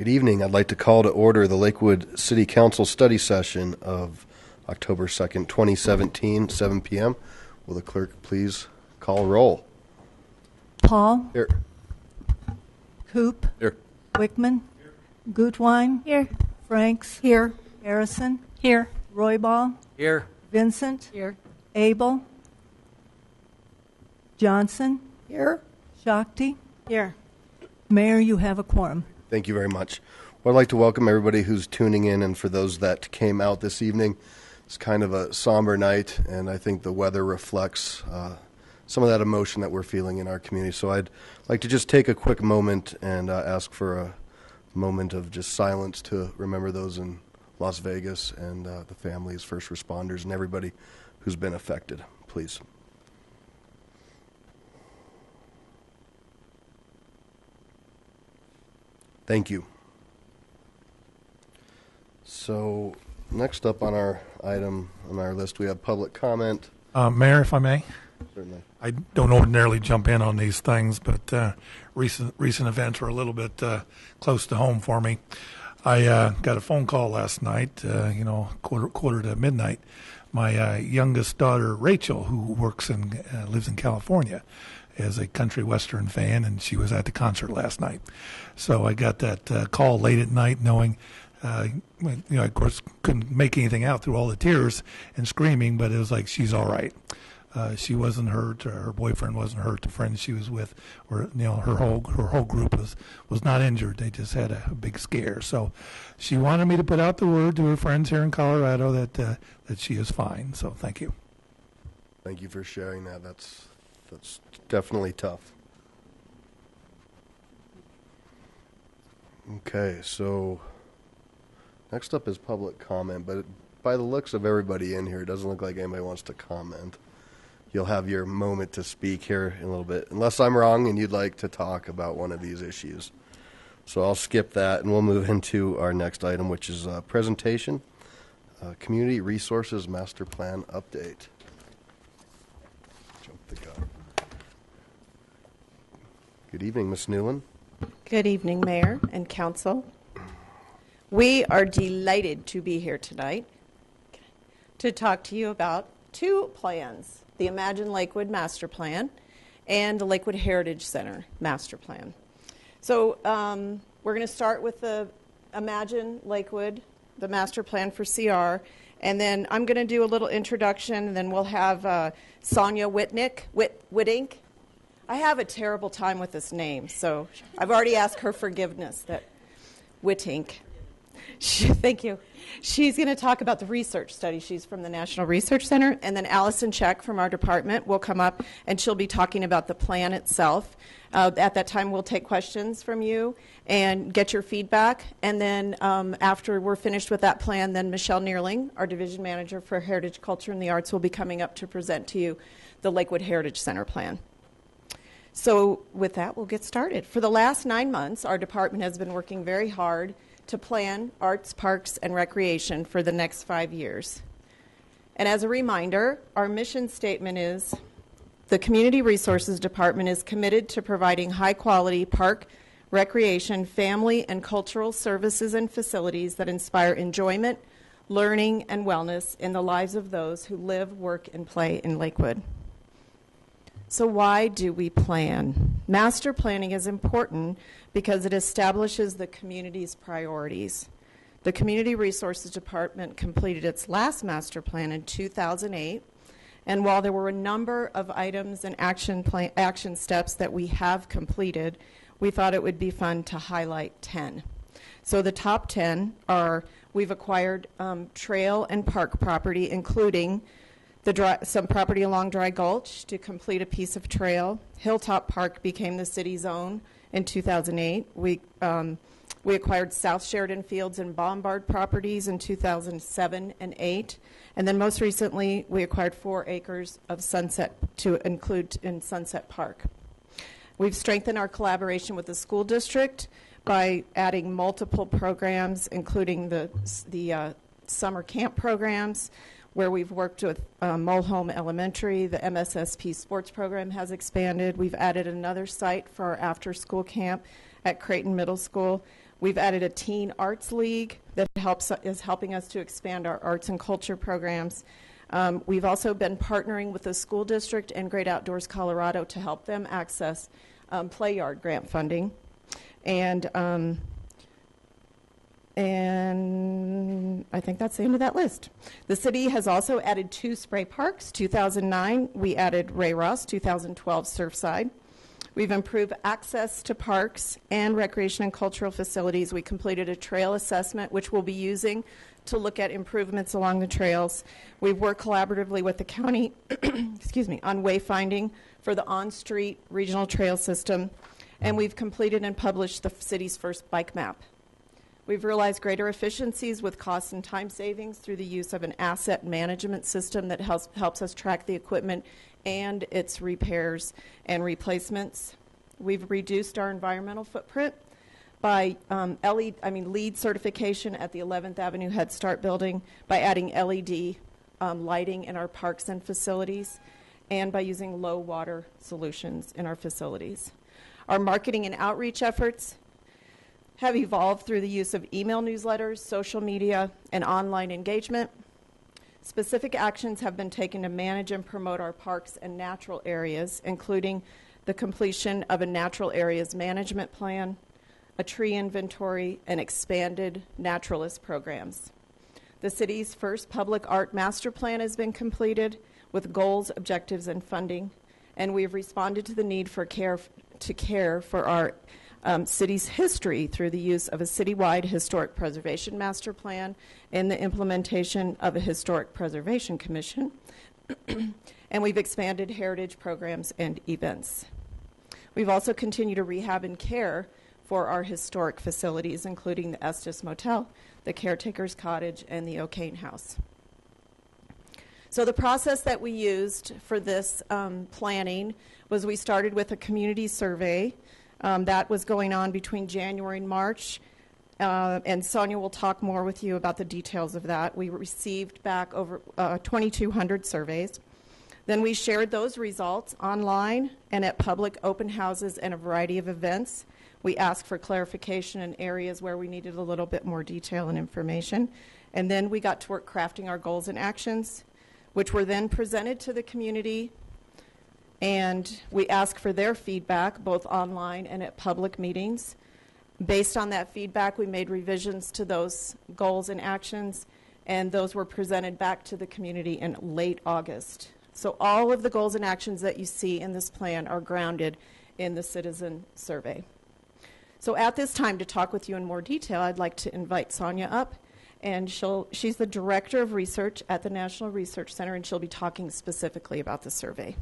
Good evening. I'd like to call to order the Lakewood City Council study session of October 2nd, 2017, 7 p.m. Will the clerk please call roll? Paul? Here. Coop? Here. Wickman? Here. Gutwein? Here. Franks? Here. Harrison? Here. Roybal? Here. Vincent? Here. Abel? Johnson? Here. Shakti? Here. Mayor, you have a quorum. Thank you very much. Well, I'd like to welcome everybody who's tuning in, and for those that came out this evening. It's kind of a somber night, and I think the weather reflects some of that emotion that we're feeling in our community. So I'd like to just take a quick moment and ask for a moment of just silence to remember those in Las Vegas and the families, first responders, and everybody who's been affected. Please. Thank you. So next up on our item on our list, we have public comment. Mayor, if I may. Certainly. I don't ordinarily jump in on these things, but recent events were a little bit close to home for me. I got a phone call last night, quarter to midnight. My youngest daughter, Rachel, who lives in California, is a country western fan, and she was at the concert last night. So I got that call late at night, knowing. Of course, couldn't make anything out through all the tears and screaming, but it was like she's all right. She wasn't hurt. Her boyfriend wasn't hurt. The friends she was with, her whole group was not injured. They just had a big scare. So she wanted me to put out the word to her friends here in Colorado that she is fine. So thank you. Thank you for sharing that. That's definitely tough. Okay, so next up is public comment, but by the looks of everybody in here, it doesn't look like anybody wants to comment. You'll have your moment to speak here in a little bit, unless I'm wrong and you'd like to talk about one of these issues. So I'll skip that, and we'll move into our next item, which is a presentation, Community Resources Master Plan Update. Jump the gun. Good evening, Ms. Newland. Good evening, Mayor and Council. We are delighted to be here tonight to talk to you about two plans, the Imagine Lakewood Master Plan and the Lakewood Heritage Center Master Plan. So we're going to start with the Imagine Lakewood, the Master Plan for CR, and then I'm going to do a little introduction, and then we'll have Sonia Whittink. I have a terrible time with this name, so I've already asked her forgiveness. That Whittink. Thank you. She's going to talk about the research study. She's from the National Research Center. And then Allison Check from our department will come up, and she'll be talking about the plan itself. At that time, we'll take questions from you and get your feedback. And then after we're finished with that plan, then Michelle Neerling, our division manager for Heritage, Culture, and the Arts, will be coming up to present to you the Lakewood Heritage Center plan. So with that, we'll get started. For the last 9 months, our department has been working very hard to plan arts, parks, and recreation for the next 5 years. And as a reminder, our mission statement is, the Community Resources Department is committed to providing high-quality park, recreation, family, and cultural services and facilities that inspire enjoyment, learning, and wellness in the lives of those who live, work, and play in Lakewood. So why do we plan? Master planning is important because it establishes the community's priorities. The Community Resources Department completed its last master plan in 2008, and while there were a number of items and action steps that we have completed, we thought it would be fun to highlight 10. So the top 10 are, we've acquired trail and park property, including some property along Dry Gulch to complete a piece of trail. Hilltop Park became the city's own in 2008. We acquired South Sheridan Fields and Bombard properties in 2007 and 8. And then most recently, we acquired 4 acres of Sunset to include in Sunset Park. We've strengthened our collaboration with the school district by adding multiple programs, including the summer camp programs, where we've worked with Mulholm Elementary. The MSSP sports program has expanded. We've added another site for our after-school camp at Creighton Middle School. We've added a teen arts league that is helping us to expand our arts and culture programs. We've also been partnering with the school district and Great Outdoors Colorado to help them access play yard grant funding. And I think that's the end of that list. The city has also added 2 spray parks. 2009, we added Ray Ross. 2012, Surfside. We've improved access to parks and recreation and cultural facilities. We completed a trail assessment, which we'll be using to look at improvements along the trails. We've worked collaboratively with the county excuse me, on wayfinding for the on-street regional trail system. And we've completed and published the city's first bike map. We've realized greater efficiencies with cost and time savings through the use of an asset management system that helps us track the equipment and its repairs and replacements. We've reduced our environmental footprint by LEED certification at the 11th Avenue Head Start building, by adding LED lighting in our parks and facilities, and by using low water solutions in our facilities. Our marketing and outreach efforts have evolved through the use of email newsletters, social media, and online engagement. Specific actions have been taken to manage and promote our parks and natural areas, including the completion of a natural areas management plan, a tree inventory, and expanded naturalist programs. The city's first public art master plan has been completed with goals, objectives, and funding, and we've responded to the need for care for our city's history through the use of a citywide historic preservation master plan and the implementation of a historic preservation commission. And we've expanded heritage programs and events. We've also continued to rehab and care for our historic facilities, including the Estes Motel, the Caretaker's Cottage, and the O'Kane House. So the process that we used for this planning was we started with a community survey that was going on between January and March, and Sonia will talk more with you about the details of that. We received back over 2,200 surveys. Then we shared those results online and at public open houses and a variety of events. We asked for clarification in areas where we needed a little bit more detail and information. And then we got to work crafting our goals and actions, which were then presented to the community. And we asked for their feedback, both online and at public meetings. Based on that feedback, we made revisions to those goals and actions, and those were presented back to the community in late August. So all of the goals and actions that you see in this plan are grounded in the citizen survey. So at this time, to talk with you in more detail, I'd like to invite Sonia up, and she's the Director of Research at the National Research Center, and she'll be talking specifically about the survey.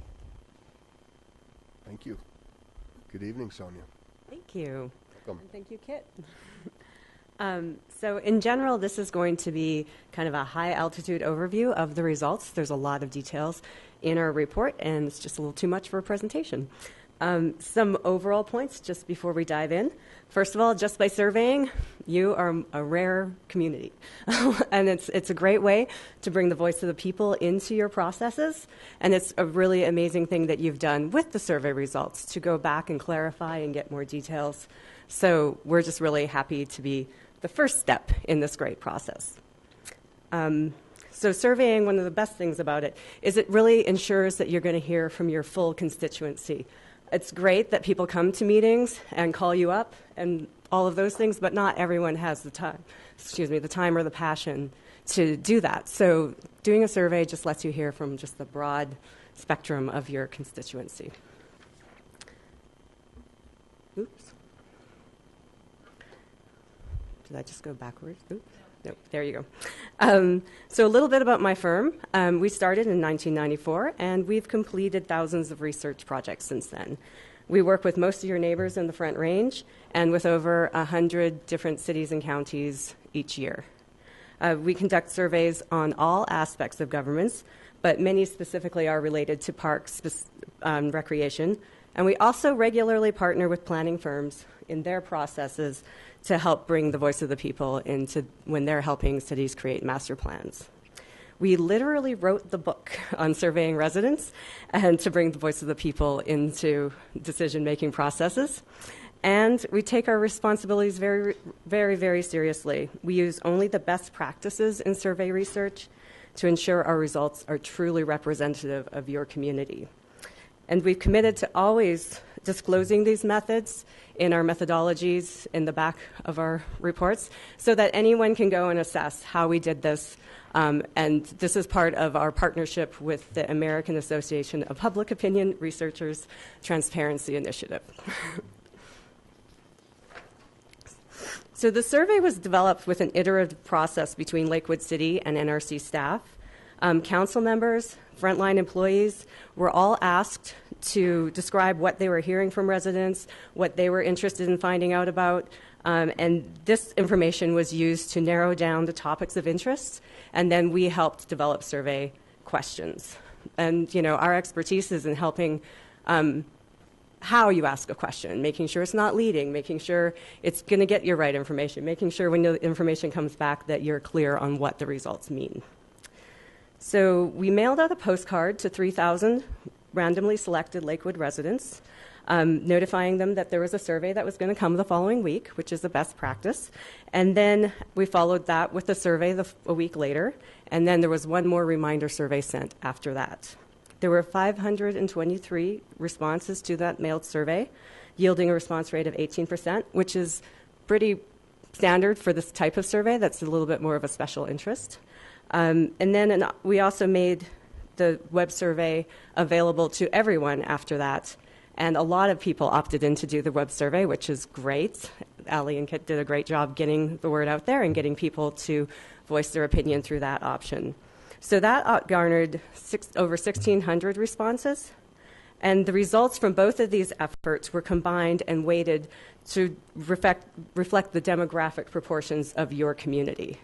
Thank you. Good evening, Sonia. Thank you. Welcome. And thank you, Kit. So in general, this is going to be kind of a high-altitude overview of the results. There's a lot of details in our report, and it's just a little too much for a presentation. Some overall points just before we dive in. First of all, just by surveying, you are a rare community. And it's a great way to bring the voice of the people into your processes. And it's a really amazing thing that you've done with the survey results to go back and clarify and get more details. So we're just really happy to be the first step in this great process. So surveying, one of the best things about it is it really ensures that you're going to hear from your full constituency. It's great that people come to meetings and call you up and all of those things, but not everyone has the time or the passion to do that. So doing a survey just lets you hear from just the broad spectrum of your constituency. Oops. Did I just go backwards? Oops. Nope, there you go. So a little bit about my firm. We started in 1994, and we've completed thousands of research projects since then. We work with most of your neighbors in the Front Range and with over 100 different cities and counties each year. We conduct surveys on all aspects of governments, but many specifically are related to parks, recreation. And we also regularly partner with planning firms in their processes to help bring the voice of the people into when they're helping cities create master plans. We literally wrote the book on surveying residents and to bring the voice of the people into decision-making processes. And we take our responsibilities very, very, very seriously. We use only the best practices in survey research to ensure our results are truly representative of your community. And we've committed to always disclosing these methods in our methodologies in the back of our reports so that anyone can go and assess how we did this. And this is part of our partnership with the American Association of Public Opinion Researchers Transparency Initiative. So the survey was developed with an iterative process between Lakewood City and NRC staff. Council members, frontline employees were all asked to describe what they were hearing from residents, what they were interested in finding out about, and this information was used to narrow down the topics of interest, and then we helped develop survey questions. And, you know, our expertise is in helping how you ask a question, making sure it's not leading, making sure it's going to get your right information, making sure when the information comes back that you're clear on what the results mean. So we mailed out a postcard to 3,000 randomly selected Lakewood residents, notifying them that there was a survey that was going to come the following week, which is the best practice. And then we followed that with a survey a week later, and then there was one more reminder survey sent after that. There were 523 responses to that mailed survey, yielding a response rate of 18%, which is pretty standard for this type of survey. That's a little bit more of a special interest. And then we also made the web survey available to everyone after that. And a lot of people opted in to do the web survey, which is great. Ali and Kit did a great job getting the word out there and getting people to voice their opinion through that option. So that garnered over 1,600 responses. And the results from both of these efforts were combined and weighted to reflect the demographic proportions of your community.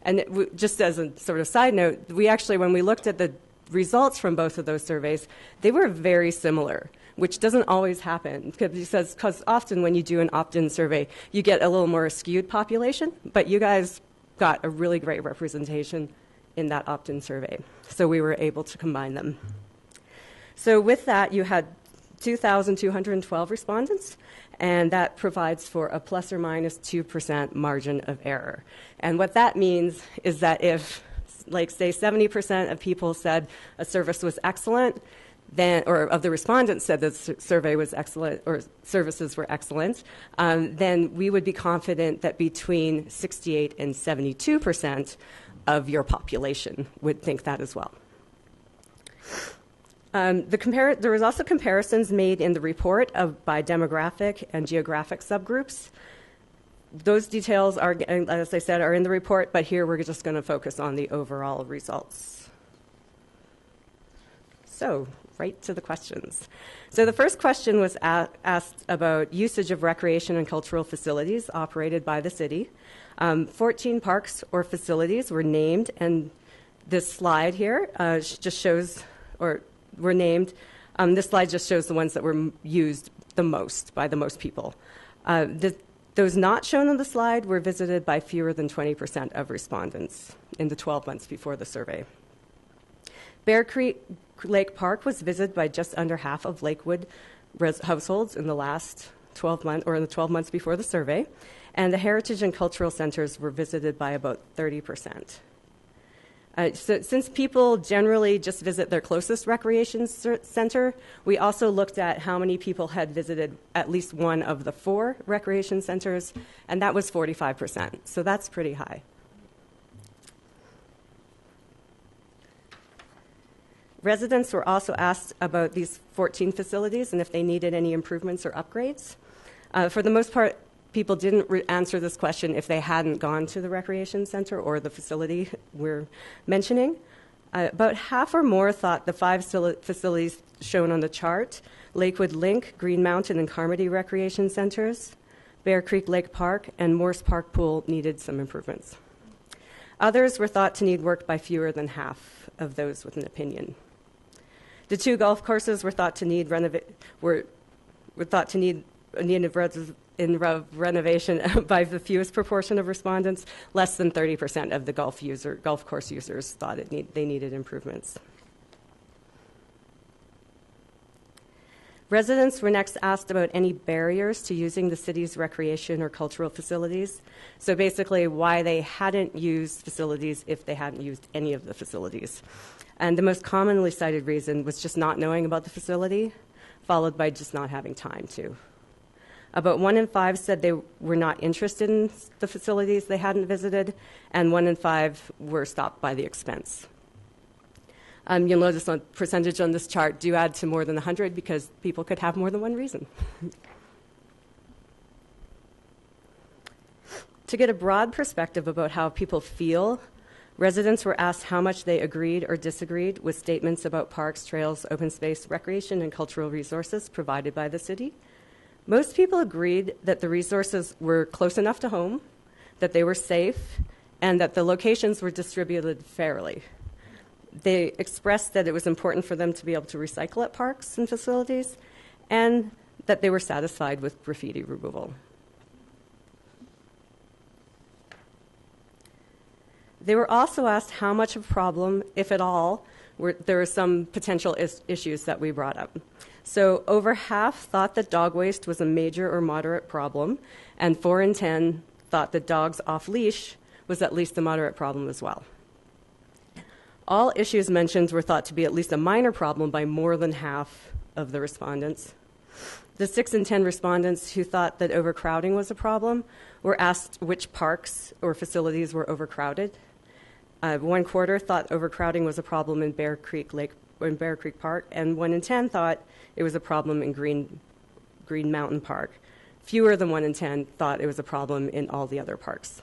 And just as a sort of side note, we actually, when we looked at the results from both of those surveys, they were very similar, which doesn't always happen because often when you do an opt-in survey, you get a little more skewed population, but you guys got a really great representation in that opt-in survey. So we were able to combine them. So with that, you had 2,212 respondents, and that provides for a plus or minus 2% margin of error. And what that means is that if, like, say, 70% of people said a service was excellent, then, or of the respondents said the survey was excellent or services were excellent, then we would be confident that between 68 and 72% of your population would think that as well. There was also comparisons made in the report by demographic and geographic subgroups. Those details are, as I said, are in the report, but here we're just going to focus on the overall results. So, right to the questions. So the first question was asked about usage of recreation and cultural facilities operated by the city. 14 parks or facilities were named, and this slide here just shows, or were named. This slide just shows the ones that were used the most by the most people. Those not shown on the slide were visited by fewer than 20% of respondents in the 12 months before the survey. Bear Creek Lake Park was visited by just under half of Lakewood households in the last 12 months, or in the 12 months before the survey, and the heritage and cultural centers were visited by about 30%. So since people generally just visit their closest recreation center, we also looked at how many people had visited at least one of the 4 recreation centers, and that was 45%. So that's pretty high. Residents were also asked about these 14 facilities and if they needed any improvements or upgrades. For the most part, people didn't answer this question if they hadn't gone to the recreation center or the facility we're mentioning. About half or more thought the 5 facilities shown on the chart, Lakewood Link, Green Mountain, and Carmody recreation centers, Bear Creek Lake Park, and Morse Park Pool needed some improvements. Others were thought to need work by fewer than half of those with an opinion. The 2 golf courses were thought to need renovation by the fewest proportion of respondents. Less than 30% of the golf course users thought they needed improvements. Residents were next asked about any barriers to using the city's recreation or cultural facilities. So basically, why they hadn't used facilities if they hadn't used any of the facilities. And the most commonly cited reason was just not knowing about the facility, followed by just not having time to. About 1 in 5 said they were not interested in the facilities they hadn't visited, and 1 in 5 were stopped by the expense. You'll notice on percentage on this chart do add to more than 100 because people could have more than one reason. To get a broad perspective about how people feel, residents were asked how much they agreed or disagreed with statements about parks, trails, open space, recreation, and cultural resources provided by the city. Most people agreed that the resources were close enough to home, that they were safe, and that the locations were distributed fairly. They expressed that it was important for them to be able to recycle at parks and facilities, and that they were satisfied with graffiti removal. They were also asked how much of a problem, if at all, there were some potential issues that we brought up. So over half thought that dog waste was a major or moderate problem, and 4 in 10 thought that dogs off leash was at least a moderate problem as well. All issues mentioned were thought to be at least a minor problem by more than half of the respondents. The 6 in 10 respondents who thought that overcrowding was a problem were asked which parks or facilities were overcrowded. 1/4 thought overcrowding was a problem in Bear Creek Park, and 1 in 10 thought it was a problem in Green Mountain Park. Fewer than 1 in 10 thought it was a problem in all the other parks.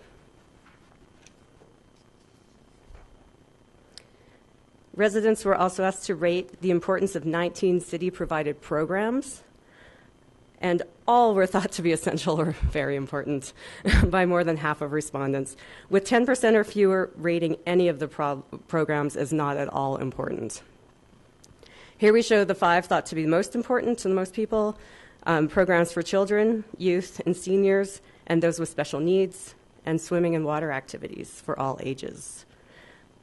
Residents were also asked to rate the importance of 19 city-provided programs, and all were thought to be essential or very important by more than half of respondents, with 10% or fewer rating any of the programs as not at all important. Here we show the 5 thought to be most important to most people, programs for children, youth, and seniors, and those with special needs, and swimming and water activities for all ages.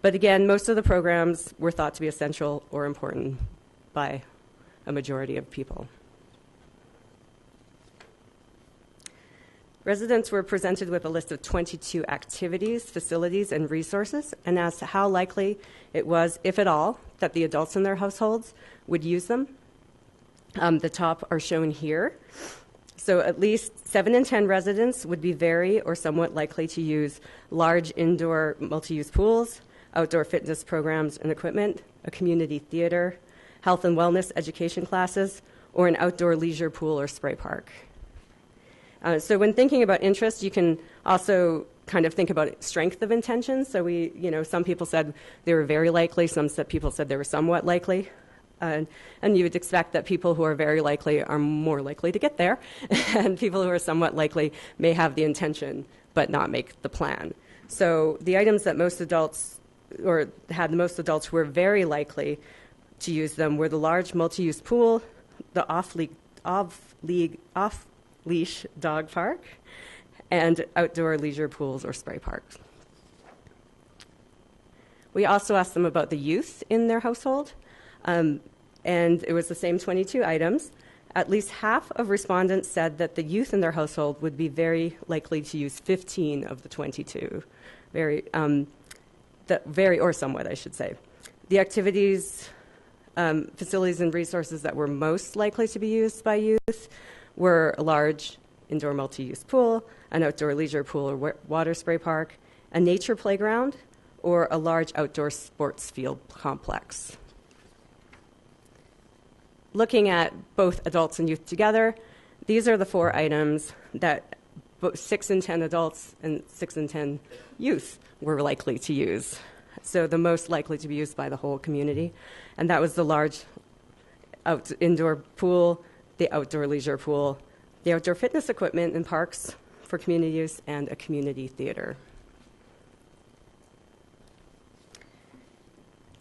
But again, most of the programs were thought to be essential or important by a majority of people. Residents were presented with a list of 22 activities, facilities, and resources, and asked how likely it was, if at all, that the adults in their households would use them. The top are shown here. So at least 7 in 10 residents would be very or somewhat likely to use large indoor multi-use pools, outdoor fitness programs and equipment, a community theater, health and wellness education classes, or an outdoor leisure pool or spray park. So when thinking about interest, you can also kind of think about strength of intention. So some people said they were very likely, people said they were somewhat likely. And you would expect that people who are very likely are more likely to get there, and people who are somewhat likely may have the intention but not make the plan. So the items that most adults or had the most adults who were very likely to use them were the large multi-use pool, the off-leash dog park, and outdoor leisure pools or spray parks. We also asked them about the youth in their household, and it was the same 22 items. At least half of respondents said that the youth in their household would be very likely to use 15 of the 22. Or somewhat, I should say. The activities, facilities, and resources that were most likely to be used by youth were a large indoor multi-use pool, an outdoor leisure pool or water spray park, a nature playground, or a large outdoor sports field complex. Looking at both adults and youth together, these are the 4 items that 6 in 10 adults and 6 in 10 youth were likely to use. So the most likely to be used by the whole community. And that was the large indoor pool, the outdoor leisure pool, the outdoor fitness equipment in parks for community use, and a community theater.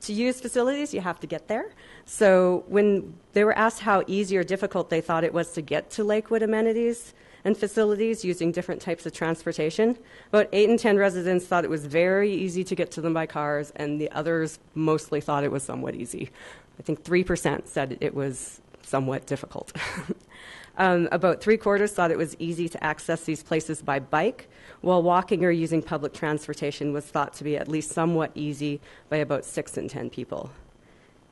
To use facilities, you have to get there. So when they were asked how easy or difficult they thought it was to get to Lakewood amenities and facilities using different types of transportation, about 8 in 10 residents thought it was very easy to get to them by cars, and the others mostly thought it was somewhat easy. I think 3% said it was somewhat difficult. About 3/4 thought it was easy to access these places by bike, while walking or using public transportation was thought to be at least somewhat easy by about 6 in 10 people.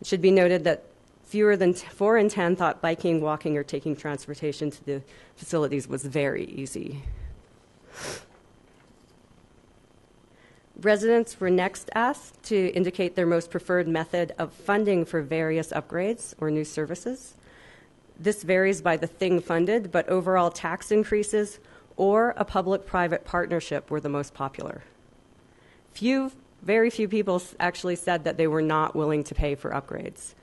It should be noted that fewer than 4 in 10 thought biking, walking, or taking transportation to the facilities was very easy. Residents were next asked to indicate their most preferred method of funding for various upgrades or new services. This varies by the thing funded, but overall tax increases or a public-private partnership were the most popular. Very few people actually said that they were not willing to pay for upgrades,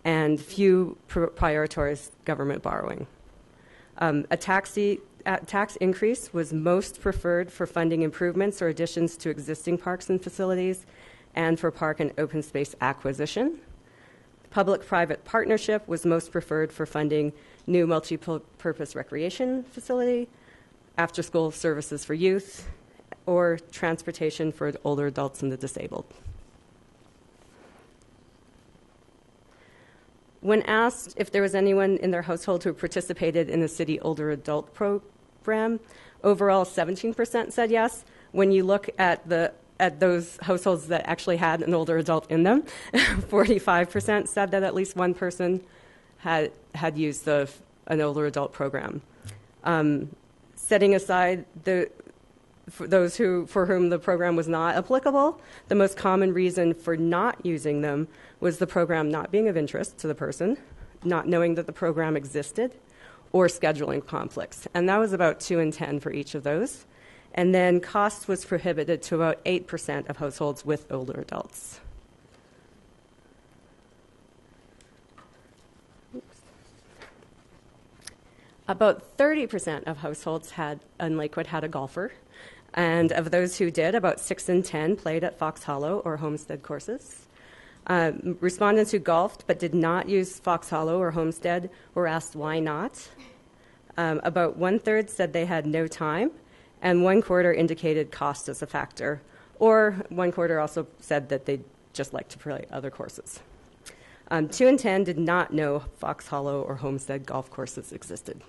and few prioritized government borrowing. A tax increase was most preferred for funding improvements or additions to existing parks and facilities and for park and open space acquisition. Public-private partnership was most preferred for funding new multi-purpose recreation facility, after-school services for youth, or transportation for older adults and the disabled. When asked if there was anyone in their household who participated in the city older adult program, overall 17% said yes. When you look at those households that actually had an older adult in them, 45% said that at least one person had used an older adult program. Setting aside for those for whom the program was not applicable, the most common reason for not using them was the program not being of interest to the person, not knowing that the program existed, or scheduling conflicts. And that was about 2 in 10 for each of those. And then cost was prohibited to about 8% of households with older adults. About 30% of households in Lakewood had a golfer. And of those who did, about 6 in 10 played at Fox Hollow or Homestead courses. Respondents who golfed but did not use Fox Hollow or Homestead were asked why not. About 1/3 said they had no time, and 1/4 indicated cost as a factor, or 1/4 also said that they'd just like to play other courses. 2 in 10 did not know Fox Hollow or Homestead golf courses existed.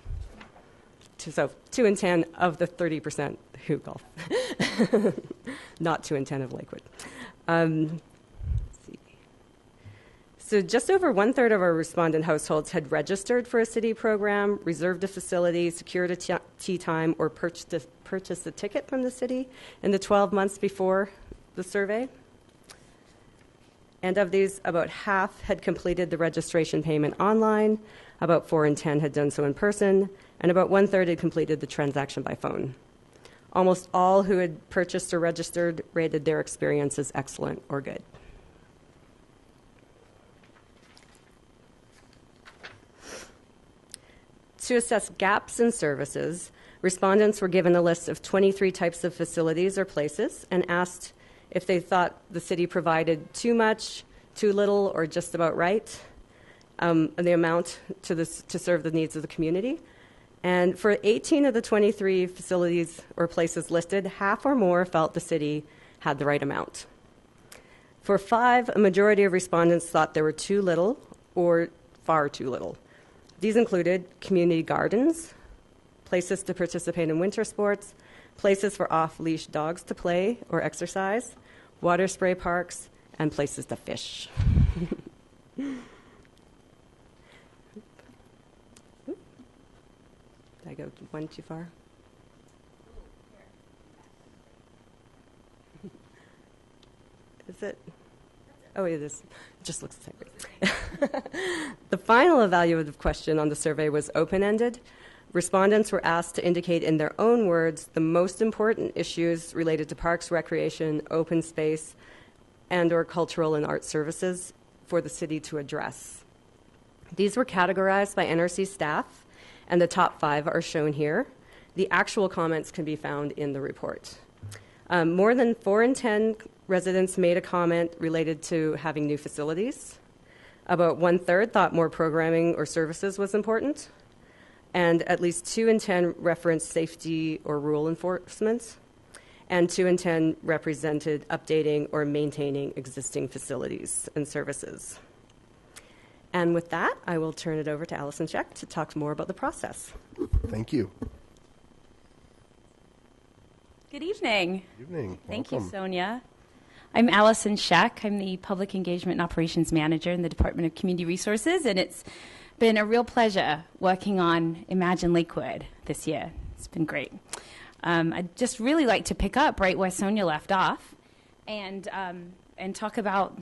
So 2 in 10 of the 30% who golf. Not 2 in 10 of Lakewood. Let's see. So just over 1/3 of our respondent households had registered for a city program, reserved a facility, secured a tee time, or purchased a ticket from the city in the 12 months before the survey. And of these, about half had completed the registration payment online, about 4 in 10 had done so in person, and about 1/3 had completed the transaction by phone. Almost all who had purchased or registered rated their experience as excellent or good. To assess gaps in services, respondents were given a list of 23 types of facilities or places and asked if they thought the city provided too much, too little, or just about right, the amount to serve the needs of the community. And for 18 of the 23 facilities or places listed, half or more felt the city had the right amount. For 5, a majority of respondents thought there were too little or far too little. These included community gardens, places to participate in winter sports, places for off-leash dogs to play or exercise, water spray parks, and places to fish. Did I go one too far? Is it? Oh, it is. It just looks the same. The final evaluative question on the survey was open-ended. Respondents were asked to indicate in their own words the most important issues related to parks, recreation, open space, and/or cultural and art services for the city to address. These were categorized by NRC staff, and the top 5 are shown here. The actual comments can be found in the report. More than 4 in 10 residents made a comment related to having new facilities. About 1/3 thought more programming or services was important. And at least 2 in 10 referenced safety or rule enforcement. And 2 in 10 represented updating or maintaining existing facilities and services. And with that, I will turn it over to Allison Scheck to talk more about the process. Thank you. Good evening. Good evening. Thank Welcome. you, Sonia. I'm Allison Scheck. I'm the Public Engagement and Operations Manager in the Department of Community Resources, and it's been a real pleasure working on Imagine Lakewood this year. It's been great. I'd just really like to pick up right where Sonia left off and talk about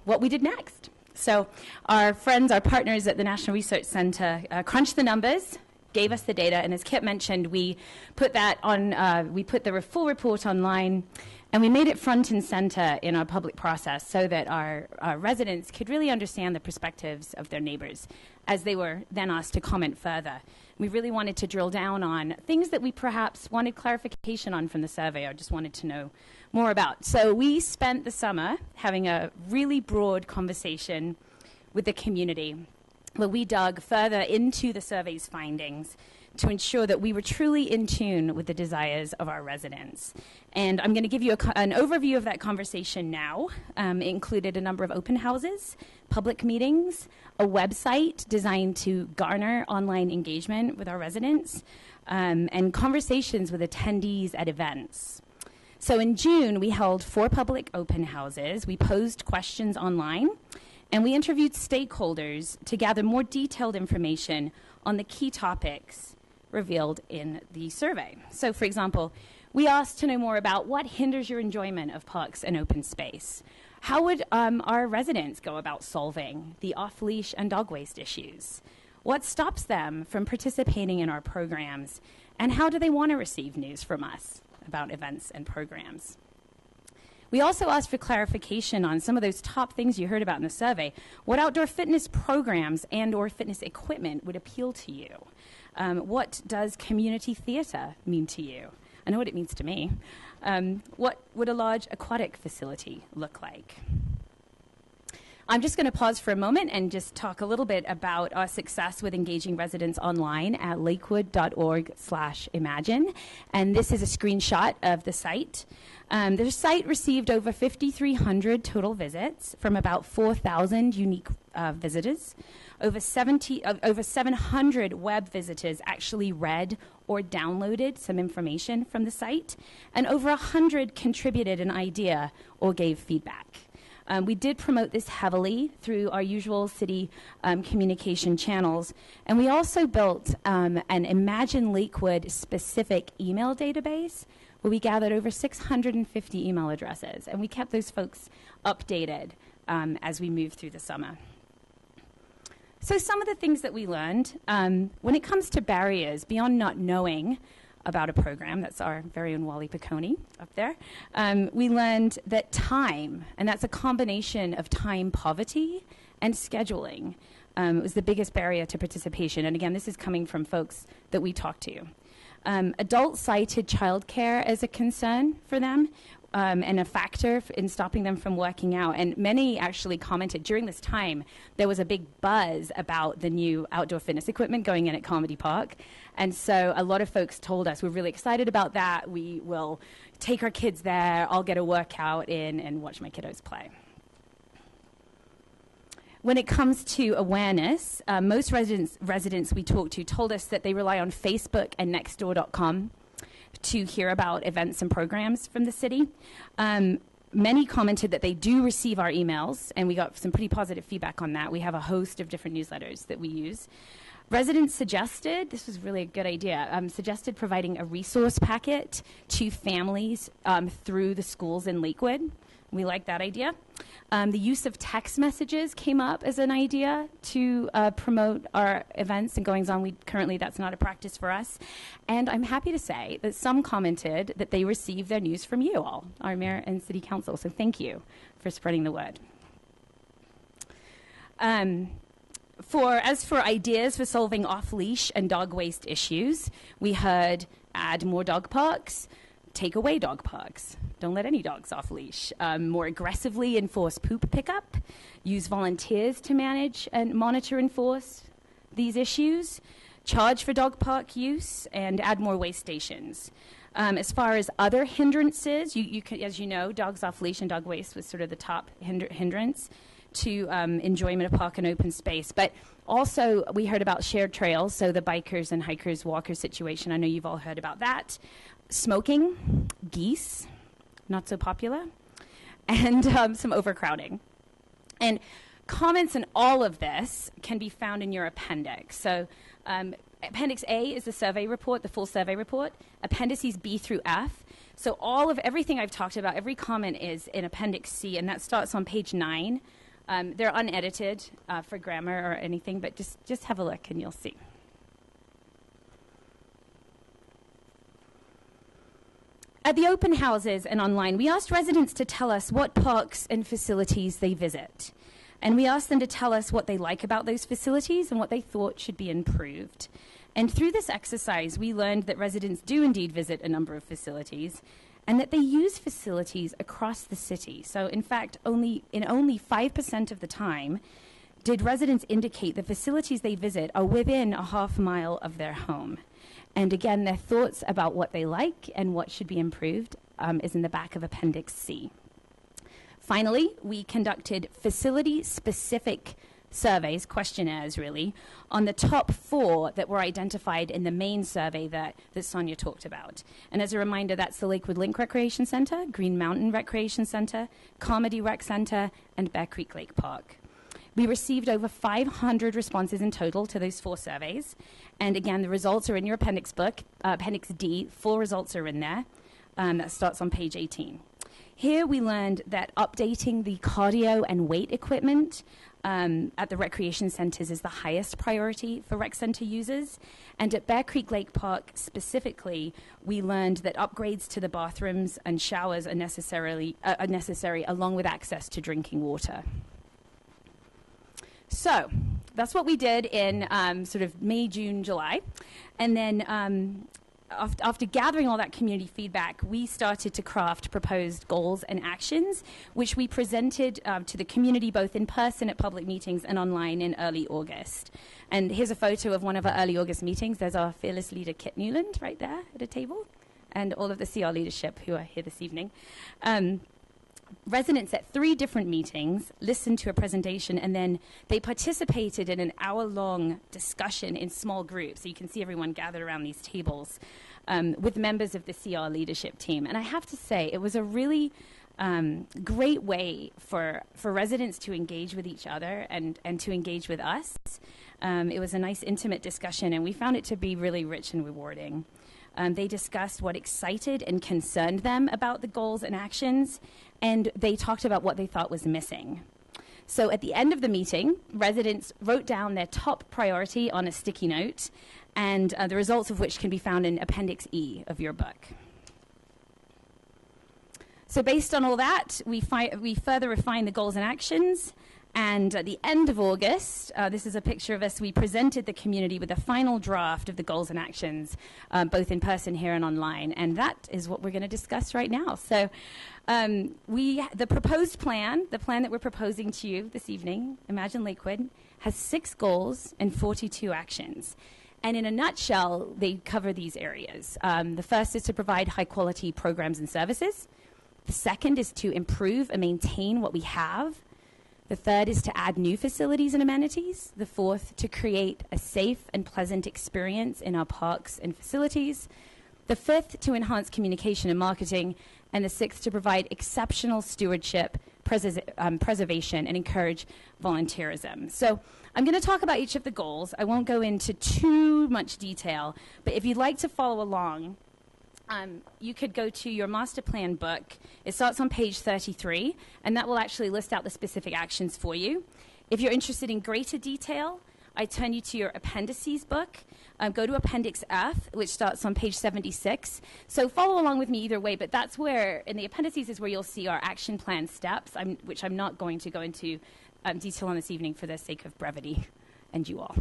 what we did next. So our friends, our partners at the National Research Center crunched the numbers, gave us the data, and as Kip mentioned, we put that on. We put the full report online, and we made it front and center in our public process so that our residents could really understand the perspectives of their neighbors as they were then asked to comment further. We really wanted to drill down on things that we perhaps wanted clarification on from the survey or just wanted to know more about. So we spent the summer having a really broad conversation with the community where we dug further into the survey's findings to ensure that we were truly in tune with the desires of our residents. And I'm going to give you an overview of that conversation now. It included a number of open houses, public meetings, a website designed to garner online engagement with our residents, and conversations with attendees at events. So in June, we held 4 public open houses. We posed questions online, and we interviewed stakeholders to gather more detailed information on the key topics revealed in the survey. So, for example, we asked to know more about what hinders your enjoyment of parks and open space. How would our residents go about solving the off-leash and dog waste issues? What stops them from participating in our programs? And how do they want to receive news from us about events and programs? We also asked for clarification on some of those top things you heard about in the survey. What outdoor fitness programs and or fitness equipment would appeal to you? What does community theater mean to you? I know what it means to me. What would a large aquatic facility look like? I'm just going to pause for a moment and just talk a little bit about our success with engaging residents online at lakewood.org/imagine. And this is a screenshot of the site. The site received over 5,300 total visits from about 4,000 unique visitors. Over 700 web visitors actually read or downloaded some information from the site, and over 100 contributed an idea or gave feedback. We did promote this heavily through our usual city communication channels, and we also built an Imagine Lakewood specific email database where we gathered over 650 email addresses, and we kept those folks updated as we moved through the summer. So some of the things that we learned, when it comes to barriers, beyond not knowing about a program, that's our very own Wally Piccone up there, we learned that time, and that's a combination of time poverty and scheduling, was the biggest barrier to participation. And again, this is coming from folks that we talked to. Adults cited childcare as a concern for them, and a factor in stopping them from working out. And many actually commented during this time, there was a big buzz about the new outdoor fitness equipment going in at Comedy Park. And so a lot of folks told us, we're really excited about that. We will take our kids there. I'll get a workout in and watch my kiddos play. When it comes to awareness, most residents we talked to told us that they rely on Facebook and Nextdoor.com to hear about events and programs from the city. Many commented that they do receive our emails, and we got some pretty positive feedback on that. We have a host of different newsletters that we use. Residents suggested, this was really a good idea, suggested providing a resource packet to families through the schools in Lakewood. We like that idea. The use of text messages came up as an idea to promote our events and goings-on. Currently, that's not a practice for us. And I'm happy to say that some commented that they receive their news from you all, our mayor and city council. So thank you for spreading the word. As for ideas for solving off-leash and dog waste issues, we heard add more dog parks, take away dog parks. Don't let any dogs off leash. More aggressively enforce poop pickup. Use volunteers to manage and monitor and enforce these issues. Charge for dog park use and add more waste stations. As far as other hindrances, you can, as you know, dogs off leash and dog waste was sort of the top hindrance. to enjoyment of park and open space. But also, we heard about shared trails, so the bikers and hikers, walkers situation. I know you've all heard about that. Smoking, geese, not so popular, and some overcrowding. And comments on all of this can be found in your appendix. So Appendix A is the survey report, the full survey report. Appendices B through F. So everything I've talked about, every comment is in Appendix C, and that starts on page 9. They're unedited for grammar or anything, but just have a look and you'll see. At the open houses and online, we asked residents to tell us what parks and facilities they visit. And we asked them to tell us what they like about those facilities and what they thought should be improved. And through this exercise, we learned that residents do indeed visit a number of facilities and that they use facilities across the city. So in fact, only 5% of the time did residents indicate the facilities they visit are within a half mile of their home. And again, their thoughts about what they like and what should be improved is in the back of Appendix C. Finally, we conducted facility-specific surveys, questionnaires really, on the top 4 that were identified in the main survey that Sonia talked about. And as a reminder, that's the Lakewood Link Recreation Center, Green Mountain Recreation Center, Carmody Rec Center, and Bear Creek Lake Park. We received over 500 responses in total to those 4 surveys. And again, the results are in your appendix book, Appendix D. Full results are in there. That starts on page 18. Here we learned that updating the cardio and weight equipment at the recreation centers is the highest priority for rec center users. And at Bear Creek Lake Park specifically, we learned that upgrades to the bathrooms and showers are necessary along with access to drinking water. So that's what we did in sort of May, June, July. And then after gathering all that community feedback, we started to craft proposed goals and actions, which we presented to the community both in person at public meetings and online in early August. And here's a photo of one of our early August meetings. There's our fearless leader, Kit Newland, right there at a table, and all of the CR leadership who are here this evening. Residents at 3 different meetings listened to a presentation, and then they participated in an hour-long discussion in small groups. So you can see everyone gathered around these tables with members of the CR leadership team. And I have to say, it was a really great way for residents to engage with each other and to engage with us. It was a nice, intimate discussion, and we found it to be really rich and rewarding. They discussed what excited and concerned them about the goals and actions, and they talked about what they thought was missing. So at the end of the meeting, residents wrote down their top priority on a sticky note, and the results of which can be found in Appendix E of your book. So based on all that, we further refined the goals and actions. And at the end of August, this is a picture of us, we presented the community with a final draft of the goals and actions, both in person here and online. And that is what we're going to discuss right now. So the proposed plan, the plan that we're proposing to you this evening, Imagine Lakewood, has 6 goals and 42 actions. And in a nutshell, they cover these areas. The first is to provide high-quality programs and services. The second is to improve and maintain what we have. The third is to add new facilities and amenities. The fourth, to create a safe and pleasant experience in our parks and facilities. The fifth, to enhance communication and marketing. And the sixth, to provide exceptional stewardship, preservation, and encourage volunteerism. So I'm going to talk about each of the goals. I won't go into too much detail, but if you'd like to follow along, you could go to your master plan book. It starts on page 33, and that will actually list out the specific actions for you. If you're interested in greater detail, I turn you to your appendices book. Go to Appendix F, which starts on page 76. So follow along with me either way, but that's where, in the appendices is where you'll see our action plan steps, which I'm not going to go into detail on this evening for the sake of brevity and you all.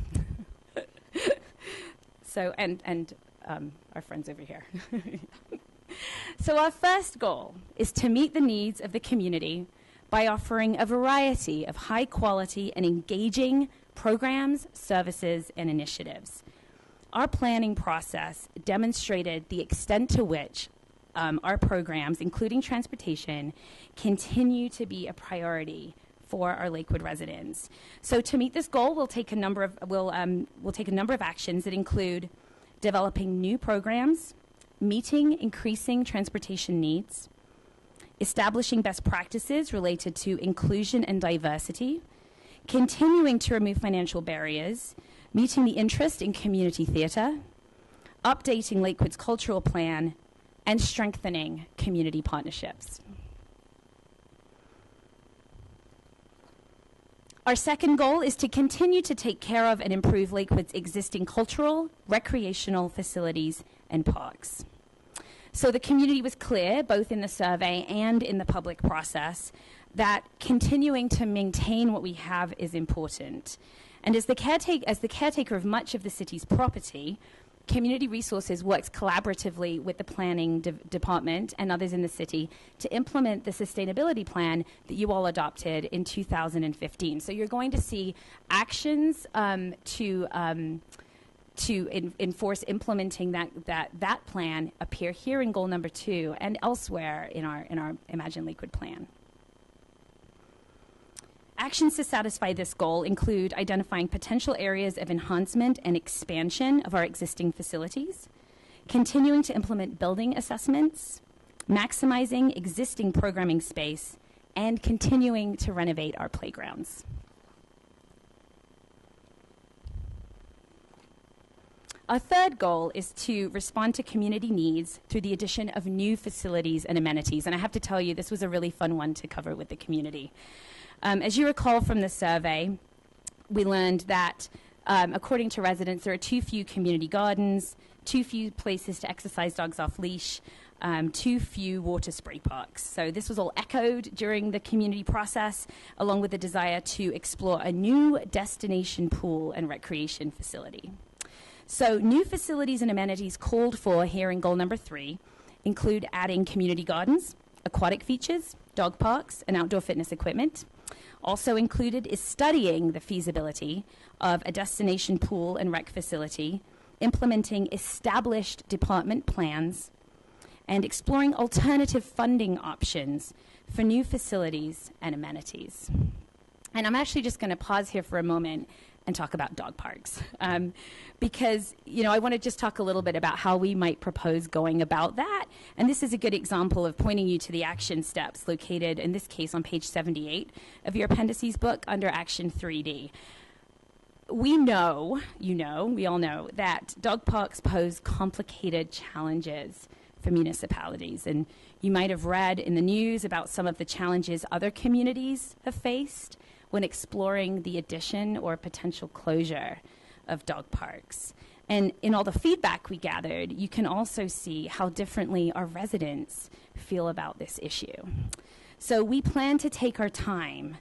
So, and our friends over here. So our first goal is to meet the needs of the community by offering a variety of high quality and engaging programs, services, and initiatives. Our planning process demonstrated the extent to which our programs, including transportation, continue to be a priority for our Lakewood residents. So to meet this goal, we'll take a number of actions that include developing new programs, meeting increasing transportation needs, establishing best practices related to inclusion and diversity, continuing to remove financial barriers, meeting the interest in community theatre, updating Lakewood's cultural plan, and strengthening community partnerships. Our second goal is to continue to take care of and improve Lakewood's existing cultural, recreational facilities, and parks. So the community was clear, both in the survey and in the public process, that continuing to maintain what we have is important. And as the caretaker of much of the city's property, Community Resources works collaboratively with the planning department and others in the city to implement the sustainability plan that you all adopted in 2015. So you're going to see actions to enforce implementing that plan appear here in goal number 2 and elsewhere in our Imagine Lakewood plan. Actions to satisfy this goal include identifying potential areas of enhancement and expansion of our existing facilities, continuing to implement building assessments, maximizing existing programming space, and continuing to renovate our playgrounds. Our third goal is to respond to community needs through the addition of new facilities and amenities. And I have to tell you, this was a really fun one to cover with the community. As you recall from the survey, we learned that, according to residents, there are too few community gardens, too few places to exercise dogs off leash, too few water spray parks. So this was all echoed during the community process, along with the desire to explore a new destination pool and recreation facility. So new facilities and amenities called for here in goal number 3 include adding community gardens, aquatic features, dog parks, and outdoor fitness equipment. Also included is studying the feasibility of a destination pool and rec facility, implementing established department plans, and exploring alternative funding options for new facilities and amenities. And I'm actually just going to pause here for a moment and talk about dog parks. Because, I want to just talk a little bit about how we might propose going about that. And this is a good example of pointing you to the action steps located, in this case, on page 78 of your appendices book under Action 3D. We all know that dog parks pose complicated challenges for municipalities. And you might have read in the news about some of the challenges other communities have faced when exploring the addition or potential closure of dog parks. And in all the feedback we gathered, you can also see how differently our residents feel about this issue. So we plan to take our time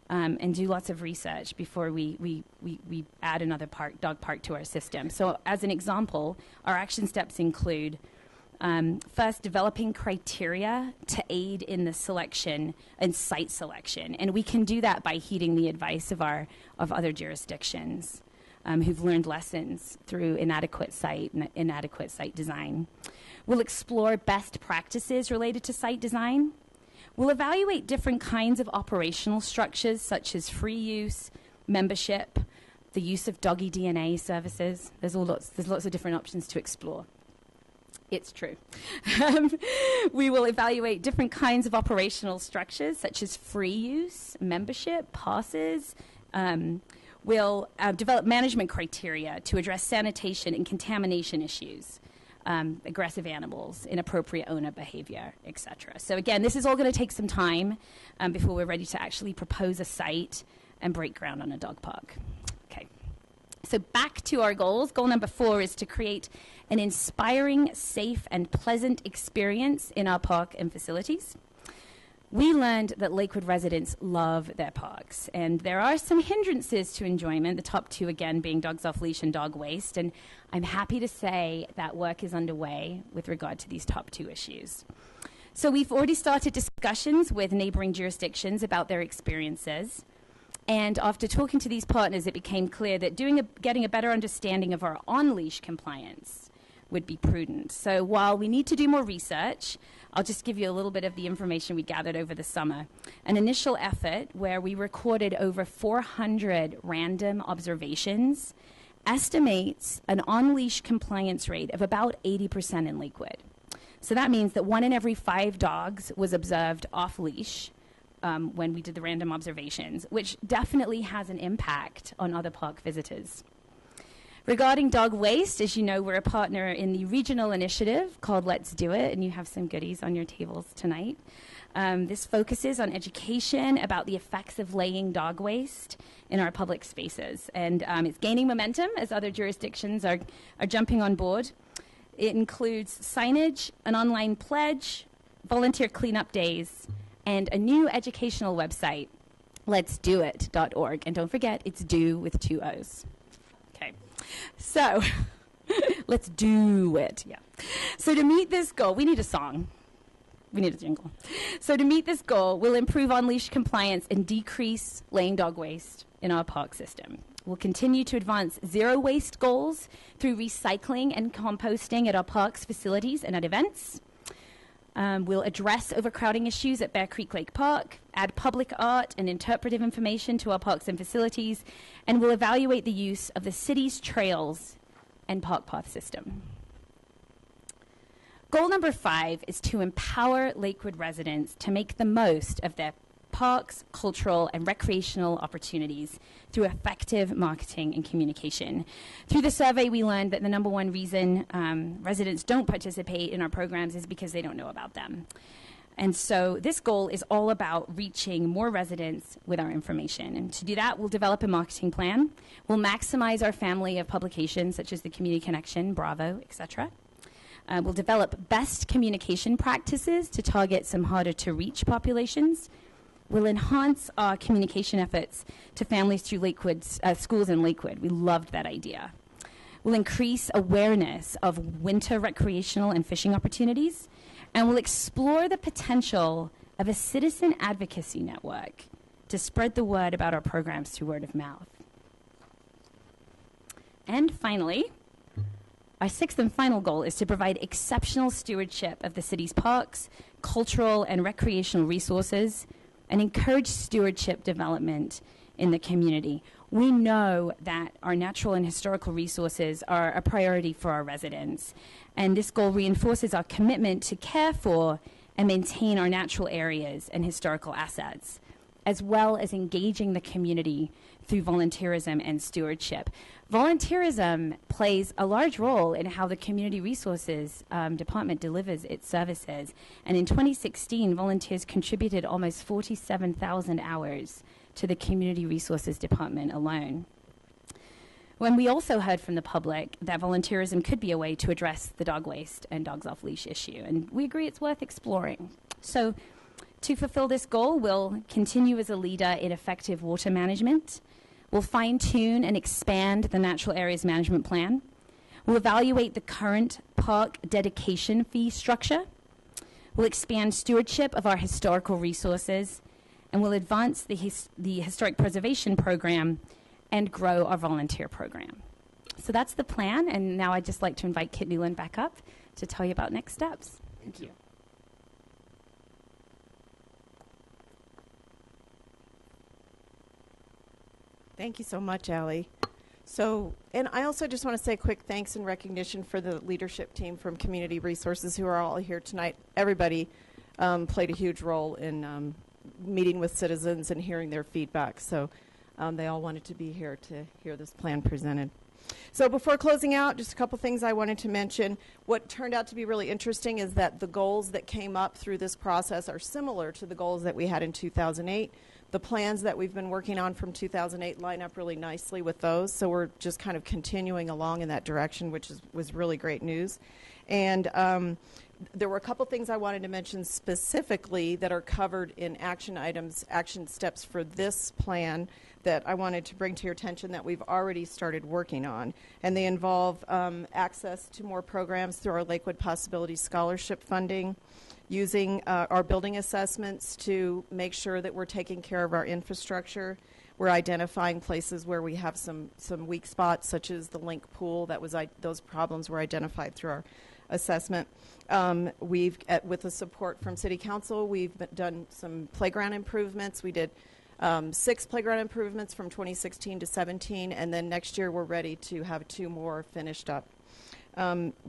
and do lots of research before we add another dog park to our system. So as an example, our action steps include first, developing criteria to aid in the selection and site selection. And we can do that by heeding the advice of other jurisdictions who've learned lessons through inadequate site design. We'll explore best practices related to site design. We'll evaluate different kinds of operational structures, such as free use, membership, the use of doggy DNA services. There's lots of different options to explore. It's true. We will evaluate different kinds of operational structures, such as free use, membership, passes. We'll develop management criteria to address sanitation and contamination issues, aggressive animals, inappropriate owner behavior, etc. So again, this is all going to take some time before we're ready to actually propose a site and break ground on a dog park. Okay. So back to our goals. Goal number 4 is to create an inspiring, safe, and pleasant experience in our park and facilities. We learned that Lakewood residents love their parks, and there are some hindrances to enjoyment, the top 2 again being dogs off leash and dog waste, and I'm happy to say that work is underway with regard to these top 2 issues. So we've already started discussions with neighboring jurisdictions about their experiences. And after talking to these partners, it became clear that getting a better understanding of our on-leash compliance would be prudent. So while we need to do more research, I'll just give you a little bit of the information we gathered over the summer. An initial effort where we recorded over 400 random observations estimates an on-leash compliance rate of about 80% in Lakewood. So that means that 1 in every 5 dogs was observed off-leash when we did the random observations, which definitely has an impact on other park visitors. Regarding dog waste, as you know, we're a partner in the regional initiative called Let's Do It, and you have some goodies on your tables tonight. This focuses on education about the effects of laying dog waste in our public spaces, and it's gaining momentum as other jurisdictions are jumping on board. It includes signage, an online pledge, volunteer cleanup days, and a new educational website, letsdoit.org. And don't forget, it's do with 2 O's. Okay. So, let's do it. Yeah. So to meet this goal, we need a song. We need a jingle. So to meet this goal, we'll improve on-leash compliance and decrease laying dog waste in our park system. We'll continue to advance zero waste goals through recycling and composting at our parks, facilities, and at events. We'll address overcrowding issues at Bear Creek Lake Park, add public art and interpretive information to our parks and facilities, and we'll evaluate the use of the city's trails and park path system. Goal number 5 is to empower Lakewood residents to make the most of their parks, cultural, and recreational opportunities through effective marketing and communication. Through the survey, we learned that the number one reason residents don't participate in our programs is because they don't know about them. And so this goal is all about reaching more residents with our information. And to do that, we'll develop a marketing plan. We'll maximize our family of publications, such as the Community Connection, Bravo, etc. We'll develop best communication practices to target some harder-to-reach populations. We'll enhance our communication efforts to families through Lakewood's schools in Lakewood. We loved that idea. We'll increase awareness of winter recreational and fishing opportunities, and we'll explore the potential of a citizen advocacy network to spread the word about our programs through word of mouth. And finally, our 6th and final goal is to provide exceptional stewardship of the city's parks, cultural and recreational resources, and encourage stewardship development in the community. We know that our natural and historical resources are a priority for our residents, and this goal reinforces our commitment to care for and maintain our natural areas and historical assets, as well as engaging the community through volunteerism and stewardship. Volunteerism plays a large role in how the Community Resources Department delivers its services. And in 2016, volunteers contributed almost 47,000 hours to the Community Resources Department alone. When we also heard from the public that volunteerism could be a way to address the dog waste and dogs off leash issue, and we agree it's worth exploring. So to fulfill this goal, we'll continue as a leader in effective water management. We'll fine-tune and expand the Natural Areas Management Plan. We'll evaluate the current park dedication fee structure. We'll expand stewardship of our historical resources, and we'll advance the Historic Preservation Program and grow our volunteer program. So that's the plan, and now I'd just like to invite Kit Newland back up to tell you about next steps. Thank you. Thank you so much, Allie. So, and I also just want to say a quick thanks and recognition for the leadership team from Community Resources who are all here tonight. Everybody played a huge role in meeting with citizens and hearing their feedback. So they all wanted to be here to hear this plan presented. So before closing out, just a couple things I wanted to mention. What turned out to be really interesting is that the goals that came up through this process are similar to the goals that we had in 2008. The plans that we've been working on from 2008 line up really nicely with those, so we're just kind of continuing along in that direction, which was really great news. And there were a couple things I wanted to mention specifically that are covered in action items, action steps for this plan that I wanted to bring to your attention that we've already started working on. And they involve access to more programs through our Lakewood Possibilities Scholarship funding, using our building assessments to make sure that we're taking care of our infrastructure. We're identifying places where we have some weak spots, such as the link pool. Those problems were identified through our assessment. With the support from City Council, we've done some playground improvements. We did 6 playground improvements from 2016 to 17, and then next year we're ready to have 2 more finished up.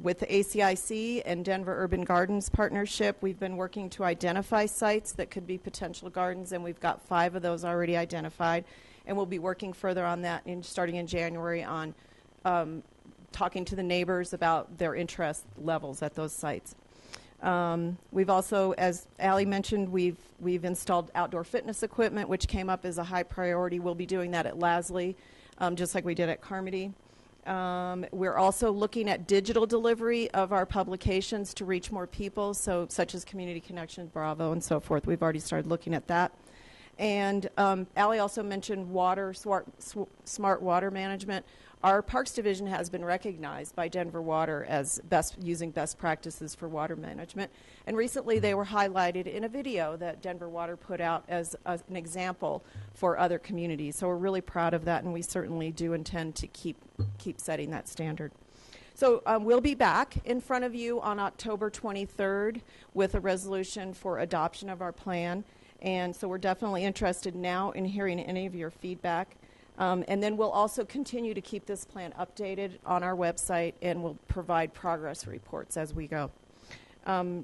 With the ACIC and Denver Urban Gardens partnership, we've been working to identify sites that could be potential gardens, and we've got 5 of those already identified. And we'll be working further on that starting in January on talking to the neighbors about their interest levels at those sites. We've also, as Allie mentioned, we've installed outdoor fitness equipment, which came up as a high priority. We'll be doing that at Lasley, just like we did at Carmody. We're also looking at digital delivery of our publications to reach more people, such as Community Connection, Bravo, and so forth. We've already started looking at that. And Allie also mentioned smart water management. Our Parks Division has been recognized by Denver Water as using best practices for water management. And recently they were highlighted in a video that Denver Water put out as an example for other communities. So we're really proud of that, and we certainly do intend to keep setting that standard. So we'll be back in front of you on October 23rd with a resolution for adoption of our plan. And so we're definitely interested now in hearing any of your feedback. And then we'll also continue to keep this plan updated on our website, and we'll provide progress reports as we go.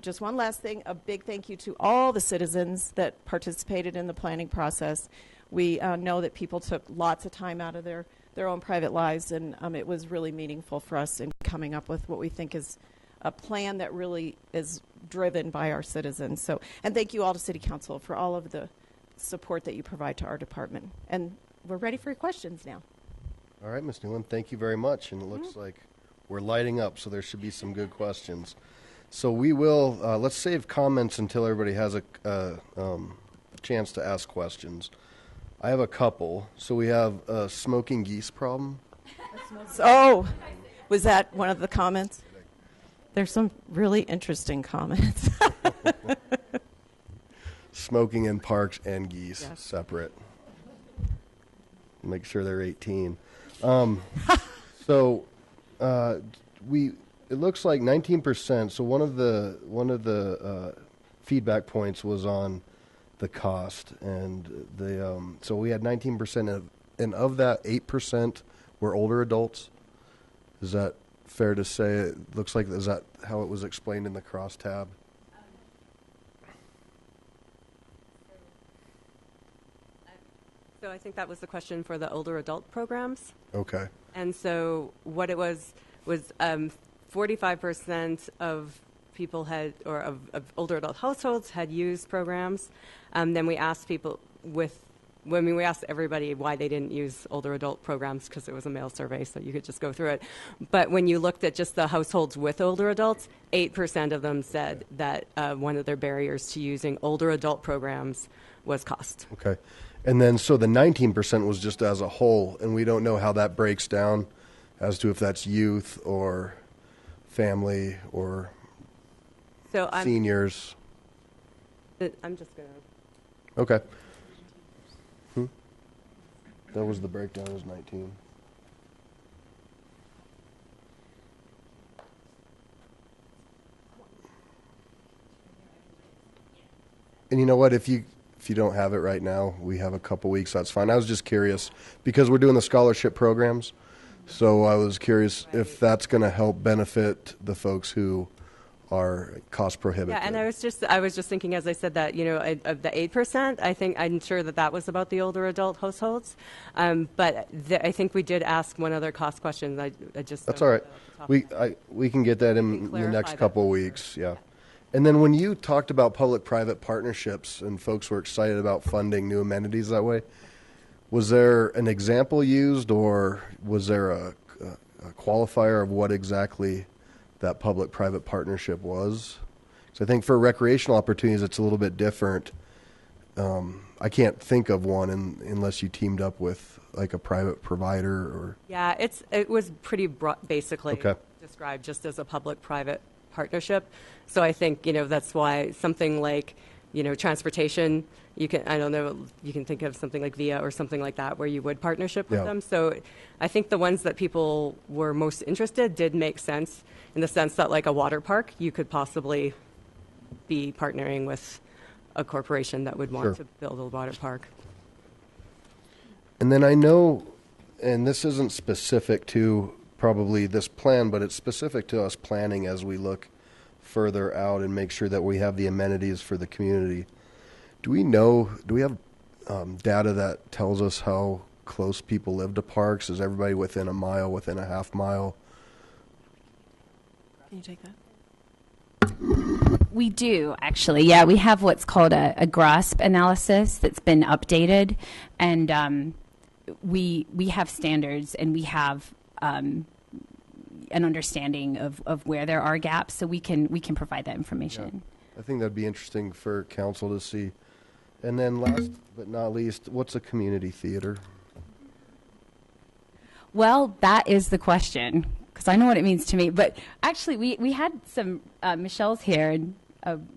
Just one last thing, a big thank you to all the citizens that participated in the planning process. We know that people took lots of time out of their own private lives, and it was really meaningful for us in coming up with what we think is a plan that really is driven by our citizens. So, and thank you all to City Council for all of the support that you provide to our department. And we're ready for your questions now. All right, Ms. Newland, thank you very much. And it looks like we're lighting up, so there should be some good questions. So we will, let's save comments until everybody has a chance to ask questions. I have a couple. So we have a smoking geese problem. Oh, was that one of the comments? There's some really interesting comments. Smoking in parks and geese, Yes. separate. Make sure they're 18. So it looks like 19%. So one of the feedback points was on the cost, and so we had 19% and of that 8% were older adults. Is that fair to say? It looks like, is that how it was explained in the crosstab? So I think that was the question for the older adult programs. Okay. And so what it was 45% of people had, or of older adult households had used programs. Then we asked people we asked everybody why they didn't use older adult programs, because it was a mail survey, so you could just go through it. But when you looked at just the households with older adults, 8% of them said that one of their barriers to using older adult programs was cost. Okay. And then so the 19% was just as a whole, and we don't know how that breaks down as to if that's youth or family or So seniors. I'm just going to... Okay. That was the breakdown, was 19. And you know what, if you don't have it right now, we have a couple weeks, that's fine. I was just curious because we're doing the scholarship programs. So I was curious if that's going to help benefit the folks who are cost prohibitive. Yeah, and I was just thinking, as I said that, of the 8%, I'm sure that was about the older adult households. But I think we did ask one other cost question. I just That's all right. We can get that in the clarify next that. couple of weeks. Yeah. And then when you talked about public-private partnerships and folks were excited about funding new amenities that way, was there an example used, or was there a qualifier of what exactly that public-private partnership was? So I think for recreational opportunities, it's a little bit different. I can't think of one unless you teamed up with like a private provider or. Yeah, it was pretty basically Okay. described just as a public-private partnership. So I think that's why something like transportation. I don't know, you can think of something like VIA or something like that where you would partnership with Yeah. them. So I think the ones that people were most interested did make sense in the sense that, like a water park, you could possibly be partnering with a corporation that would want Sure. to build a water park. And then I know, and this isn't specific to probably this plan, but it's specific to us planning as we look further out and make sure that we have the amenities for the community. Do we have data that tells us how close people live to parks? Is everybody within a mile, within a half mile? Can you take that? We do, actually. Yeah, we have what's called a GRASP analysis that's been updated, and we have standards, and we have an understanding of where there are gaps, so we can provide that information. I think that'd be interesting for council to see. And then last but not least, what's a community theater? Well, that is the question, because I know what it means to me. But actually, we had some, Michelle's here, and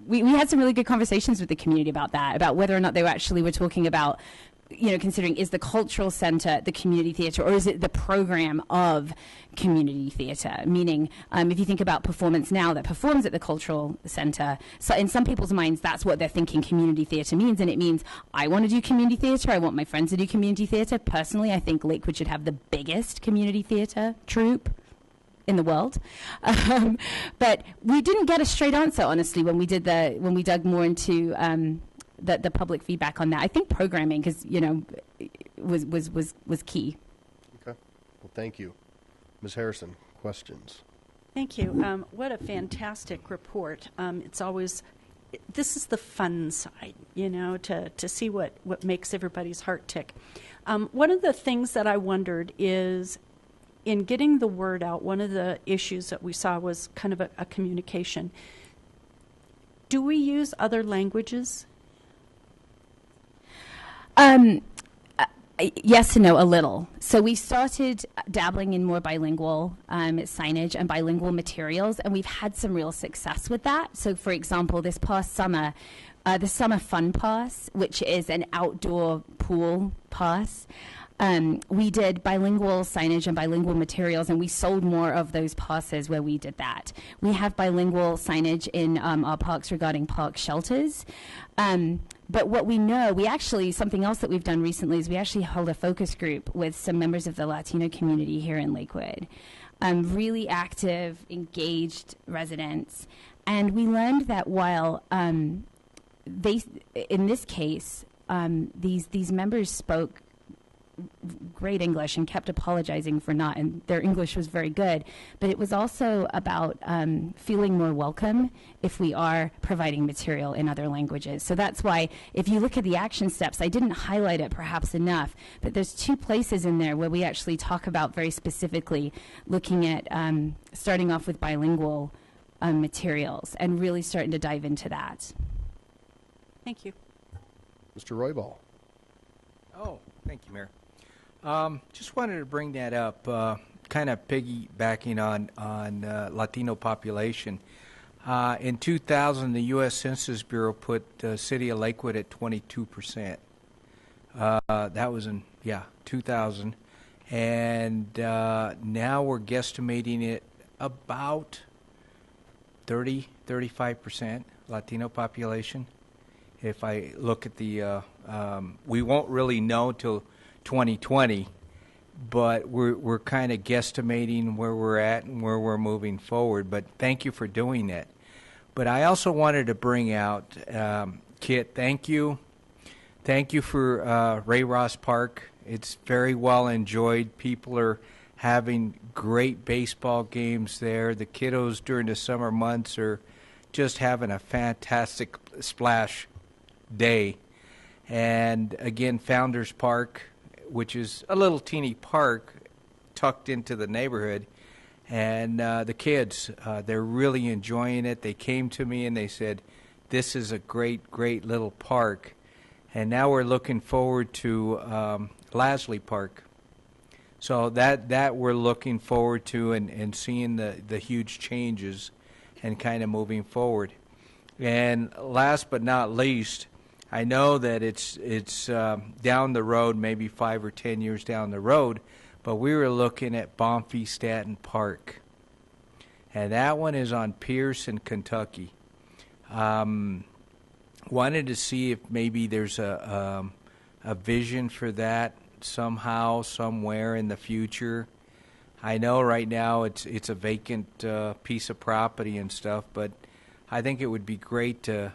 we had some really good conversations with the community about that, about whether or not they were talking about, considering, is the cultural center the community theater, or is it the program of community theater? Meaning, if you think about Performance Now that performs at the cultural center, so in some people's minds, that's what they're thinking community theater means, and it means, I want to do community theater, I want my friends to do community theater. Personally, I think Lakewood should have the biggest community theater troupe in the world, but we didn't get a straight answer, honestly, when we dug more into the public feedback on that. I think programming, because was key. Okay. Well, thank you. Ms. Harrison, questions? Thank you. What a fantastic report. This is the fun side, to see what makes everybody's heart tick. One of the things that I wondered is, in getting the word out, one of the issues that we saw was kind of a communication. Do we use other languages? Yes and no, a little. So we started dabbling in more bilingual signage and bilingual materials, and we've had some real success with that. So, for example, this past summer, the Summer Fun Pass, which is an outdoor pool pass, we did bilingual signage and bilingual materials, and we sold more of those passes where we did that. We have bilingual signage in our parks regarding park shelters. But what we know, something else that we've done recently is we actually held a focus group with some members of the Latino community here in Lakewood. Really active, engaged residents. And we learned that while in this case, these members spoke great English and kept apologizing for not, and their English was very good, but it was also about feeling more welcome if we are providing material in other languages. So that's why, if you look at the action steps, I didn't highlight it perhaps enough, but there's 2 places in there where we actually talk about very specifically looking at starting off with bilingual materials and really starting to dive into that. Thank you. Mr. Roybal. Oh, thank you, Mayor. Just wanted to bring that up, kind of piggybacking on Latino population. In 2000, the U.S. Census Bureau put the city of Lakewood at 22%. That was in 2000, and now we're guesstimating it about 35% Latino population. If I look at the, we won't really know till 2020, but we're kind of guesstimating where we're at and where we're moving forward. But thank you for doing that. But I also wanted to bring out, Kit, thank you for Ray Ross Park. It's very well enjoyed. People are having great baseball games there. The kiddos during the summer months are just having a fantastic splash day. And again, Founders Park, which is a little teeny park tucked into the neighborhood, and the kids, they're really enjoying it. They came to me and they said, this is a great little park. And now we're looking forward to Lasley Park. So that we're looking forward to and seeing the huge changes and kind of moving forward. And last but not least, I know that it's down the road, maybe 5 or 10 years down the road, but we were looking at Bonfy Staten Park, and that one is on Pierce in Kentucky. Wanted to see if maybe there's a vision for that somehow, somewhere in the future. I know right now it's a vacant piece of property and stuff, but I think it would be great to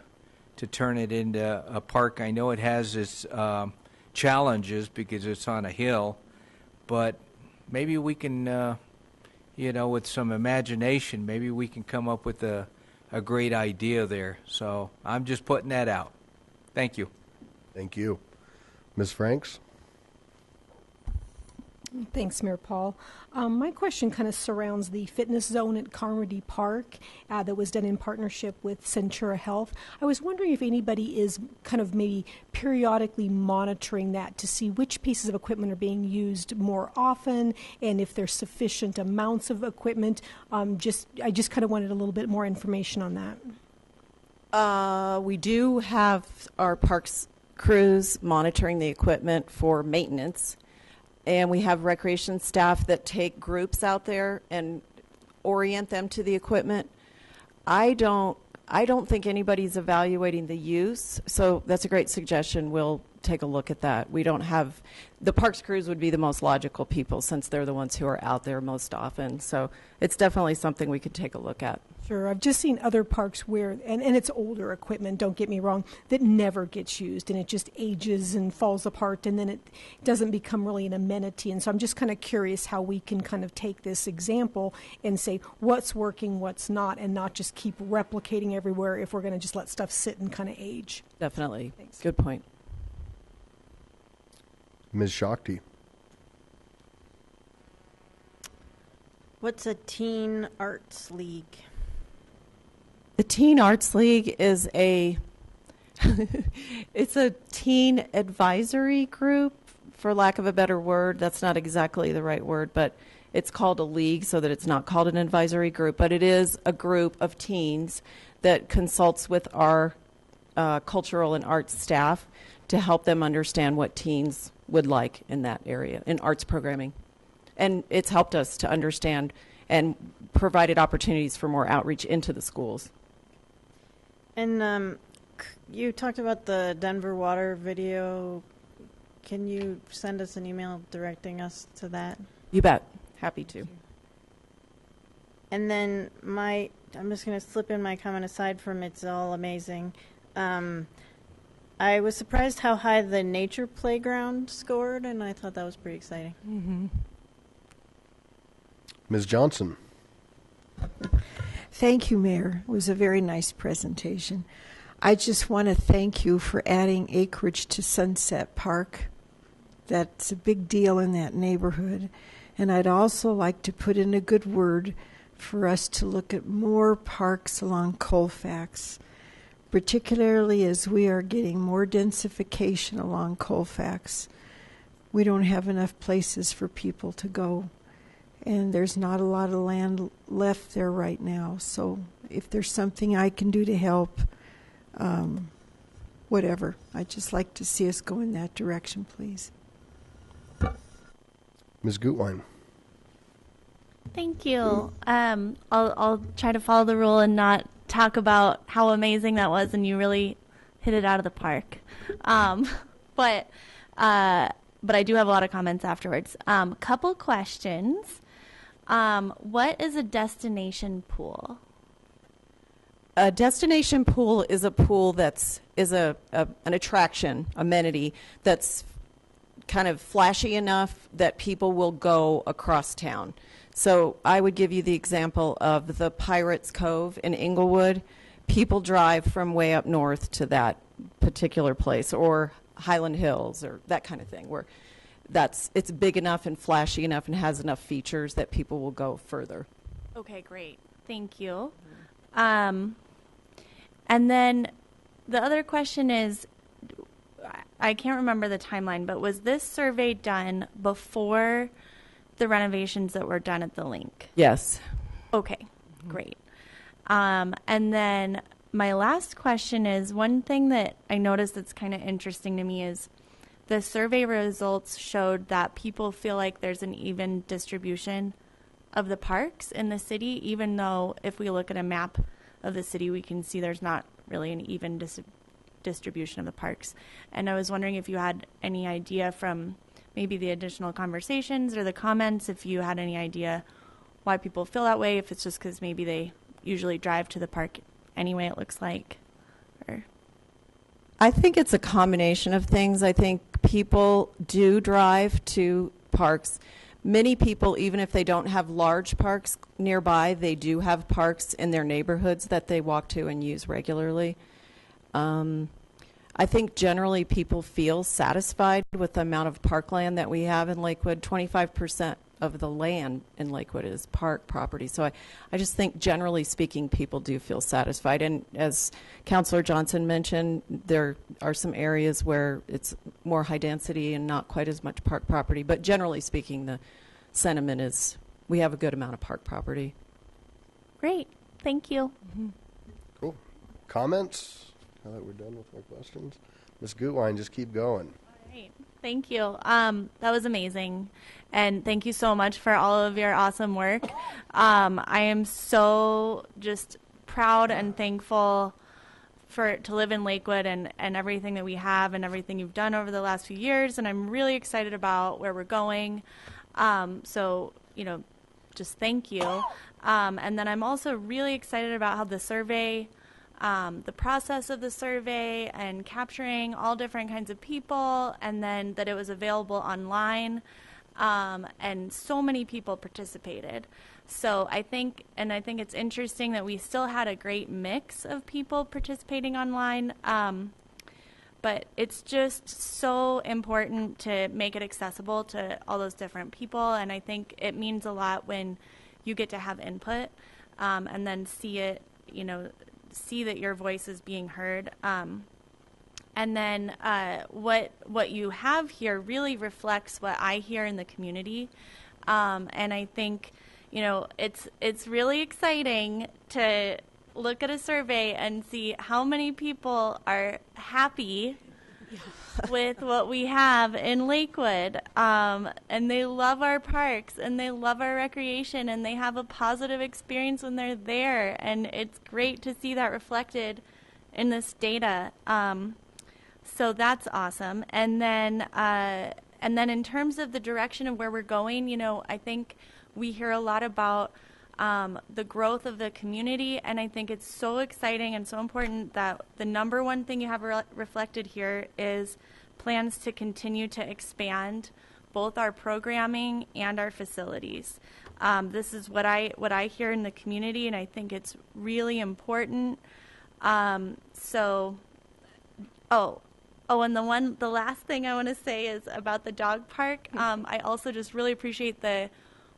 turn it into a park. I know it has its challenges because it's on a hill, but maybe we can, with some imagination, maybe we can come up with a great idea there. So I'm just putting that out. Thank you. Thank you. Ms. Franks? Thanks, Mayor Paul. My question kind of surrounds the fitness zone at Carmody Park that was done in partnership with Centura Health. I was wondering if anybody is kind of maybe periodically monitoring that to see which pieces of equipment are being used more often and if there's sufficient amounts of equipment. I just kind of wanted a little bit more information on that. We do have our parks crews monitoring the equipment for maintenance. And we have recreation staff that take groups out there and orient them to the equipment. I don't think anybody's evaluating the use, so that's a great suggestion. We'll take a look at that. We don't have the parks crews would be the most logical people since they're the ones who are out there most often. So it's definitely something we could take a look at. Sure. I've just seen other parks where, and it's older equipment, don't get me wrong, that never gets used and it just ages and falls apart and then it doesn't become really an amenity. And so I'm just kind of curious how we can kind of take this example and say what's working, what's not, and not just keep replicating everywhere if we're going to just let stuff sit and kind of age. Definitely. Thanks. Good point. Ms. Shakti? What's a teen arts league? The Teen Arts League is it's a teen advisory group, for lack of a better word. That's not exactly the right word, but it's called a league so that it's not called an advisory group. But it is a group of teens that consults with our cultural and arts staff to help them understand what teens would like in that area, in arts programming. And it's helped us to understand and provided opportunities for more outreach into the schools. And you talked about the Denver water video. Can you send us an email directing us to that? You bet. Happy to. And then I'm just going to slip in my comment aside from it's all amazing. I was surprised how high the nature playground scored, and I thought that was pretty exciting. Mm-hmm. Ms. Johnson? Thank you, Mayor. It was a very nice presentation. I just want to thank you for adding acreage to Sunset Park. That's a big deal in that neighborhood. And I'd also like to put in a good word for us to look at more parks along Colfax, particularly as we are getting more densification along Colfax. We don't have enough places for people to go. And there's not a lot of land left there right now. So if there's something I can do to help, whatever. I'd just like to see us go in that direction, please. Ms. Gutwein? Thank you. I'll try to follow the rule and not talk about how amazing that was, and you really hit it out of the park. But I do have a lot of comments afterwards. Couple questions. What is a destination pool? A destination pool is a pool that's an attraction, amenity that's kind of flashy enough that people will go across town. So I would give you the example of the Pirates Cove in Inglewood. People drive from way up north to that particular place, or Highland Hills, or that kind of thing, where it's big enough and flashy enough and has enough features that people will go further. Okay, great. Thank you. And then the other question is, I can't remember the timeline, but was this survey done before the renovations that were done at the link? Yes. Okay, great. And then my last question is, one thing that I noticed that's kind of interesting to me is the survey results showed that people feel like there's an even distribution of the parks in the city, even though if we look at a map of the city, we can see there's not really an even distribution of the parks. And I was wondering if you had any idea from maybe the additional conversations or the comments, if you had any idea why people feel that way, if it's just because maybe they usually drive to the park anyway, it looks like. Or I think it's a combination of things. I think people do drive to parks. Many people, even if they don't have large parks nearby, they do have parks in their neighborhoods that they walk to and use regularly. I think generally people feel satisfied with the amount of parkland that we have in Lakewood. 25% of the land in Lakewood is park property. So I just think generally speaking, people do feel satisfied. And as Councilor Johnson mentioned, there are some areas where it's more high density and not quite as much park property. But generally speaking, the sentiment is we have a good amount of park property. great, thank you. Cool. Comments? Now that we're done with our questions, Ms. Gutwein, just keep going. Great. Thank you. That was amazing. And thank you so much for all of your awesome work. I am so just proud and thankful to live in Lakewood and everything that we have and everything you've done over the last few years. And I'm really excited about where we're going. So, just thank you. And then I'm also really excited about how the survey, the process of the survey and capturing all different kinds of people, and then that it was available online, and so many people participated. So I think it's interesting that we still had a great mix of people participating online, but it's just so important to make it accessible to all those different people, and I think it means a lot when you get to have input, and then see it, see that your voice is being heard. And then what you have here really reflects what I hear in the community. And I think, it's really exciting to look at a survey and see how many people are happy with what we have in Lakewood. And they love our parks and they love our recreation and they have a positive experience when they're there. And it's great to see that reflected in this data. So that's awesome. And then in terms of the direction of where we're going, I think we hear a lot about the growth of the community, and I think it's so exciting and so important that the number one thing you have reflected here is plans to continue to expand both our programming and our facilities. This is what I hear in the community, and I think it's really important. And the last thing I want to say is about the dog park. I also just really appreciate the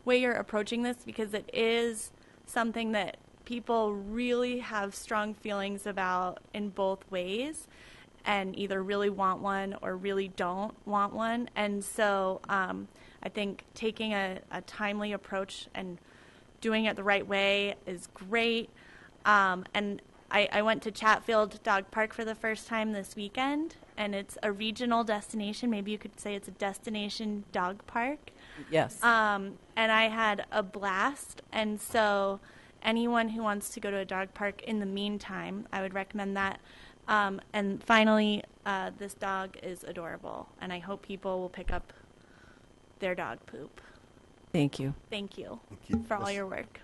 way you're approaching this, because it is something that people really have strong feelings about in both ways, and either really want one or really don't want one. And so I think taking a timely approach and doing it the right way is great. And I went to Chatfield Dog Park for the first time this weekend, and it's a regional destination. Maybe you could say it's a destination dog park. Yes. And I had a blast. And so anyone who wants to go to a dog park in the meantime, I would recommend that. And finally, this dog is adorable, and I hope people will pick up their dog poop. Thank you. Thank you, Thank you. for all your work.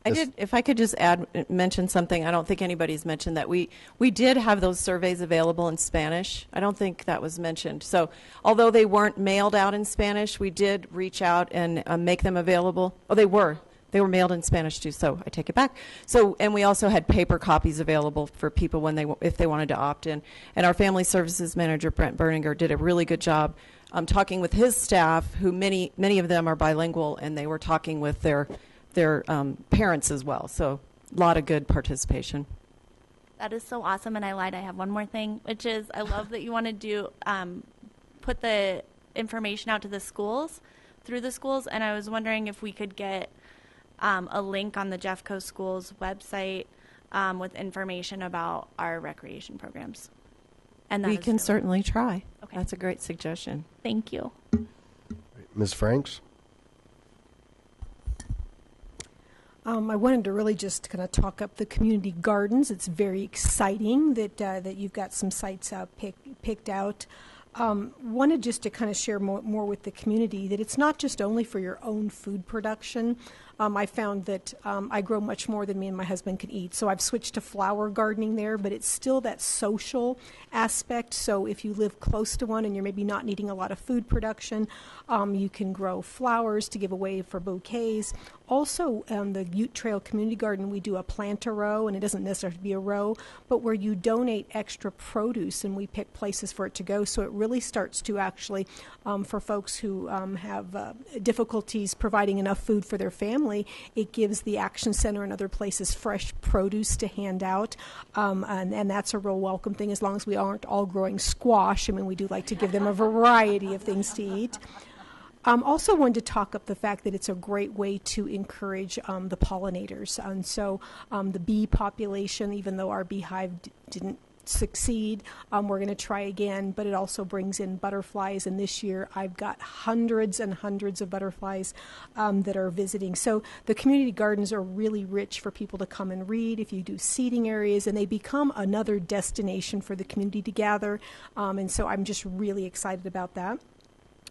If I could just mention something, I don't think anybody's mentioned that we did have those surveys available in Spanish. I don't think that was mentioned. So although they weren't mailed out in Spanish, we did reach out and make them available. Oh, they were mailed in Spanish too, so I take it back. So, and we also had paper copies available for people if they wanted to opt in. And our family services manager, Brent Berninger, did a really good job talking with his staff, who many of them are bilingual, and they were talking with their parents as well. So a lot of good participation. That is so awesome, and I lied. I have one more thing, which is I love that you want to do put the information out to the schools, through the schools, and I was wondering if we could get a link on the Jeffco Schools website with information about our recreation programs. And that We is can really- certainly try. Okay. That's a great suggestion. Thank you. Ms. Franks? I wanted to really just kind of talk up the community gardens. It's very exciting that you've got some sites picked out. Wanted just to kind of share more with the community that it's not just only for your own food production. I found that I grow much more than me and my husband can eat, so I've switched to flower gardening there, but it's still that social aspect. So if you live close to one and you're maybe not needing a lot of food production, you can grow flowers to give away for bouquets. Also, the Ute Trail Community Garden, we do a plant-a-row, and it doesn't necessarily have to be a row, but where you donate extra produce and we pick places for it to go. So it really starts to actually, for folks who have difficulties providing enough food for their family, it gives the Action Center and other places fresh produce to hand out. And that's a real welcome thing, as long as we aren't all growing squash. I mean, we do like to give them a variety of things to eat. Also wanted to talk up the fact that it's a great way to encourage the pollinators. And so the bee population, even though our beehive didn't succeed, we're going to try again, but it also brings in butterflies. And this year I've got hundreds and hundreds of butterflies that are visiting. So the community gardens are really rich for people to come and read if you do seating areas, and they become another destination for the community to gather. And so I'm just really excited about that.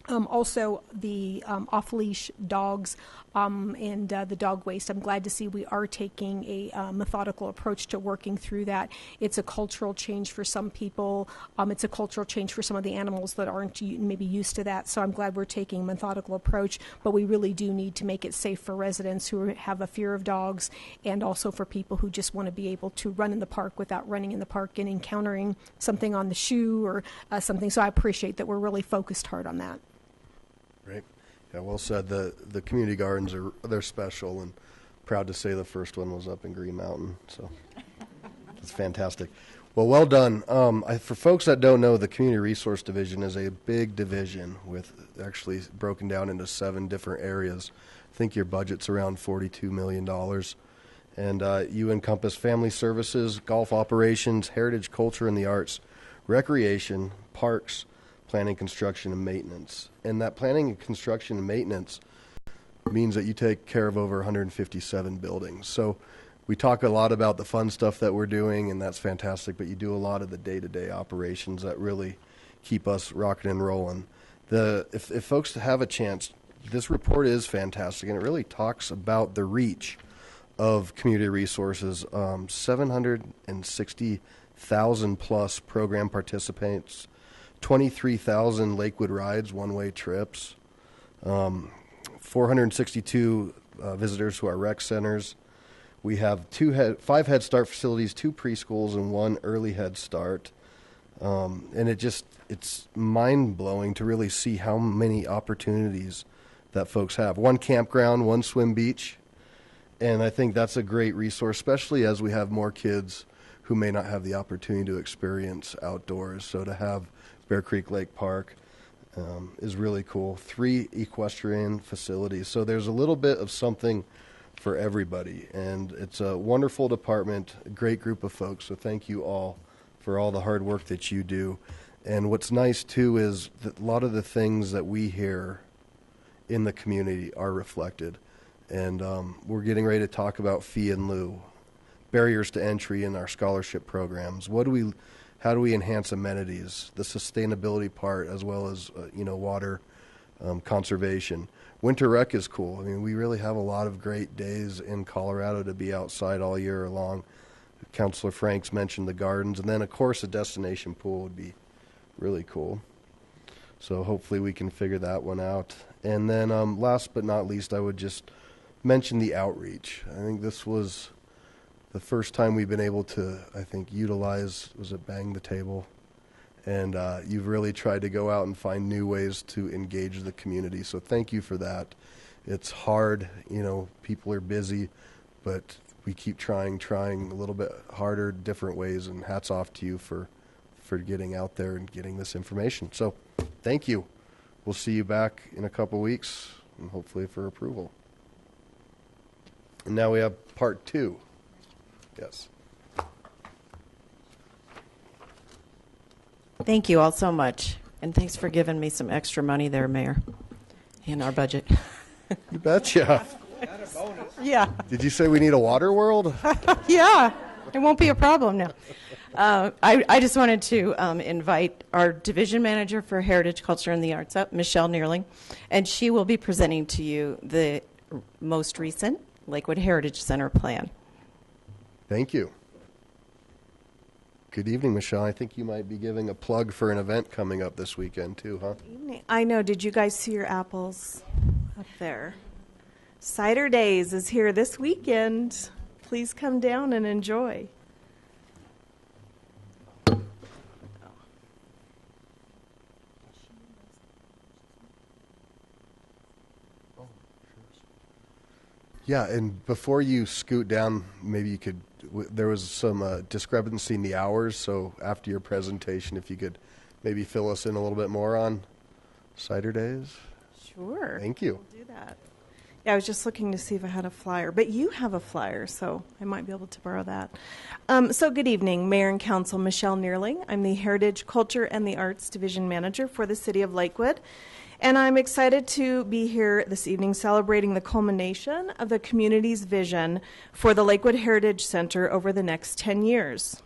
Also, the off-leash dogs and the dog waste. I'm glad to see we are taking a methodical approach to working through that. It's a cultural change for some people. It's a cultural change for some of the animals that aren't maybe used to that. So I'm glad we're taking a methodical approach, but we really do need to make it safe for residents who have a fear of dogs, and also for people who just want to be able to run in the park without running in the park and encountering something on the shoe or something. So I appreciate that we're really focused hard on that. Great. Yeah, well said. The community gardens they're special, and proud to say the first one was up in Green Mountain. So that's fantastic. Well done. For folks that don't know, the Community Resource Division is a big division with actually broken down into 7 different areas. I think your budget's around $42 million. And you encompass family services, golf operations, heritage, culture, and the arts, recreation, parks, planning, construction, and maintenance. And that planning and construction and maintenance means that you take care of over 157 buildings. So we talk a lot about the fun stuff that we're doing, and that's fantastic, but you do a lot of the day-to-day operations that really keep us rocking and rolling. If folks have a chance, this report is fantastic, and it really talks about the reach of community resources. 760,000 plus program participants, 23,000 Lakewood rides, one-way trips, 462 visitors to our rec centers. We have 5 Head Start facilities, 2 preschools, and 1 early Head Start. And it's mind-blowing to really see how many opportunities that folks have. 1 campground, 1 swim beach. And I think that's a great resource, especially as we have more kids who may not have the opportunity to experience outdoors. So to have Bear Creek Lake Park is really cool. 3 equestrian facilities. So there's a little bit of something for everybody. And it's a wonderful department, a great group of folks. So thank you all for all the hard work that you do. And what's nice, too, is that a lot of the things that we hear in the community are reflected. And we're getting ready to talk about fee and lieu, barriers to entry in our scholarship programs. How do we enhance amenities, the sustainability part, as well as water conservation. Winter rec is cool. I mean, we really have a lot of great days in Colorado to be outside all year long. Councilor Franks mentioned the gardens, and then of course a destination pool would be really cool. So hopefully we can figure that one out. And then last but not least, I would just mention the outreach. I think this was the first time we've been able to, utilize, Bang the Table? And you've really tried to go out and find new ways to engage the community. So thank you for that. It's hard, people are busy, but we keep trying a little bit harder, different ways, and hats off to you for getting out there and getting this information. So thank you. We'll see you back in a couple weeks, and hopefully for approval. And now we have part 2. Yes. Thank you all so much. And thanks for giving me some extra money there, Mayor, in our budget. You betcha. Yeah. Did you say we need a water world? Yeah, it won't be a problem now. I just wanted to invite our division manager for Heritage, Culture, and the Arts up, Michelle Neerling, and she will be presenting to you the most recent Lakewood Heritage Center plan. Thank you. Good evening, Michelle. I think you might be giving a plug for an event coming up this weekend, too, huh? I know. Did you guys see your apples up there? Cider Days is here this weekend. Please come down and enjoy. Yeah, and before you scoot down, maybe you could, there was some discrepancy in the hours, so after your presentation, if you could maybe fill us in a little bit more on Cider Days. Sure. Thank you. We'll do that. Yeah, I was just looking to see if I had a flyer, but you have a flyer, so I might be able to borrow that. So good evening, Mayor and Council. Michelle Neerling. I'm the Heritage, Culture, and the Arts Division Manager for the City of Lakewood. And I'm excited to be here this evening celebrating the culmination of the community's vision for the Lakewood Heritage Center over the next 10 years.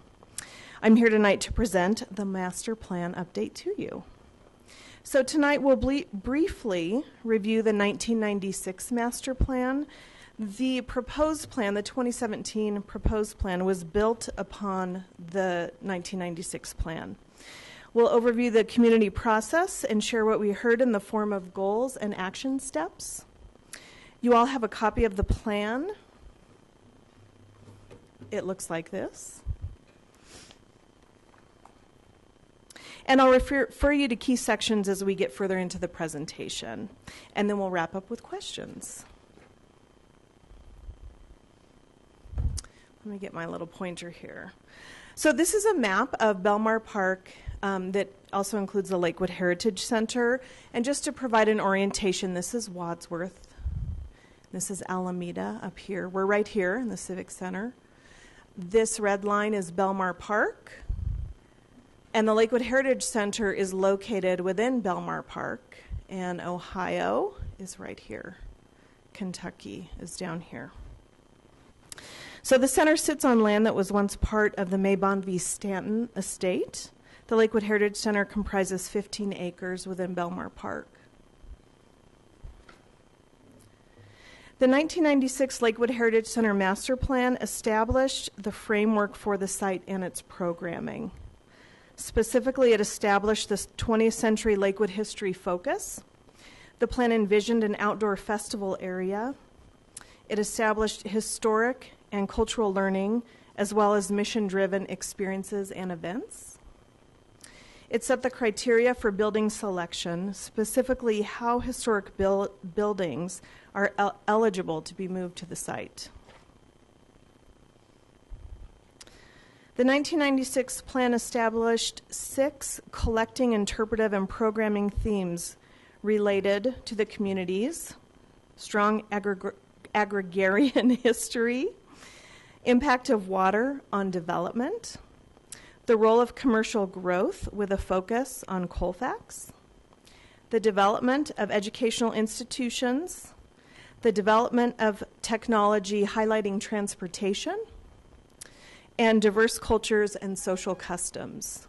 I'm here tonight to present the master plan update to you. So tonight we'll briefly review the 1996 master plan. The proposed plan, the 2017 proposed plan, was built upon the 1996 plan. We'll overview the community process and share what we heard in the form of goals and action steps. You all have a copy of the plan. It looks like this. And I'll refer you to key sections as we get further into the presentation. And then we'll wrap up with questions. Let me get my little pointer here. So this is a map of Belmar Park that also includes the Lakewood Heritage Center. And just to provide an orientation, this is Wadsworth. This is Alameda up here. We're right here in the Civic Center. This red line is Belmar Park. And the Lakewood Heritage Center is located within Belmar Park. And Ohio is right here. Kentucky is down here. So the center sits on land that was once part of the Maybon v. Stanton estate. The Lakewood Heritage Center comprises 15 acres within Belmar Park. The 1996 Lakewood Heritage Center Master Plan established the framework for the site and its programming. Specifically, it established the 20th century Lakewood history focus. The plan envisioned an outdoor festival area. It established historic and cultural learning, as well as mission-driven experiences and events. It set the criteria for building selection, specifically how historic buildings are eligible to be moved to the site. The 1996 plan established 6 collecting, interpretive, and programming themes related to the communities: strong agrarian history, impact of water on development, the role of commercial growth with a focus on Colfax, the development of educational institutions, the development of technology highlighting transportation, and diverse cultures and social customs.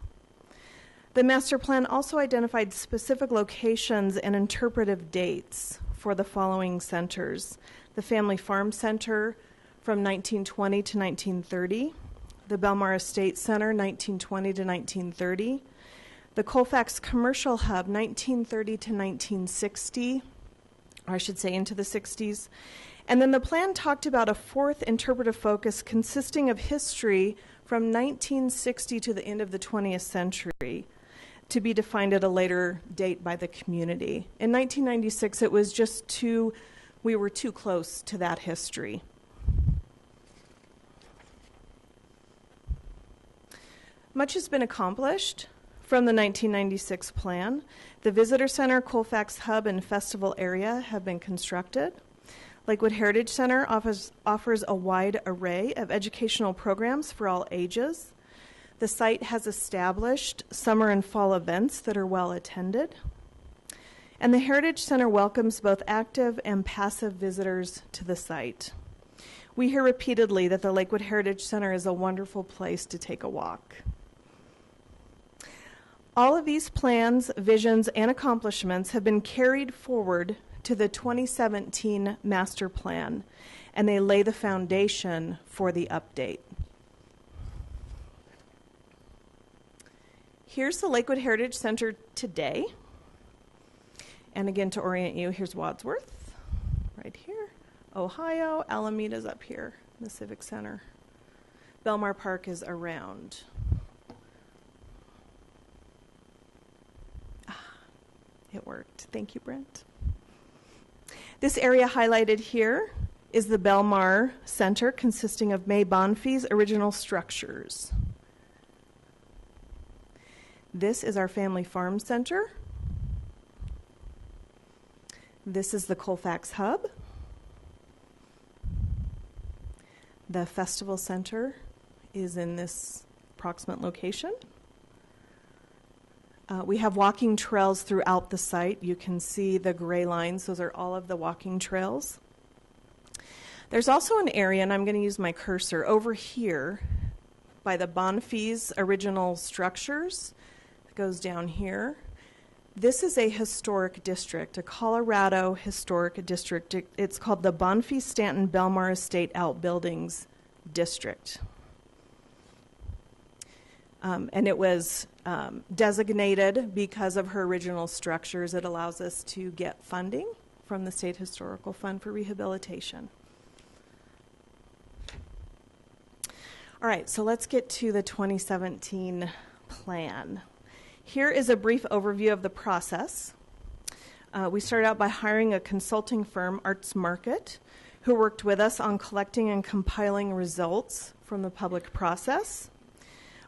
The master plan also identified specific locations and interpretive dates for the following centers: the Family Farm Center from 1920 to 1930, the Belmar Estate Center 1920 to 1930, the Colfax Commercial Hub 1930 to 1960, or I should say into the 60s. And then the plan talked about a 4th interpretive focus consisting of history from 1960 to the end of the 20th century, to be defined at a later date by the community. In 1996, it was just we were too close to that history. Much has been accomplished from the 1996 plan. The Visitor Center, Colfax Hub, and Festival area have been constructed. Lakewood Heritage Center offers a wide array of educational programs for all ages. The site has established summer and fall events that are well attended. And the Heritage Center welcomes both active and passive visitors to the site. We hear repeatedly that the Lakewood Heritage Center is a wonderful place to take a walk. All of these plans, visions, and accomplishments have been carried forward to the 2017 Master Plan, and they lay the foundation for the update. Here's the Lakewood Heritage Center today. And again, to orient you, here's Wadsworth, right here. Ohio, Alameda's up here in the Civic Center. Belmar Park is around. It worked. Thank you, Brent. This area highlighted here is the Belmar Center, consisting of May Bonfils' original structures. This is our Family Farm Center. This is the Colfax Hub. The Festival Center is in this approximate location. We have walking trails throughout the site. You can see the gray lines. Those are all of the walking trails. There's also an area, and I'm going to use my cursor, over here by the Bonfils' original structures. It goes down here. This is a historic district, a Colorado historic district. It's called the Bonfils-Stanton Belmar Estate Outbuildings District. And it was designated because of her original structures. It allows us to get funding from the State Historical Fund for rehabilitation. All right, so let's get to the 2017 plan. Here is a brief overview of the process. We started out by hiring a consulting firm, Arts Market, who worked with us on collecting and compiling results from the public process.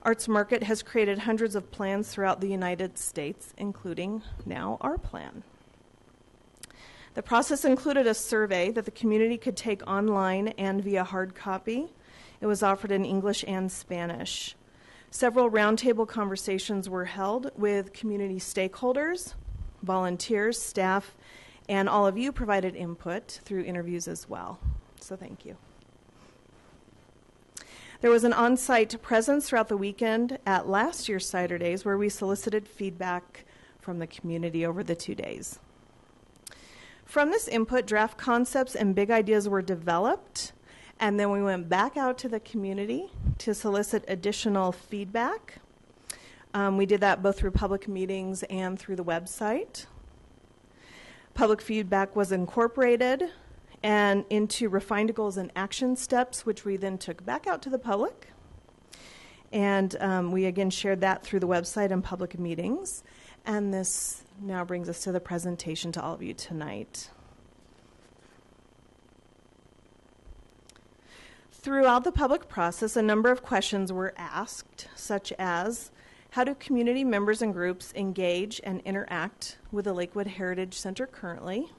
Arts Market has created hundreds of plans throughout the United States, including now our plan. The process included a survey that the community could take online and via hard copy. It was offered in English and Spanish. Several roundtable conversations were held with community stakeholders, volunteers, staff, and all of you provided input through interviews as well. So thank you. There was an on-site presence throughout the weekend at last year's Saturdays where we solicited feedback from the community over the 2 days. From this input, draft concepts and big ideas were developed, and then we went back out to the community to solicit additional feedback. We did that both through public meetings and through the website. Public feedback was incorporated and into refined goals and action steps, which we then took back out to the public. And we again shared that through the website and public meetings. And this now brings us to the presentation to all of you tonight. Throughout the public process, a number of questions were asked, such as, how do community members and groups engage and interact with the Lakewood Heritage Center currently?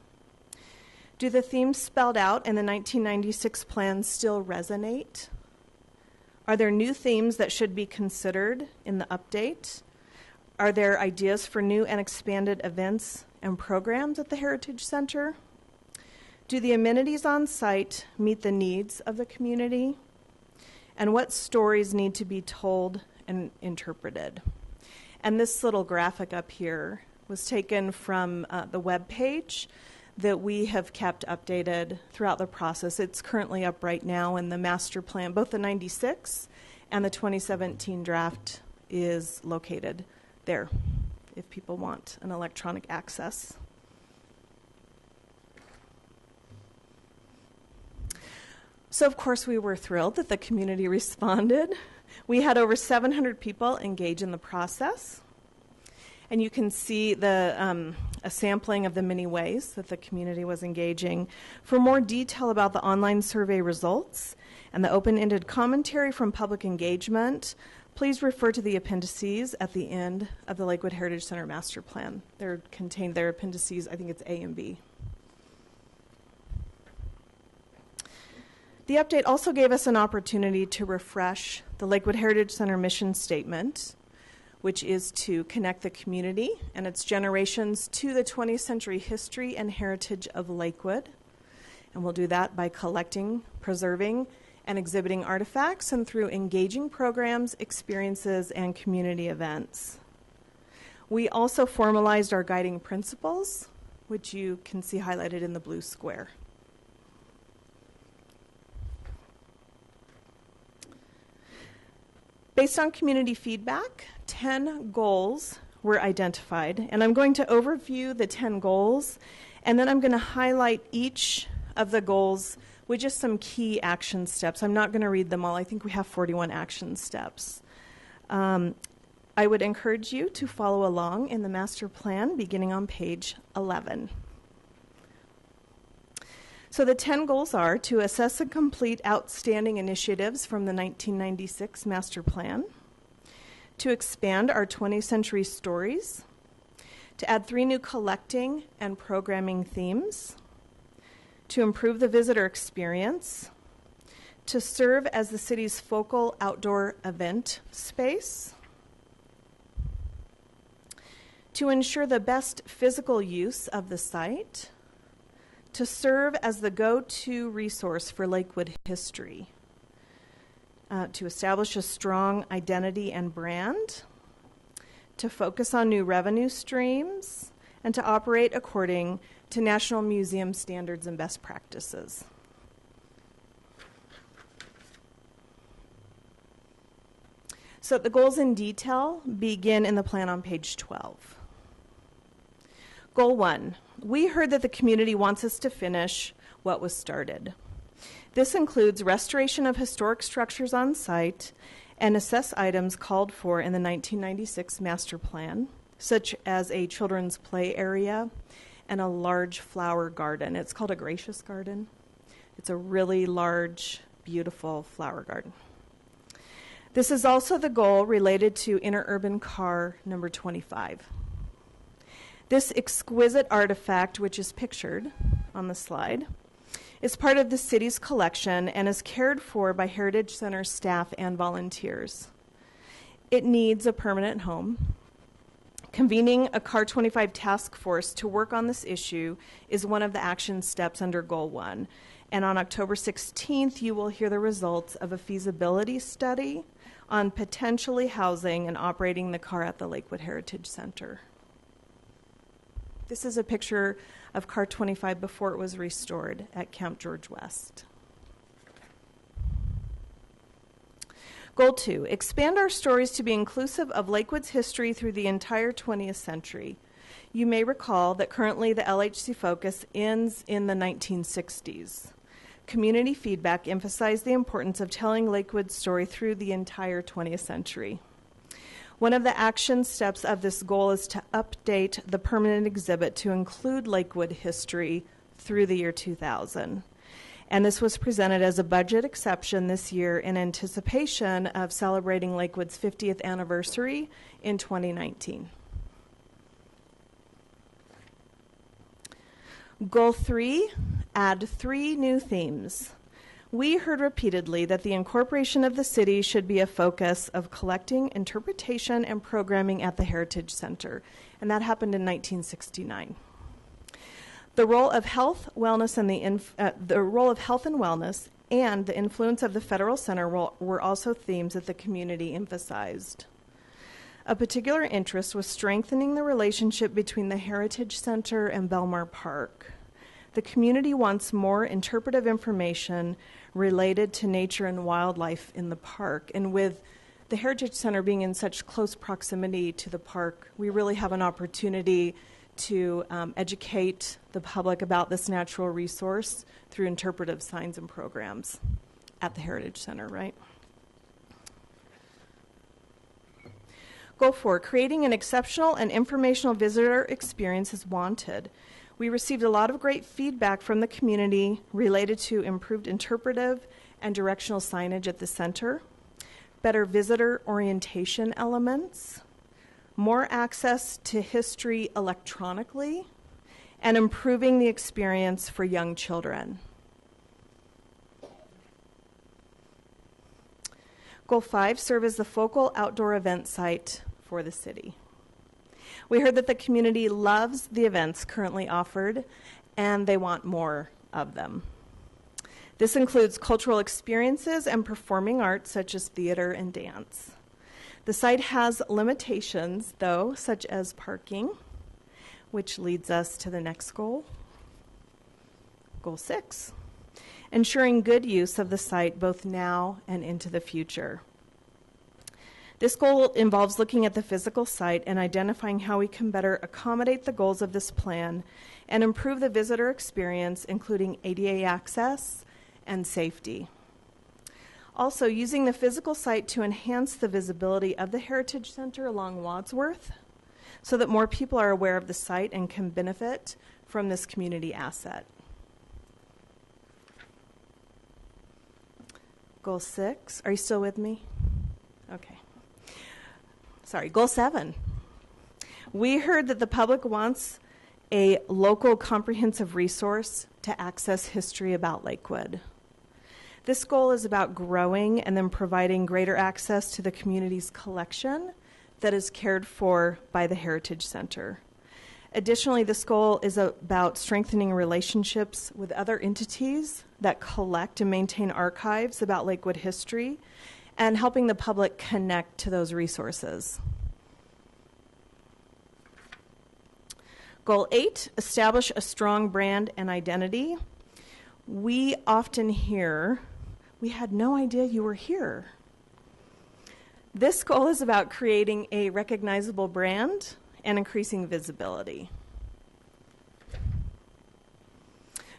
Do the themes spelled out in the 1996 plan still resonate? Are there new themes that should be considered in the update? Are there ideas for new and expanded events and programs at the Heritage Center? Do the amenities on site meet the needs of the community? And what stories need to be told and interpreted? And this little graphic up here was taken from the web page that we have kept updated throughout the process. It's currently up right now in the master plan. Both the 96 and the 2017 draft is located there if people want an electronic access. So, of course, we were thrilled that the community responded. We had over 700 people engage in the process. And you can see a sampling of the many ways that the community was engaging. For more detail about the online survey results and the open-ended commentary from public engagement, please refer to the appendices at the end of the Lakewood Heritage Center Master Plan. They're contained there, appendices, I think it's A and B. The update also gave us an opportunity to refresh the Lakewood Heritage Center mission statement, which is to connect the community and its generations to the 20th century history and heritage of Lakewood. And we'll do that by collecting, preserving, and exhibiting artifacts and through engaging programs, experiences, and community events. We also formalized our guiding principles, which you can see highlighted in the blue square. Based on community feedback, 10 goals were identified, and I'm going to overview the 10 goals, and then I'm going to highlight each of the goals with just some key action steps. I'm not going to read them all. I think we have 41 action steps. I would encourage you to follow along in the master plan beginning on page 11. So the 10 goals are to assess and complete outstanding initiatives from the 1996 master plan, to expand our 20th century stories, to add 3 new collecting and programming themes, to improve the visitor experience, to serve as the city's focal outdoor event space, to ensure the best physical use of the site, to serve as the go-to resource for Lakewood history, to establish a strong identity and brand, to focus on new revenue streams, and to operate according to National Museum standards and best practices. So the goals in detail begin in the plan on page 12. Goal 1, we heard that the community wants us to finish what was started. This includes restoration of historic structures on site and assess items called for in the 1996 master plan, such as a children's play area and a large flower garden. It's called a gracious garden. It's a really large, beautiful flower garden. This is also the goal related to interurban car number 25. This exquisite artifact, which is pictured on the slide, is part of the city's collection and is cared for by Heritage Center staff and volunteers. It needs a permanent home. Convening a Car 25 task force to work on this issue is one of the action steps under Goal 1. And on October 16th, you will hear the results of a feasibility study on potentially housing and operating the car at the Lakewood Heritage Center. This is a picture of Car 25 before it was restored at Camp George West. Goal 2, expand our stories to be inclusive of Lakewood's history through the entire 20th century. You may recall that currently the LHC focus ends in the 1960s. Community feedback emphasized the importance of telling Lakewood's story through the entire 20th century. One of the action steps of this goal is to update the permanent exhibit to include Lakewood history through the year 2000. And this was presented as a budget exception this year in anticipation of celebrating Lakewood's 50th anniversary in 2019. Goal 3, add 3 new themes. We heard repeatedly that the incorporation of the city should be a focus of collecting, interpretation, and programming at the Heritage Center, and that happened in 1969. The role of health, wellness, and the role of health and wellness and the influence of the Federal Center were also themes that the community emphasized. A particular interest was strengthening the relationship between the Heritage Center and Belmar Park. The community wants more interpretive information related to nature and wildlife in the park. And with the Heritage Center being in such close proximity to the park, we really have an opportunity to educate the public about this natural resource through interpretive signs and programs at the Heritage Center, right? Goal 4, creating an exceptional and informational visitor experience is wanted. We received a lot of great feedback from the community related to improved interpretive and directional signage at the center, better visitor orientation elements, more access to history electronically, and improving the experience for young children. Goal 5, serve as the focal outdoor event site for the city. We heard that the community loves the events currently offered, and they want more of them. This includes cultural experiences and performing arts such as theater and dance. The site has limitations, though, such as parking, which leads us to the next goal. Goal 6, ensuring good use of the site both now and into the future. This goal involves looking at the physical site and identifying how we can better accommodate the goals of this plan and improve the visitor experience, including ADA access and safety. Also, using the physical site to enhance the visibility of the Heritage Center along Wadsworth so that more people are aware of the site and can benefit from this community asset. Goal 6, are you still with me? Okay. Sorry, goal 7. We heard that the public wants a local comprehensive resource to access history about Lakewood. This goal is about growing and then providing greater access to the community's collection that is cared for by the Heritage Center. Additionally, this goal is about strengthening relationships with other entities that collect and maintain archives about Lakewood history and helping the public connect to those resources. Goal 8, establish a strong brand and identity. We often hear, we had no idea you were here. This goal is about creating a recognizable brand and increasing visibility.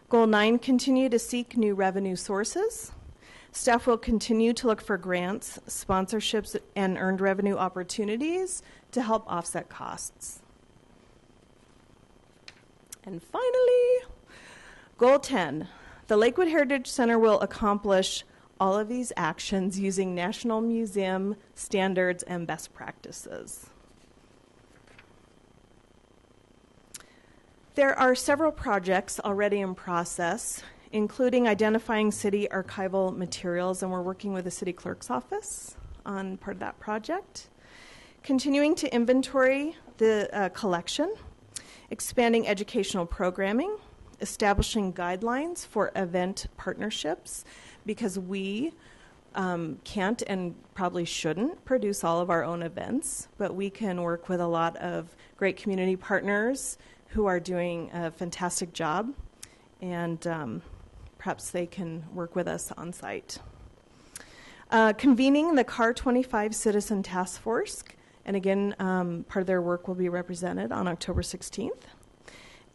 Goal 9, continue to seek new revenue sources. Staff will continue to look for grants, sponsorships, and earned revenue opportunities to help offset costs. And finally, Goal 10, the Lakewood Heritage Center will accomplish all of these actions using National Museum standards and best practices. There are several projects already in process, including identifying city archival materials, and we're working with the city clerk's office on part of that project. Continuing to inventory the collection, expanding educational programming, establishing guidelines for event partnerships, because we can't and probably shouldn't produce all of our own events, but we can work with a lot of great community partners who are doing a fantastic job, and perhaps they can work with us on site. Convening the CAR 25 Citizen Task Force, and again, part of their work will be represented on October 16th.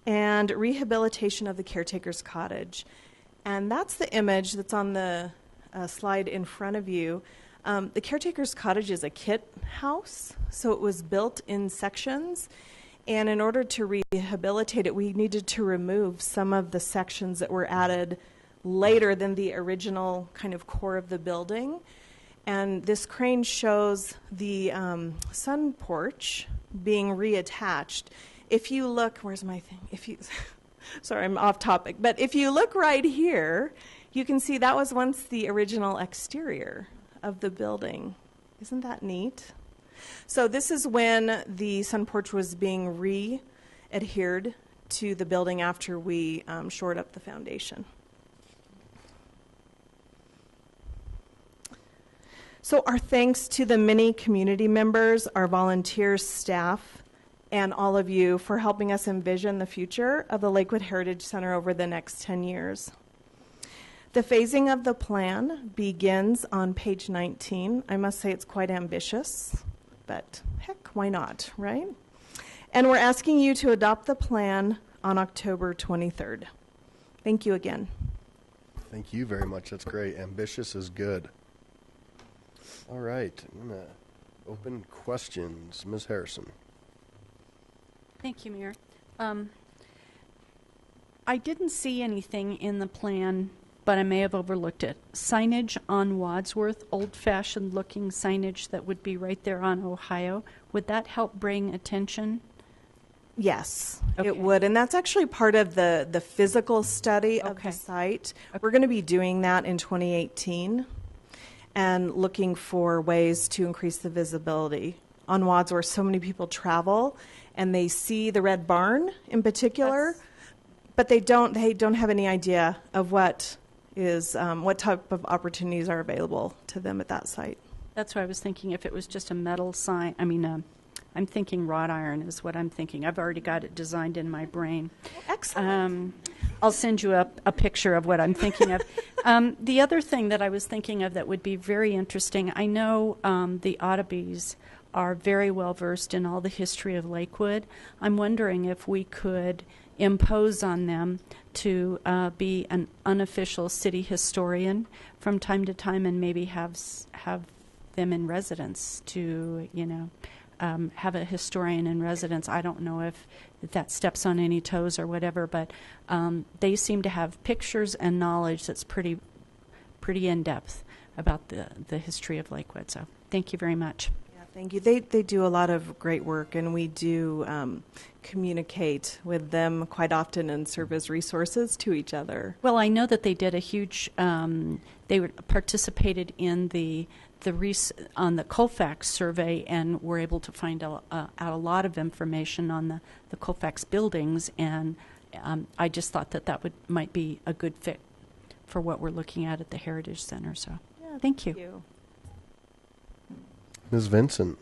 And rehabilitation of the Caretaker's Cottage. And that's the image that's on the slide in front of you. The Caretaker's Cottage is a kit house, so it was built in sections. And in order to rehabilitate it, we needed to remove some of the sections that were added later than the original kind of core of the building. And this crane shows the sun porch being reattached. If you look, where's my thing? Sorry, I'm off topic. But if you look right here, you can see that was once the original exterior of the building. Isn't that neat? So this is when the sun porch was being re-adhered to the building after we shored up the foundation. So our thanks to the many community members, our volunteers, staff, and all of you for helping us envision the future of the Lakewood Heritage Center over the next 10 years. The phasing of the plan begins on page 19. I must say it's quite ambitious, but heck, why not, right? And we're asking you to adopt the plan on October 23rd. Thank you again. Thank you very much. That's great. Ambitious is good. All right. I'm going to open questions. Ms. Harrison. Thank you, Mayor. I didn't see anything in the plan, but I may have overlooked it. Signage on Wadsworth, old-fashioned looking signage that would be right there on Ohio. Would that help bring attention? Yes, Okay. it would. And that's actually part of the physical study of Okay. the site. We're going to be doing that in 2018. and looking for ways to increase the visibility on Wadsworth. So many people travel and they see the Red Barn in particular, but they don't have any idea of what type of opportunities are available to them at that site. That's why I was thinking if it was just a metal sign. I'm thinking wrought iron is what I'm thinking. I've already got it designed in my brain. Excellent. I'll send you a picture of what I'm thinking of. The other thing that I was thinking of that would be very interesting, I know the Audubys are very well versed in all the history of Lakewood. I'm wondering if we could impose on them to be an unofficial city historian from time to time, and maybe have them in residence to, have a historian in residence. I don't know if that steps on any toes or whatever, but they seem to have pictures and knowledge that's pretty in depth about the history of Lakewood. So thank you very much. Thank you. They do a lot of great work, and we do communicate with them quite often and serve as resources to each other. Well, I know that they did a huge. They participated in on the Colfax survey, and were able to find out a lot of information on the Colfax buildings. And I just thought that might be a good fit for what we're looking at the Heritage Center. So, thank you. Ms. Vincent.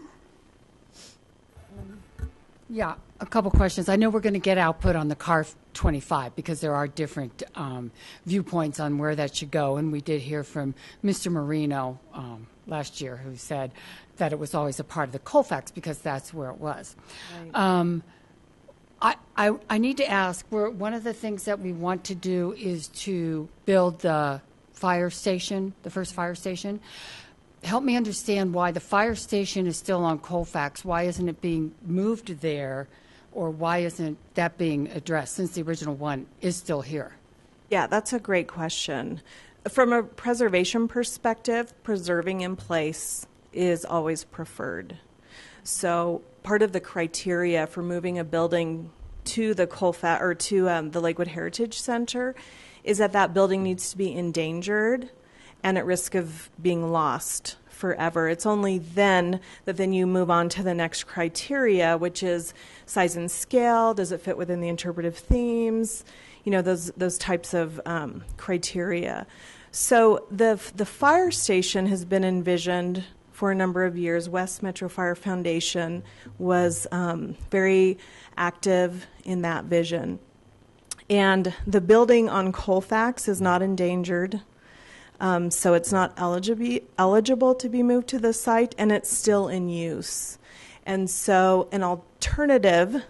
Yeah, a couple questions. I know we're going to get output on the CAR 25 because there are different viewpoints on where that should go. And we did hear from Mr. Marino last year, who said that it was always a part of the Colfax because that's where it was. Right. I need to ask, one of the things that we want to do is to build the fire station, the first fire station. Help me understand why the fire station is still on Colfax. Why isn't it being moved there, or why isn't that being addressed since the original one is still here? Yeah, that's a great question. From a preservation perspective, preserving in place is always preferred. So part of the criteria for moving a building to the Colfax or to the Lakewood Heritage Center is that building needs to be endangered and at risk of being lost forever. It's only then that you move on to the next criteria, which is size and scale. Does it fit within the interpretive themes? Those types of criteria. So the fire station has been envisioned for a number of years. West Metro Fire Foundation was very active in that vision. And the building on Colfax is not endangered. So it's not eligible to be moved to the site, and it's still in use. And so an alternative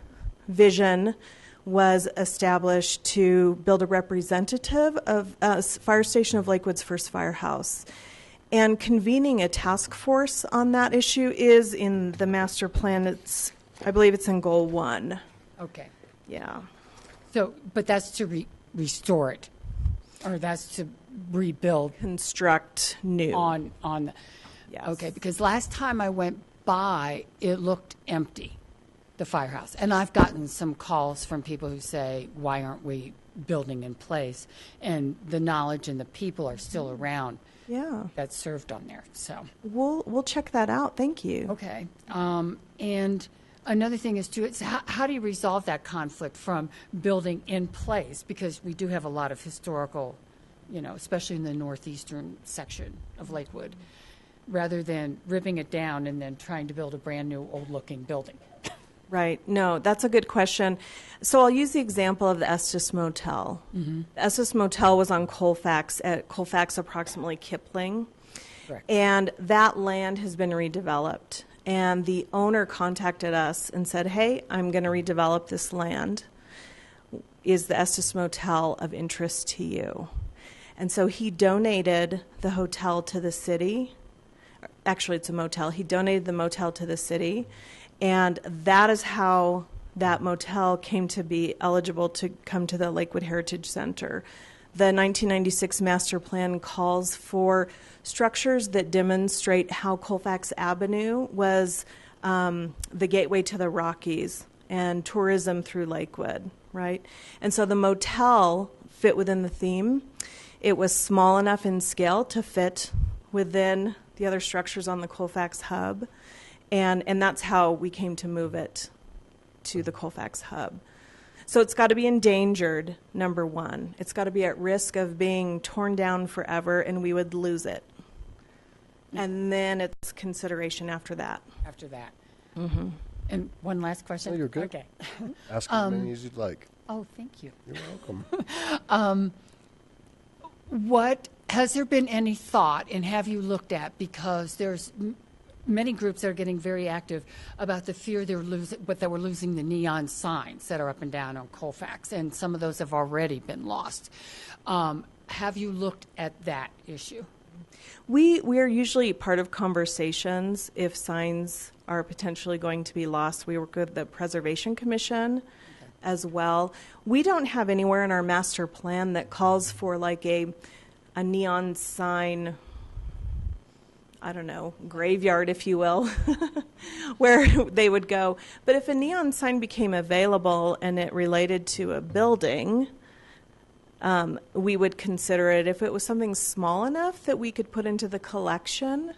vision was established to build a representative of Fire Station of Lakewood's first firehouse. And convening a task force on that issue is in the master plan. I believe it's in Goal 1. Okay. Yeah. So, but that's to restore it, or that's to rebuild, construct new on. Yes. Okay, because last time I went by, it looked empty, the firehouse, and I've gotten some calls from people who say, "Why aren't we building in place?" And the knowledge and the people are still around. Yeah, that's served on there. So we'll check that out. Thank you. Okay, and another thing is too, it's how do you resolve that conflict from building in place, because we do have a lot of historical, especially in the northeastern section of Lakewood, rather than ripping it down and then trying to build a brand new old-looking building. Right. No, that's a good question. So I'll use the example of the Estes Motel. Mm-hmm. The Estes Motel was on Colfax, at Colfax approximately Kipling. Correct. And that land has been redeveloped. And the owner contacted us and said, "Hey, I'm going to redevelop this land. Is the Estes Motel of interest to you?" And so he donated the hotel to the city. Actually, it's a motel. He donated the motel to the city. And that is how that motel came to be eligible to come to the Lakewood Heritage Center. The 1996 master plan calls for structures that demonstrate how Colfax Avenue was the gateway to the Rockies and tourism through Lakewood, right? And so the motel fit within the theme. It was small enough in scale to fit within the other structures on the Colfax hub. And that's how we came to move it to the Colfax hub. So it's got to be endangered, number one. It's got to be at risk of being torn down forever, and we would lose it. And then it's consideration after that. After that. Mm-hmm. And one last question. No, you're good. Okay. Ask as many as you'd like. Oh, thank you. You're welcome. What has there been any thought, and have you looked at, because there's many groups that are getting very active about the fear that we're losing the neon signs that are up and down on Colfax, and some of those have already been lost. Have you looked at that issue? We are usually part of conversations if signs are potentially going to be lost. We work with the Preservation Commission as well. We don't have anywhere in our master plan that calls for like a neon sign, I don't know, graveyard, if you will, where they would go. But if a neon sign became available and it related to a building, we would consider it. If it was something small enough that we could put into the collection,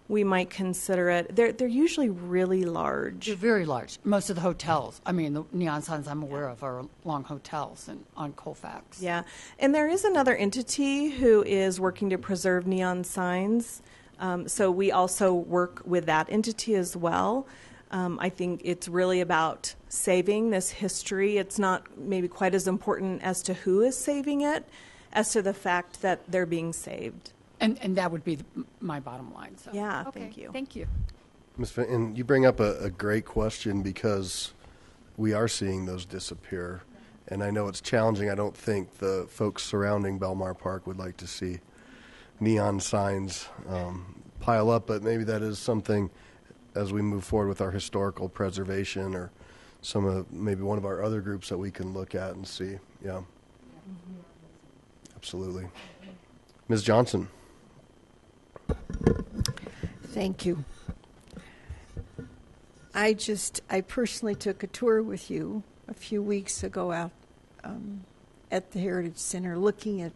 we might consider it. They're usually really large. They're very large. Most of the hotels, I mean, the neon signs I'm aware of are along hotels and on Colfax. Yeah. And there is another entity who is working to preserve neon signs. So we also work with that entity as well. I think it's really about saving this history. It's not maybe quite as important as to who is saving it as to the fact that they're being saved. And that would be my bottom line. So. Yeah, Okay, thank you. Thank you. Ms. Finn, and you bring up a great question, because we are seeing those disappear. And I know it's challenging. I don't think the folks surrounding Belmar Park would like to see neon signs pile up, but maybe that is something as we move forward with our historical preservation, or maybe one of our other groups that we can look at and see. Yeah. Absolutely. Ms. Johnson. Thank you. I personally took a tour with you a few weeks ago out at the Heritage Center looking at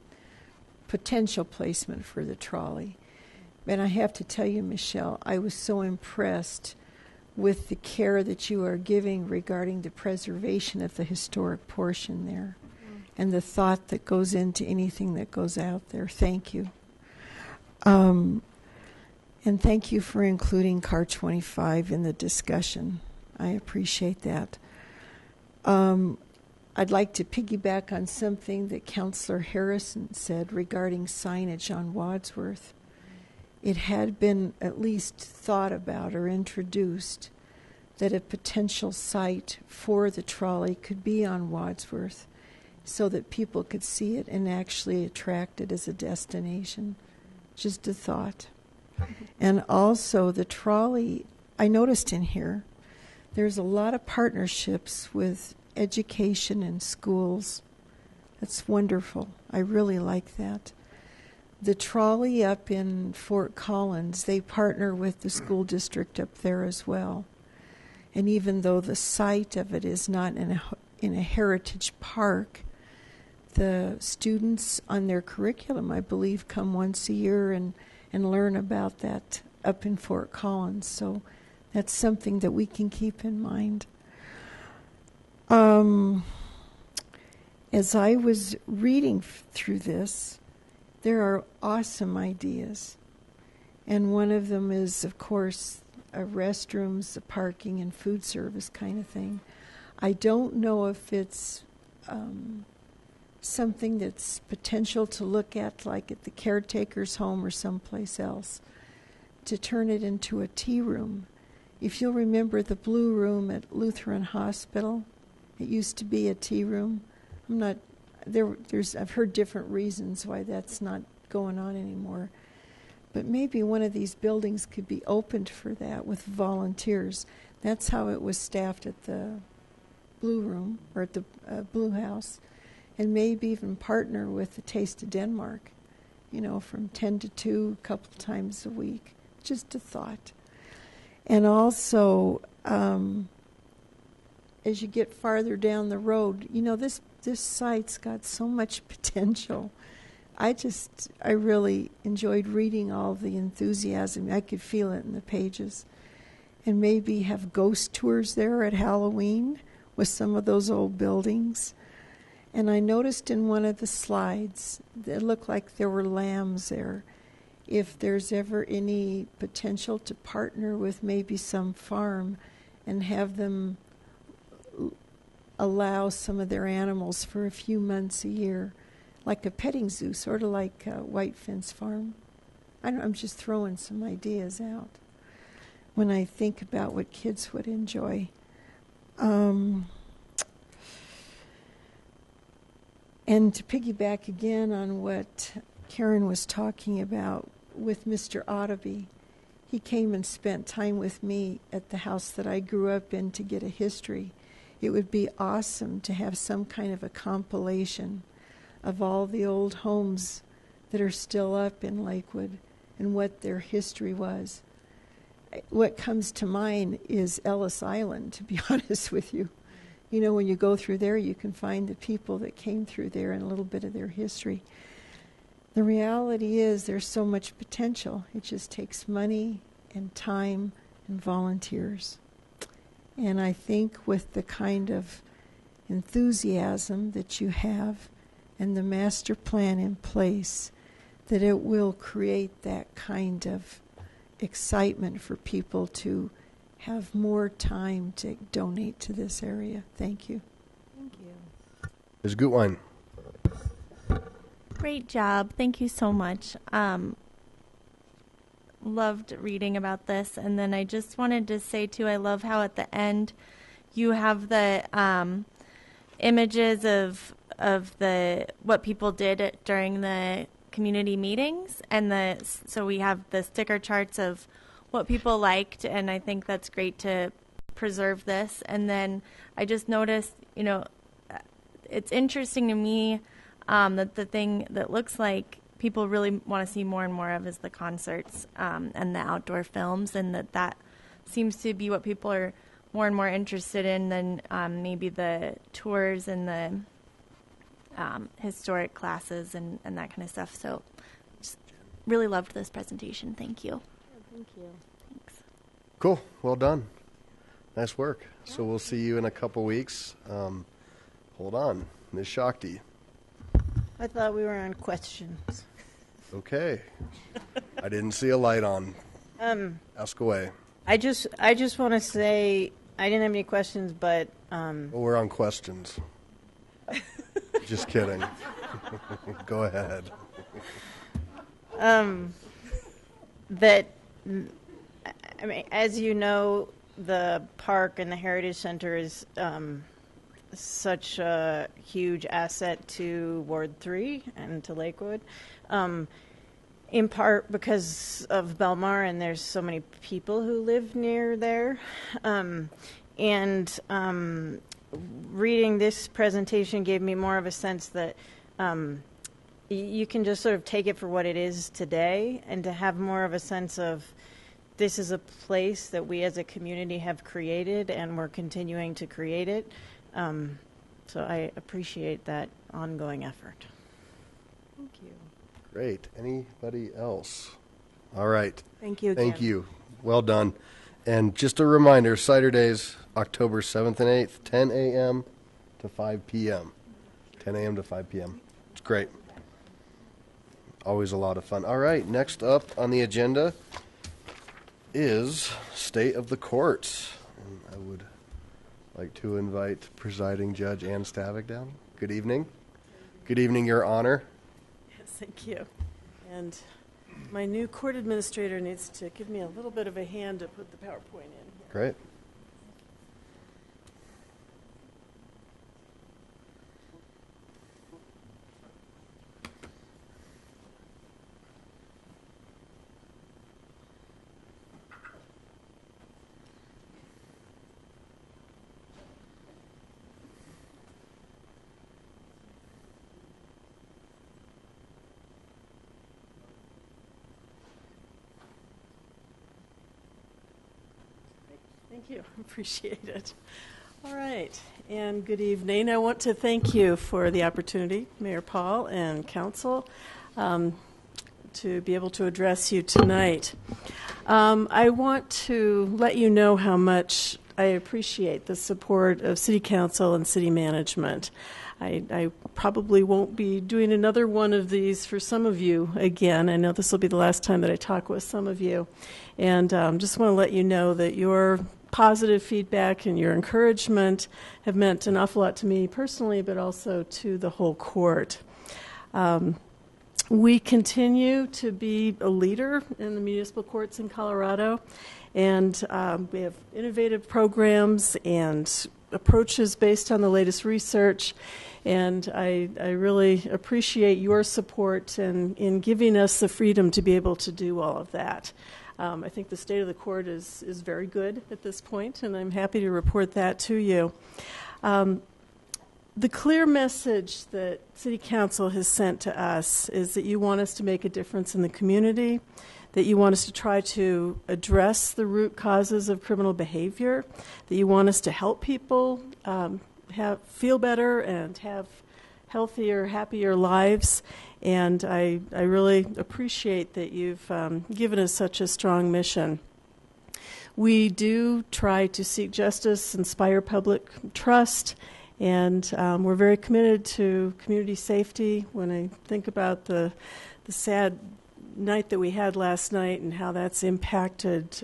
potential placement for the trolley. And I have to tell you, Michelle, I was so impressed with the care that you are giving regarding the preservation of the historic portion there, and the thought that goes into anything that goes out there. Thank you. And thank you for including Car 25 in the discussion. I appreciate that. I'd like to piggyback on something that Councillor Harrison said regarding signage on Wadsworth. It had been at least thought about or introduced that a potential site for the trolley could be on Wadsworth so that people could see it and actually attract it as a destination. Just a thought. And also the trolley, I noticed in here, there's a lot of partnerships with education and schools. That's wonderful. I really like that. The trolley up in Fort Collins, they partner with the school district up there as well. And even though the site of it is not in a heritage park, the students on their curriculum, I believe, come once a year and learn about that up in Fort Collins. So that's something that we can keep in mind. As I was reading through this, there are awesome ideas. And one of them is, of course, restrooms, parking, and food service kind of thing. I don't know if it's something that's potential to look at, like at the caretaker's home or someplace else, to turn it into a tea room. If you'll remember the Blue Room at Lutheran Hospital, it used to be a tea room. I've heard different reasons why that's not going on anymore. But maybe one of these buildings could be opened for that with volunteers. That's how it was staffed at the Blue Room, or at the Blue House. And maybe even partner with the Taste of Denmark, from 10 to 2 a couple times a week. Just a thought. And also, as you get farther down the road, this site's got so much potential. I really enjoyed reading all the enthusiasm. I could feel it in the pages. And maybe have ghost tours there at Halloween with some of those old buildings. And I noticed in one of the slides, it looked like there were lambs there. If there's ever any potential to partner with maybe some farm and have them allow some of their animals for a few months a year, like a petting zoo, sort of like White Fence Farm. I'm just throwing some ideas out when I think about what kids would enjoy. And to piggyback again on what Karen was talking about with Mr. Ottoby, he came and spent time with me at the house that I grew up in to get a history. It would be awesome to have some kind of a compilation of all the old homes that are still up in Lakewood and what their history was. What comes to mind is Ellis Island, to be honest with you. You know, when you go through there, you can find the people that came through there and a little bit of their history. The reality is there's so much potential. It just takes money and time and volunteers. And I think with the kind of enthusiasm that you have and the master plan in place, that it will create that kind of excitement for people to have more time to donate to this area. Thank you. Thank you. Ms. Gutwein. Great job. Thank you so much. Loved reading about this. And then I just wanted to say, too, I love how at the end you have the images of the what people did during the community meetings, and so we have the sticker charts of what people liked, and I think that's great to preserve this. And then I just noticed, you know, it's interesting to me that the thing that looks like people really want to see more and more of is the concerts and the outdoor films, and that seems to be what people are more and more interested in than maybe the tours and the historic classes and that kind of stuff. So just really loved this presentation. Thank you. Thank you. Thanks. Cool. Well done. Nice work. So we'll see you in a couple weeks. Hold on. Ms. Shakti. I thought we were on questions. Okay. I didn't see a light on. Ask away. I just want to say I didn't have any questions, but Well, we're on questions. Just kidding. Go ahead. That, I mean, as you know, the park and the Heritage Center is such a huge asset to Ward 3 and to Lakewood, in part because of Belmar, and there's so many people who live near there. Reading this presentation gave me more of a sense that you can just sort of take it for what it is today, and to have more of a sense of this is a place that we as a community have created, and we're continuing to create it. So I appreciate that ongoing effort. Thank you. Great. Anybody else? All right. Thank you again. Thank you. Well done. And just a reminder, Saturdays, October 7th and 8th, 10 a.m. to 5 p.m. 10 a.m. to 5 p.m. It's great. Always a lot of fun. All right, next up on the agenda is State of the Courts. And I would like to invite Presiding Judge Ann Stavik down. Good evening. Good evening, Your Honor. Yes, thank you. And my new court administrator needs to give me a little bit of a hand to put the PowerPoint in here. Great. Thank you. Appreciate it. All right. And good evening. I want to thank you for the opportunity, Mayor Paul and Council. to be able to address you tonight. I want to let you know how much I appreciate the support of City Council and City Management. I probably won't be doing another one of these for some of you again. I know this will be the last time that I talk with some of you. And just want to let you know that your positive feedback and your encouragement have meant an awful lot to me personally, but also to the whole court. We continue to be a leader in the municipal courts in Colorado, and we have innovative programs and approaches based on the latest research, and I really appreciate your support in giving us the freedom to be able to do all of that. I think the state of the court is very good at this point, and I'm happy to report that to you. The clear message that City Council has sent to us is that you want us to make a difference in the community, that you want us to try to address the root causes of criminal behavior, that you want us to help people feel better and have healthier, happier lives. And I really appreciate that you've given us such a strong mission. We do try to seek justice, inspire public trust, and we're very committed to community safety. When I think about the sad night that we had last night and how that's impacted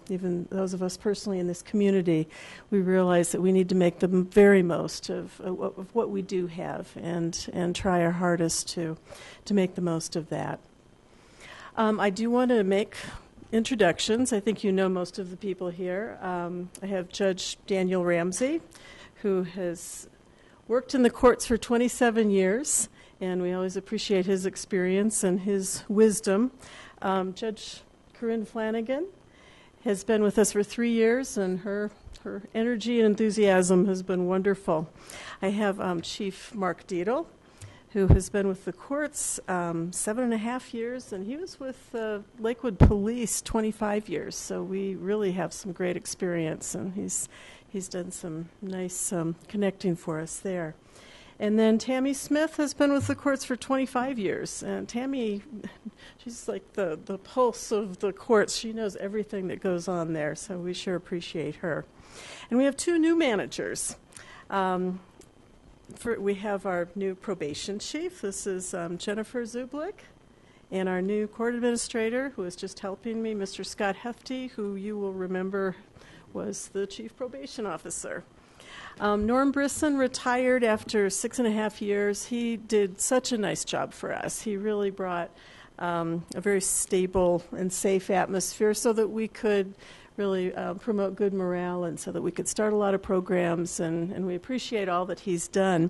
even those of us personally in this community, we realize that we need to make the very most of what we do have and try our hardest to make the most of that. I do want to make introductions. I think you know most of the people here. I have Judge Daniel Ramsey, who has worked in the courts for 27 years, and we always appreciate his experience and his wisdom. Judge Corinne Flanagan has been with us for 3 years, and her energy and enthusiasm has been wonderful. I have Chief Mark Dietl, who has been with the courts 7.5 years, and he was with Lakewood Police 25 years, so we really have some great experience, and he's done some nice connecting for us there. And then Tammy Smith has been with the courts for 25 years. And Tammy, she's like the pulse of the courts. She knows everything that goes on there, so we sure appreciate her. And we have 2 new managers. We have our new probation chief. This is Jennifer Zublik. And our new court administrator, who is just helping me, Mr. Scott Hefty, who you will remember was the chief probation officer. Norm Brisson retired after 6.5 years. He did such a nice job for us. He really brought a very stable and safe atmosphere so that we could really promote good morale and so that we could start a lot of programs, and we appreciate all that he's done.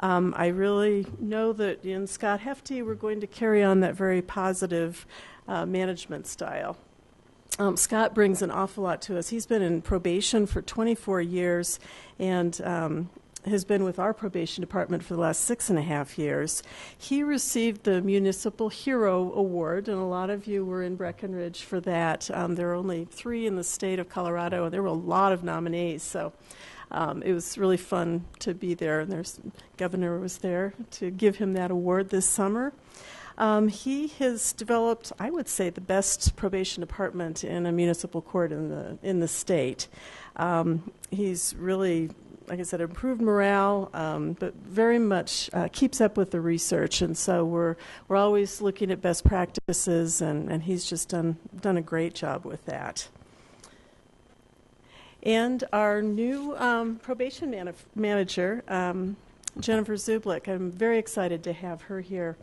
I really know that in Scott Hefty we're going to carry on that very positive management style. Scott brings an awful lot to us. He's been in probation for 24 years and has been with our probation department for the last 6.5 years. He received the Municipal Hero Award, and a lot of you were in Breckenridge for that. There are only 3 in the state of Colorado, and there were a lot of nominees, so it was really fun to be there. And Governor was there to give him that award this summer. He has developed, I would say, the best probation department in a municipal court in the state. He's really, like I said, improved morale, but very much keeps up with the research, and so we're always looking at best practices, and he's just done a great job with that. And our new probation manager, Jennifer Zublik, I'm very excited to have her here.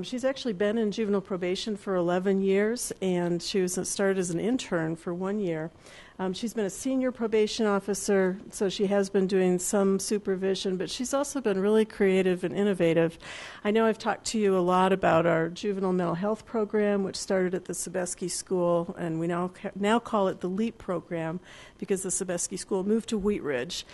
She's actually been in juvenile probation for 11 years, and she started as an intern for 1 year. She's been a senior probation officer, so she has been doing some supervision, but she's also been really creative and innovative. I know I've talked to you a lot about our juvenile mental health program, which started at the Sebeski School, and we now call it the LEAP program because the Sebeski School moved to Wheat Ridge.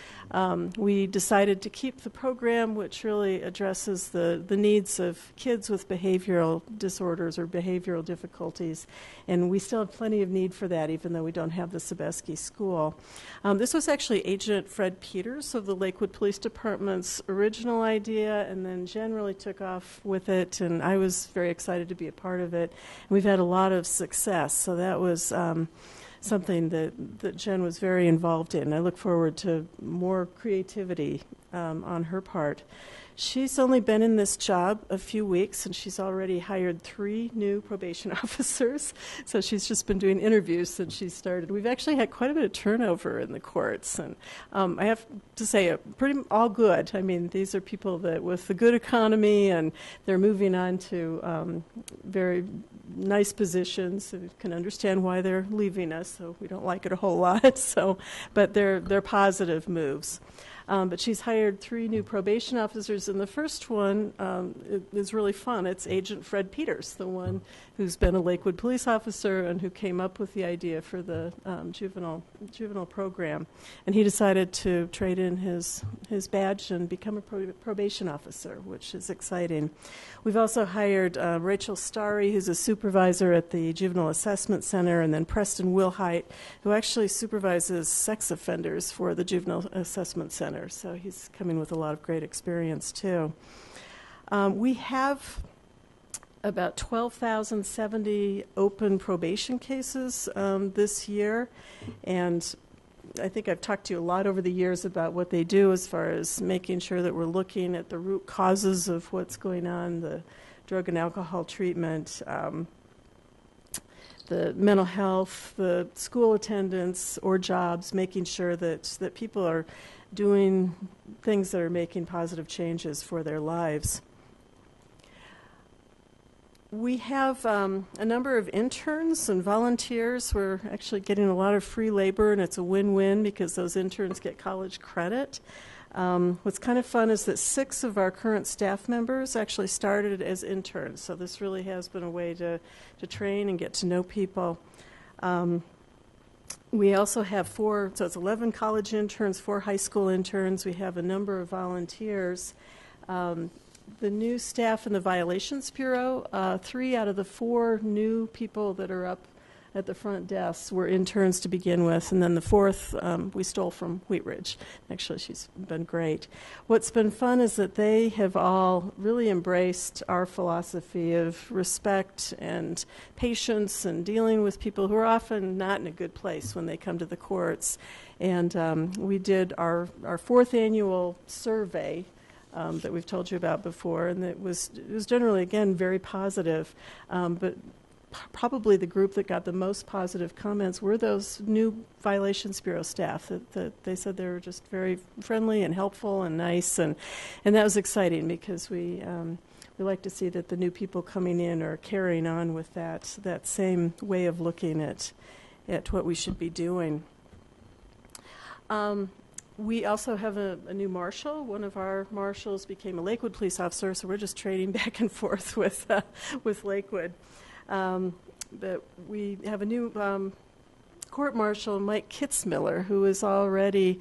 We decided to keep the program, which really addresses the needs of kids with behavioral disorders or behavioral difficulties, and we still have plenty of need for that, even though we don't have the Sebeski Sandusky School. This was actually Agent Fred Peters of the Lakewood Police Department's original idea, and then Jen really took off with it, and I was very excited to be a part of it. And we've had a lot of success, so that was something that Jen was very involved in. I look forward to more creativity on her part. She's only been in this job a few weeks, and she's already hired 3 new probation officers. So she's just been doing interviews since she started. We've actually had quite a bit of turnover in the courts, and I have to say, pretty all good. I mean, these are people that with a good economy, and they're moving on to very nice positions. And can understand why they're leaving us, so we don't like it a whole lot. So, but they're positive moves. But she's hired 3 new probation officers, and the first one is really fun. It's Agent Fred Peters, the one who's been a Lakewood police officer and who came up with the idea for the juvenile program. And he decided to trade in his badge and become a probation officer, which is exciting. We've also hired Rachel Starry, who's a supervisor at the Juvenile Assessment Center, and then Preston Wilhite, who actually supervises sex offenders for the Juvenile Assessment Center. So he's coming with a lot of great experience, too. We have about 12,070 open probation cases this year, and I think I've talked to you a lot over the years about what they do as far as making sure that we're looking at the root causes of what's going on, the drug and alcohol treatment, the mental health, the school attendance or jobs, making sure that people are doing things that are making positive changes for their lives. We have a number of interns and volunteers. We're actually getting a lot of free labor, and it's a win-win because those interns get college credit. What's kind of fun is that 6 of our current staff members actually started as interns, so this really has been a way to train and get to know people. We also have 4, so it's 11 college interns, 4 high school interns. We have a number of volunteers. The new staff in the Violations Bureau, 3 out of the 4 new people that are up at the front desks were interns to begin with, and then the 4th we stole from Wheat Ridge. Actually, she's been great. What's been fun is that they have all really embraced our philosophy of respect and patience and dealing with people who are often not in a good place when they come to the courts. And we did our 4th annual survey that we've told you about before, and it was generally, again, very positive, but probably the group that got the most positive comments were those new Violations Bureau staff. That they said they were just very friendly and helpful and nice, and that was exciting because we like to see that the new people coming in are carrying on with that same way of looking at what we should be doing. We also have a new marshal. One of our marshals became a Lakewood police officer, so we're just trading back and forth with Lakewood. But we have a new court marshal, Mike Kitzmiller, who has already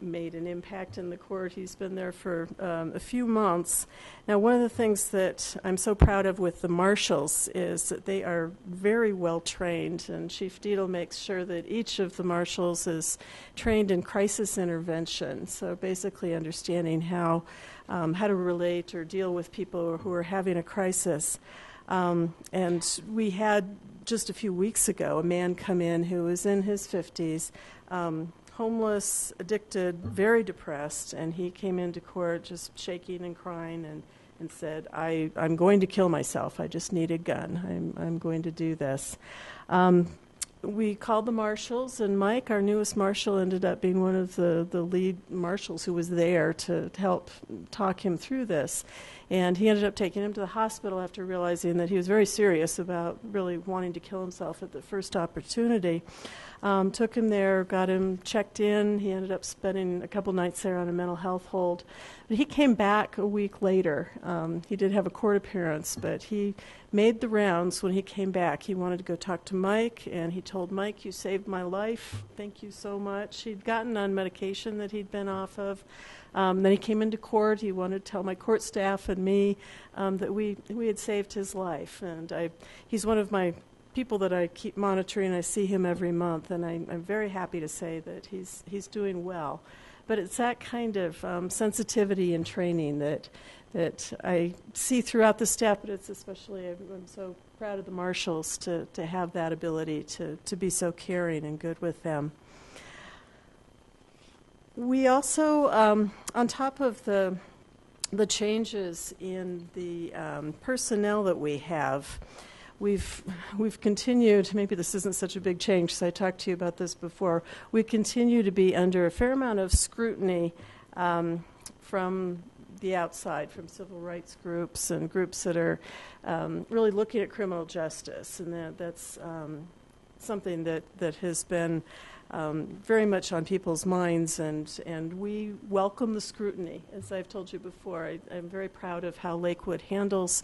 made an impact in the court. He's been there for a few months. Now, one of the things that I'm so proud of with the marshals is that they are very well trained, and Chief Deedle makes sure that each of the marshals is trained in crisis intervention, so basically understanding how to relate or deal with people who are having a crisis. And we had just a few weeks ago a man come in who was in his 50s, homeless, addicted, very depressed, and he came into court just shaking and crying and said, I'm going to kill myself. I just need a gun. I'm going to do this. We called the marshals, and Mike, our newest marshal, ended up being one of the lead marshals who was there to help talk him through this. And he ended up taking him to the hospital after realizing that he was very serious about really wanting to kill himself at the first opportunity. Took him there, got him checked in. He ended up spending a couple nights there on a mental health hold. But he came back a week later. He did have a court appearance, but he made the rounds when he came back. He wanted to go talk to Mike, and he told Mike, "You saved my life. Thank you so much." He'd gotten on medication that he'd been off of. Then he came into court. He wanted to tell my court staff and me that we had saved his life. And he's one of my people that I keep monitoring. I see him every month, and I'm very happy to say that he's doing well. But it's that kind of sensitivity and training that I see throughout the staff, but it's especially, I'm so proud of the marshals to have that ability to be so caring and good with them. We also, on top of the changes in the personnel that we have, we've continued, maybe this isn't such a big change because I talked to you about this before, we continue to be under a fair amount of scrutiny from the outside, from civil rights groups and groups that are really looking at criminal justice, and that's something that has been very much on people's minds, and we welcome the scrutiny. As I've told you before, I'm very proud of how Lakewood handles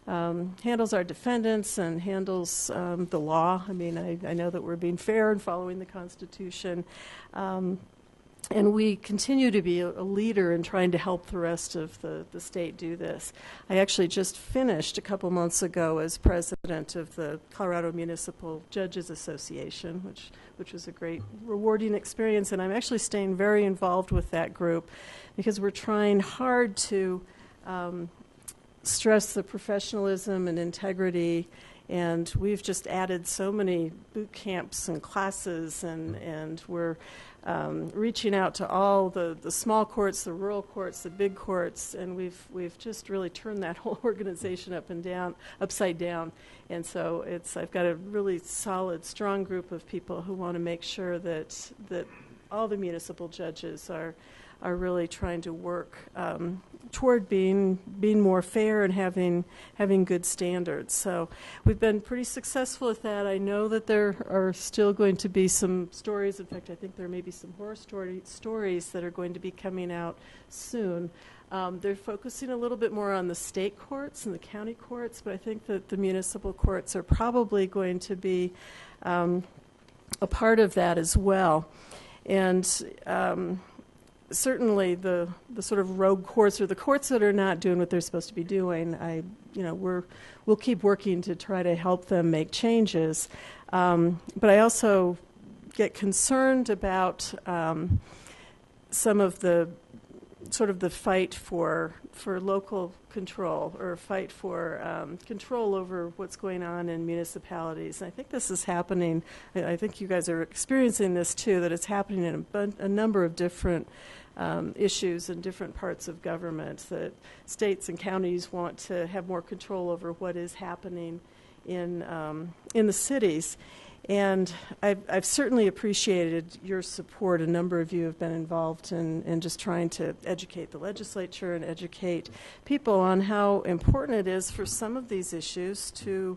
our defendants and handles the law. I mean, I know that we're being fair and following the Constitution. And we continue to be a leader in trying to help the rest of the state do this. I actually just finished a couple months ago as president of the Colorado Municipal Judges Association, which was a great, rewarding experience. And I'm actually staying very involved with that group because we're trying hard to stress the professionalism and integrity. And we've just added so many boot camps and classes, and we're reaching out to all the small courts, the rural courts, the big courts, and we've just really turned that whole organization upside down. And so I've got a really solid, strong group of people who want to make sure that all the municipal judges are really trying to work toward being more fair and having good standards. So we've been pretty successful with that. I know that there are still going to be some stories. In fact, I think there may be some horror stories that are going to be coming out soon. They're focusing a little bit more on the state courts and the county courts, but I think that the municipal courts are probably going to be a part of that as well. And certainly the sort of rogue courts, or the courts that are not doing what they're supposed to be doing, we'll keep working to try to help them make changes. But I also get concerned about some of the sort of the fight for local control, or fight for control over what's going on in municipalities. And I think this is happening. I think you guys are experiencing this too, that it's happening in a number of different issues in different parts of government, that states and counties want to have more control over what is happening in the cities. And I've certainly appreciated your support. A number of you have been involved in just trying to educate the legislature and educate people on how important it is for some of these issues to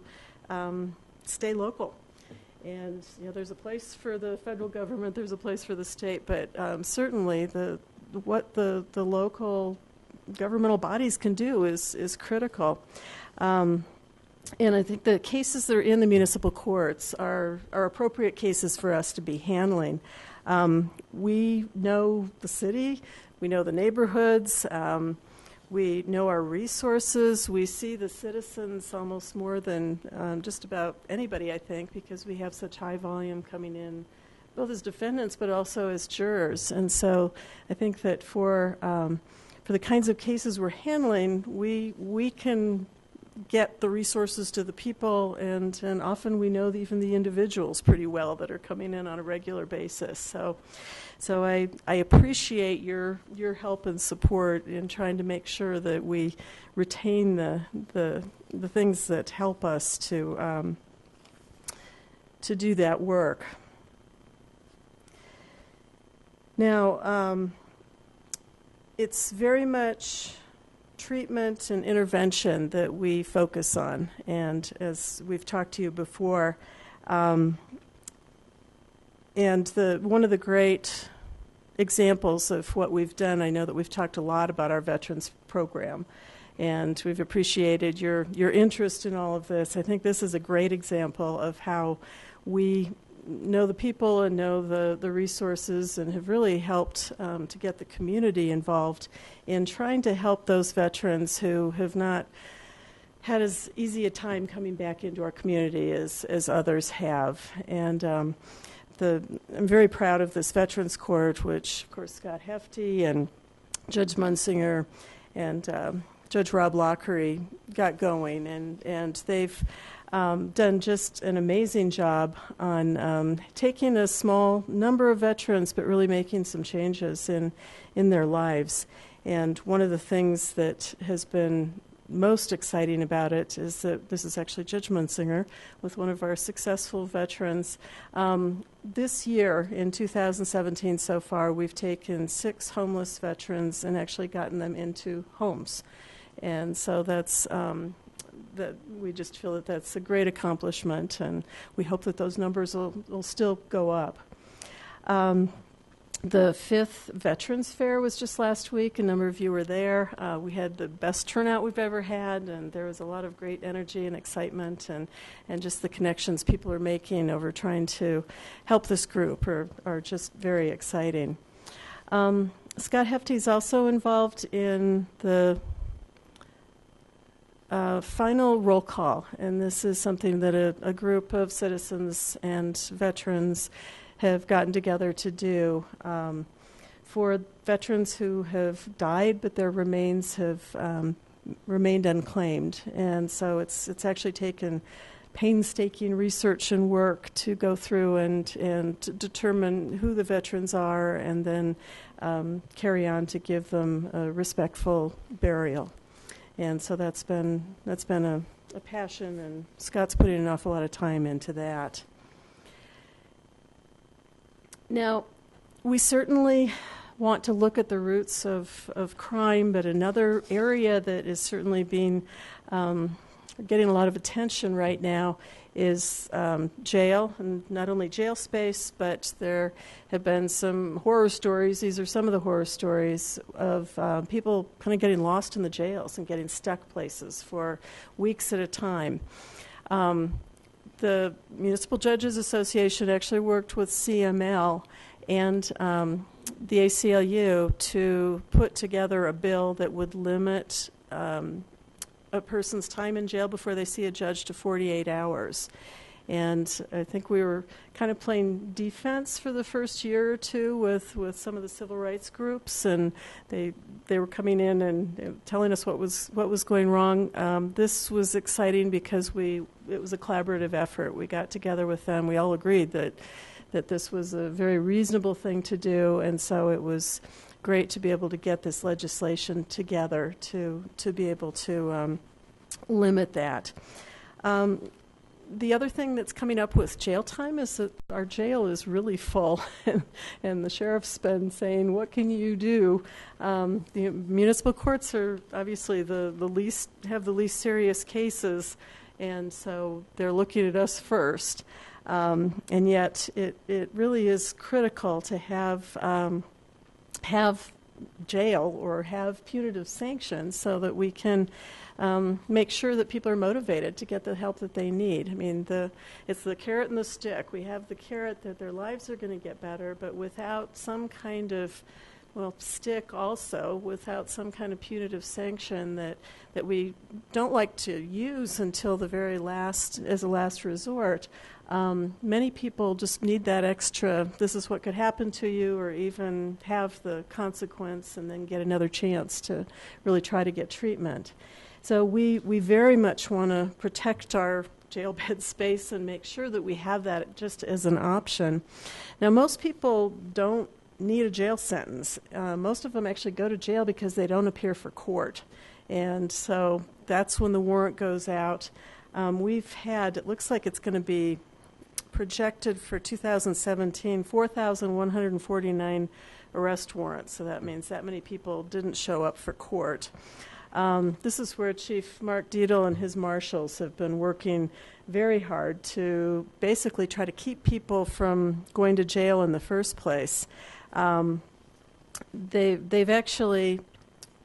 stay local. And there's a place for the federal government, there's a place for the state, but certainly what the local governmental bodies can do is critical. And I think the cases that are in the municipal courts are appropriate cases for us to be handling. We know the city, we know the neighborhoods, we know our resources, we see the citizens almost more than just about anybody, I think, because we have such high volume coming in, both as defendants but also as jurors. And so I think that for the kinds of cases we're handling, we can get the resources to the people, and often we know even the individuals pretty well that are coming in on a regular basis. So I appreciate your help and support in trying to make sure that we retain the things that help us to do that work. Now, it's very much treatment and intervention that we focus on, and as we've talked to you before, and one of the great examples of what we've done, I know that we've talked a lot about our veterans program, and we've appreciated your interest in all of this. I think this is a great example of how we know the people and know the resources, and have really helped to get the community involved in trying to help those veterans who have not had as easy a time coming back into our community as others have. And I'm very proud of this Veterans Court, which, of course, Scott Hefty and Judge Munsinger and Judge Rob Lockery got going. And they've done just an amazing job on taking a small number of veterans, but really making some changes in their lives. And one of the things that has been most exciting about it is that this is actually Judge Munsinger with one of our successful veterans. This year, in 2017 so far, we've taken 6 homeless veterans and actually gotten them into homes. And so that's that we just feel that that's a great accomplishment, and we hope that those numbers will still go up. The 5th Veterans Fair was just last week. A number of you were there. We had the best turnout we've ever had, and there was a lot of great energy and excitement, and just the connections people are making over trying to help this group are just very exciting. Scott Hefty is also involved in the final roll call, and this is something that a group of citizens and veterans have gotten together to do for veterans who have died, but their remains have remained unclaimed. And so it's actually taken painstaking research and work to go through and determine who the veterans are, and then carry on to give them a respectful burial. And so that's been a passion, and Scott's putting an awful lot of time into that. Now, we certainly want to look at the roots of crime, but another area that is certainly being getting a lot of attention right now is jail, and not only jail space, but there have been some horror stories. These are some of the horror stories of people kind of getting lost in the jails and getting stuck places for weeks at a time. The Municipal Judges Association actually worked with CML and the ACLU to put together a bill that would limit a person's time in jail before they see a judge to 48 hours. And I think we were kind of playing defense for the first year or two with some of the civil rights groups, and they were coming in and telling us what was going wrong. This was exciting because it was a collaborative effort. We got together with them. We all agreed that this was a very reasonable thing to do, and so it was great to be able to get this legislation together to be able to limit that. The other thing that's coming up with jail time is that our jail is really full, and the sheriff's been saying, "What can you do?" The municipal courts are obviously the least serious cases, and so they're looking at us first. And yet, it really is critical to have jail or have punitive sanctions so that we can make sure that people are motivated to get the help that they need. I mean, it's the carrot and the stick. We have the carrot that their lives are going to get better, but without some kind of, stick also, without some kind of punitive sanction that we don't like to use until the very last, as a last resort. Many people just need that extra, this is what could happen to you, or even have the consequence and then get another chance to really try to get treatment. So we very much want to protect our jail bed space and make sure that we have that just as an option. Now, most people don't need a jail sentence. Most of them actually go to jail because they don't appear for court. And so that's when the warrant goes out. We've had, it looks like it's going to be projected for 2017, 4,149 arrest warrants. So that means that many people didn't show up for court. This is where Chief Mark Diedel and his marshals have been working very hard to basically try to keep people from going to jail in the first place. They've actually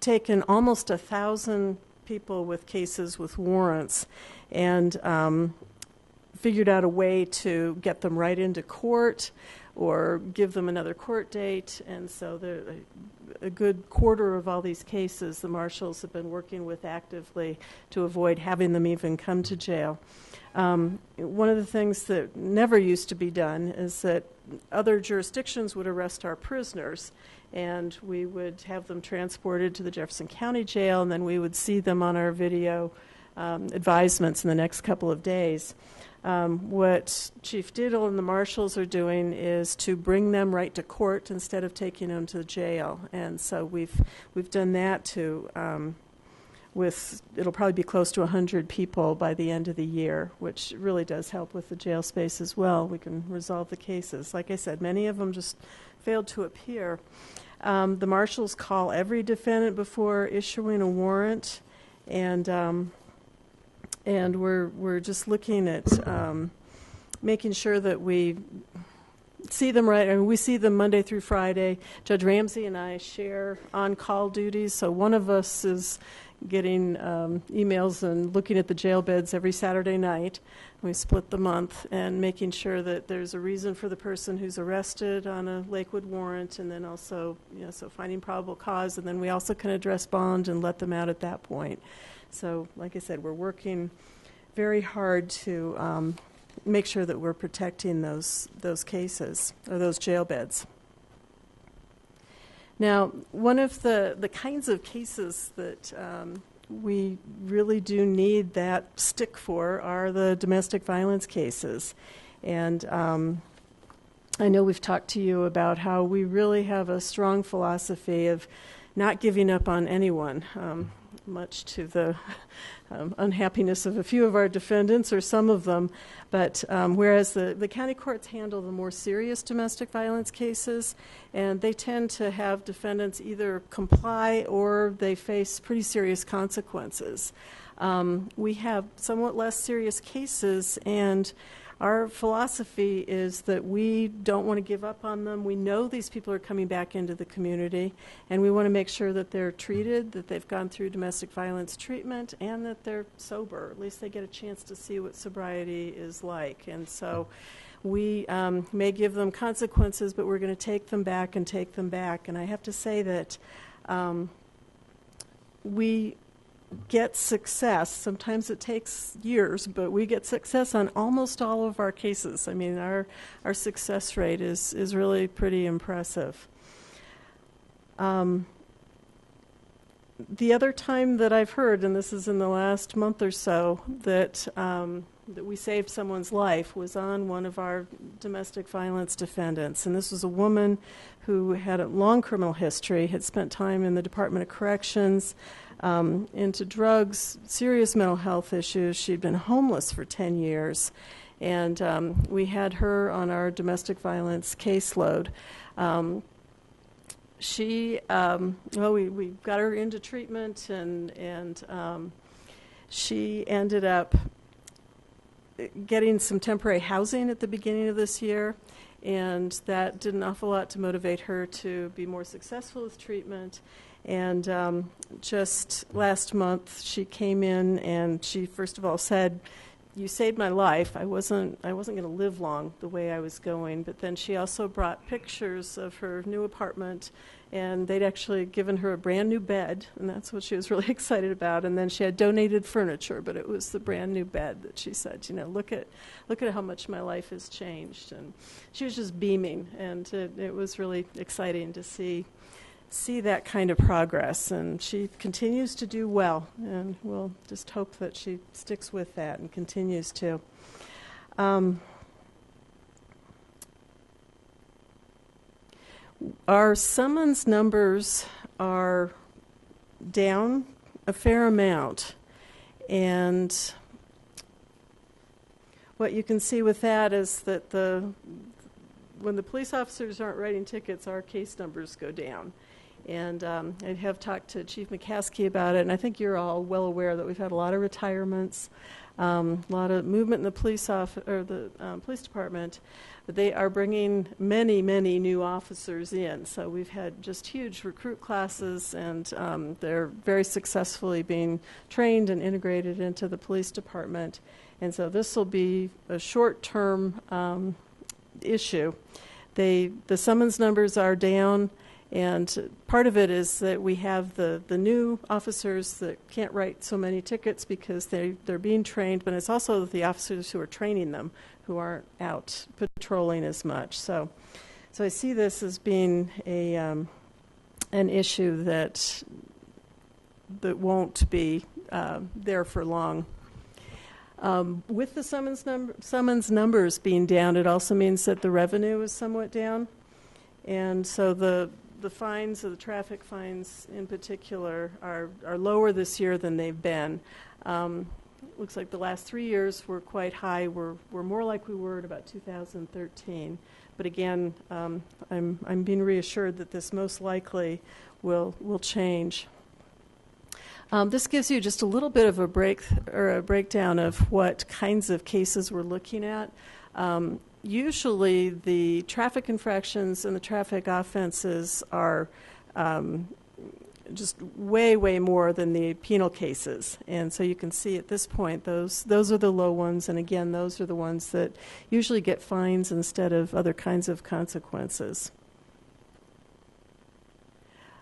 taken almost 1,000 people with cases with warrants and figured out a way to get them right into court or give them another court date. And so a good quarter of all these cases the marshals have been working with actively to avoid having them even come to jail. One of the things that never used to be done is that other jurisdictions would arrest our prisoners, and we would have them transported to the Jefferson County Jail, and then we would see them on our video advisements in the next couple of days. What Chief Diddle and the marshals are doing is to bring them right to court instead of taking them to the jail, and so we've done that to it'll probably be close to 100 people by the end of the year, which really does help with the jail space as well. We can resolve the cases. Like I said, many of them just failed to appear. The marshals call every defendant before issuing a warrant, and we're just looking at making sure that we see them right. I mean, we see them Monday through Friday. Judge Ramsey and I share on-call duties, so one of us is getting emails and looking at the jail beds every Saturday night. We split the month and making sure that there's a reason for the person who's arrested on a Lakewood warrant, and then also, so finding probable cause, and then we also can address bond and let them out at that point. So, like I said, we're working very hard to make sure that we're protecting those cases, or those jail beds. Now, one of the kinds of cases that we really do need that stick for are the domestic violence cases. And I know we've talked to you about how we really have a strong philosophy of not giving up on anyone, much to the unhappiness of a few of our defendants, or some of them. But whereas the county courts handle the more serious domestic violence cases, and they tend to have defendants either comply or they face pretty serious consequences. We have somewhat less serious cases, and our philosophy is that we don't want to give up on them. We know these people are coming back into the community, and we want to make sure that they're treated, that they've gone through domestic violence treatment, and that they're sober. At least they get a chance to see what sobriety is like. And so we may give them consequences, but we're going to take them back and take them back. And I have to say that we get success. Sometimes it takes years, but we get success on almost all of our cases. I mean, our success rate is really pretty impressive. The other time that I've heard, and this is in the last month or so, that we saved someone's life was on one of our domestic violence defendants. And this was a woman who had a long criminal history, had spent time in the Department of Corrections, into drugs, serious mental health issues. She'd been homeless for 10 years. And we had her on our domestic violence caseload. We got her into treatment, and she ended up getting some temporary housing at the beginning of this year, and that did an awful lot to motivate her to be more successful with treatment. And just last month, she came in and she first of all said, "You saved my life. I wasn't going to live long the way I was going." But then she also brought pictures of her new apartment, and they'd actually given her a brand new bed, and that's what she was really excited about. And then she had donated furniture, but it was the brand new bed that she said, look at how much my life has changed. And she was just beaming, and it was really exciting to see that kind of progress. And she continues to do well, and we'll just hope that she sticks with that and continues to. Our summons numbers are down a fair amount, and what you can see with that is that when the police officers aren't writing tickets, our case numbers go down. And I have talked to Chief McCaskey about it, and I think you're all well aware that we've had a lot of retirements, a lot of movement in the police police department. But they are bringing many, many new officers in. So we've had just huge recruit classes, and they're very successfully being trained and integrated into the police department. And so this will be a short-term issue. the summons numbers are down, and part of it is that we have the new officers that can't write so many tickets because they're being trained, but it's also the officers who are training them who aren't out patrolling as much. So I see this as being an issue that won't be there for long. With the summons numbers being down, it also means that the revenue is somewhat down, and so the fines, the traffic fines in particular, are lower this year than they've been. Looks like the last 3 years were quite high. We're more like we were at about 2013. But again, I'm being reassured that this most likely will change. This gives you just a little bit of a breakdown of what kinds of cases we're looking at. Usually, the traffic infractions and the traffic offenses are just way, way more than the penal cases. And so you can see at this point, those are the low ones. And again, those are the ones that usually get fines instead of other kinds of consequences.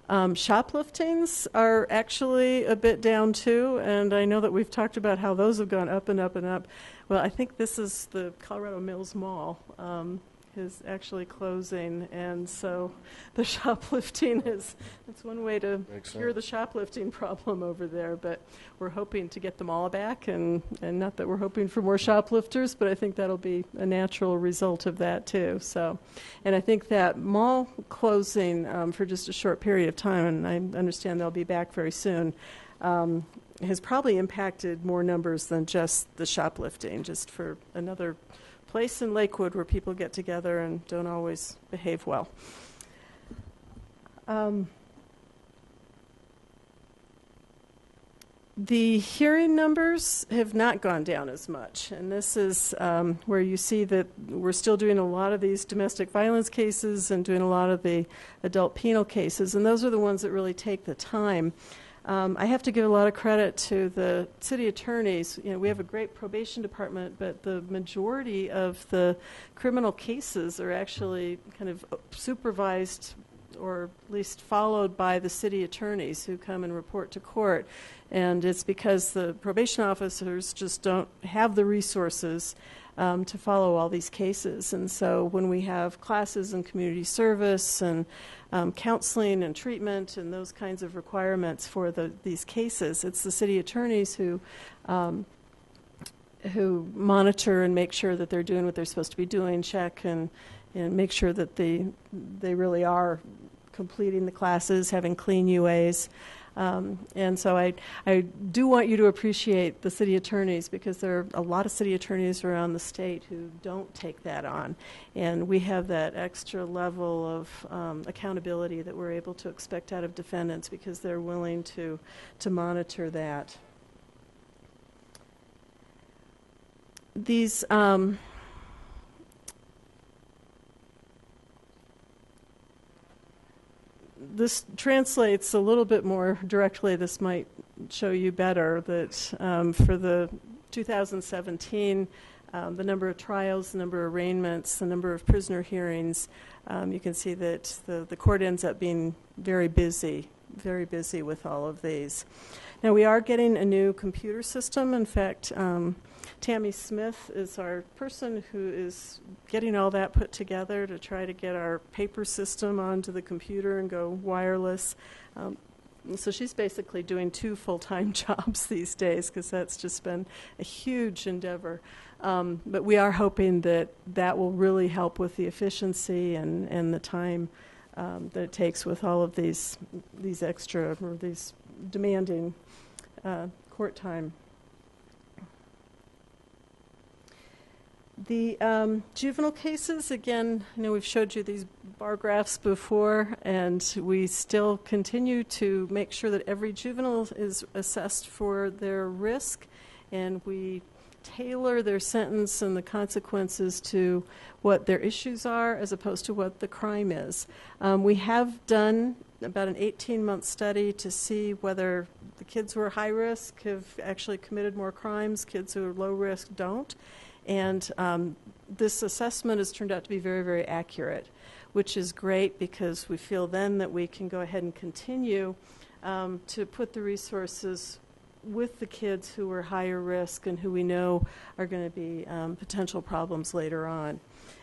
Shopliftings are actually a bit down too, and I know that we've talked about how those have gone up and up and up. Well, I think this is the Colorado Mills Mall is actually closing, and so the shoplifting that's one way to cure the shoplifting problem over there. But we're hoping to get them all back, and not that we're hoping for more shoplifters, but I think that'll be a natural result of that too. So, and I think that mall closing for just a short period of time, and I understand they'll be back very soon, has probably impacted more numbers than just the shoplifting, just for another place in Lakewood where people get together and don't always behave well. The hearing numbers have not gone down as much, and this is where you see that we're still doing a lot of these domestic violence cases and doing a lot of the adult penal cases, and those are the ones that really take the time. I have to give a lot of credit to the city attorneys. You know, we have a great probation department, but the majority of the criminal cases are actually kind of supervised or at least followed by the city attorneys who come and report to court. And it's because the probation officers just don't have the resources to follow all these cases. And so when we have classes in community service and counseling and treatment and those kinds of requirements for these cases, it's the city attorneys who monitor and make sure that they're doing what they're supposed to be doing, check and make sure that they really are completing the classes, having clean UAs. And so I do want you to appreciate the city attorneys, because there are a lot of city attorneys around the state who don't take that on. And we have that extra level of accountability that we're able to expect out of defendants because they're willing to monitor that. These this translates a little bit more directly. This might show you better that for the 2017, the number of trials, the number of arraignments, the number of prisoner hearings, you can see that the court ends up being very busy with all of these. Now, we are getting a new computer system. In fact, Tammy Smith is our person who is getting all that put together to try to get our paper system onto the computer and go wireless. So she's basically doing 2 full-time jobs these days, because that's just been a huge endeavor. But we are hoping that will really help with the efficiency and the time that it takes with all of these extra or these demanding court time. The juvenile cases, again, I know we've showed you these bar graphs before, and we still continue to make sure that every juvenile is assessed for their risk, and we tailor their sentence and the consequences to what their issues are as opposed to what the crime is. We have done about an 18-month study to see whether the kids who are high risk have actually committed more crimes, kids who are low risk don't. And this assessment has turned out to be very, very accurate. which is great because we feel then that we can go ahead and continue to put the resources with the kids who are higher risk and who we know are going to be potential problems later on.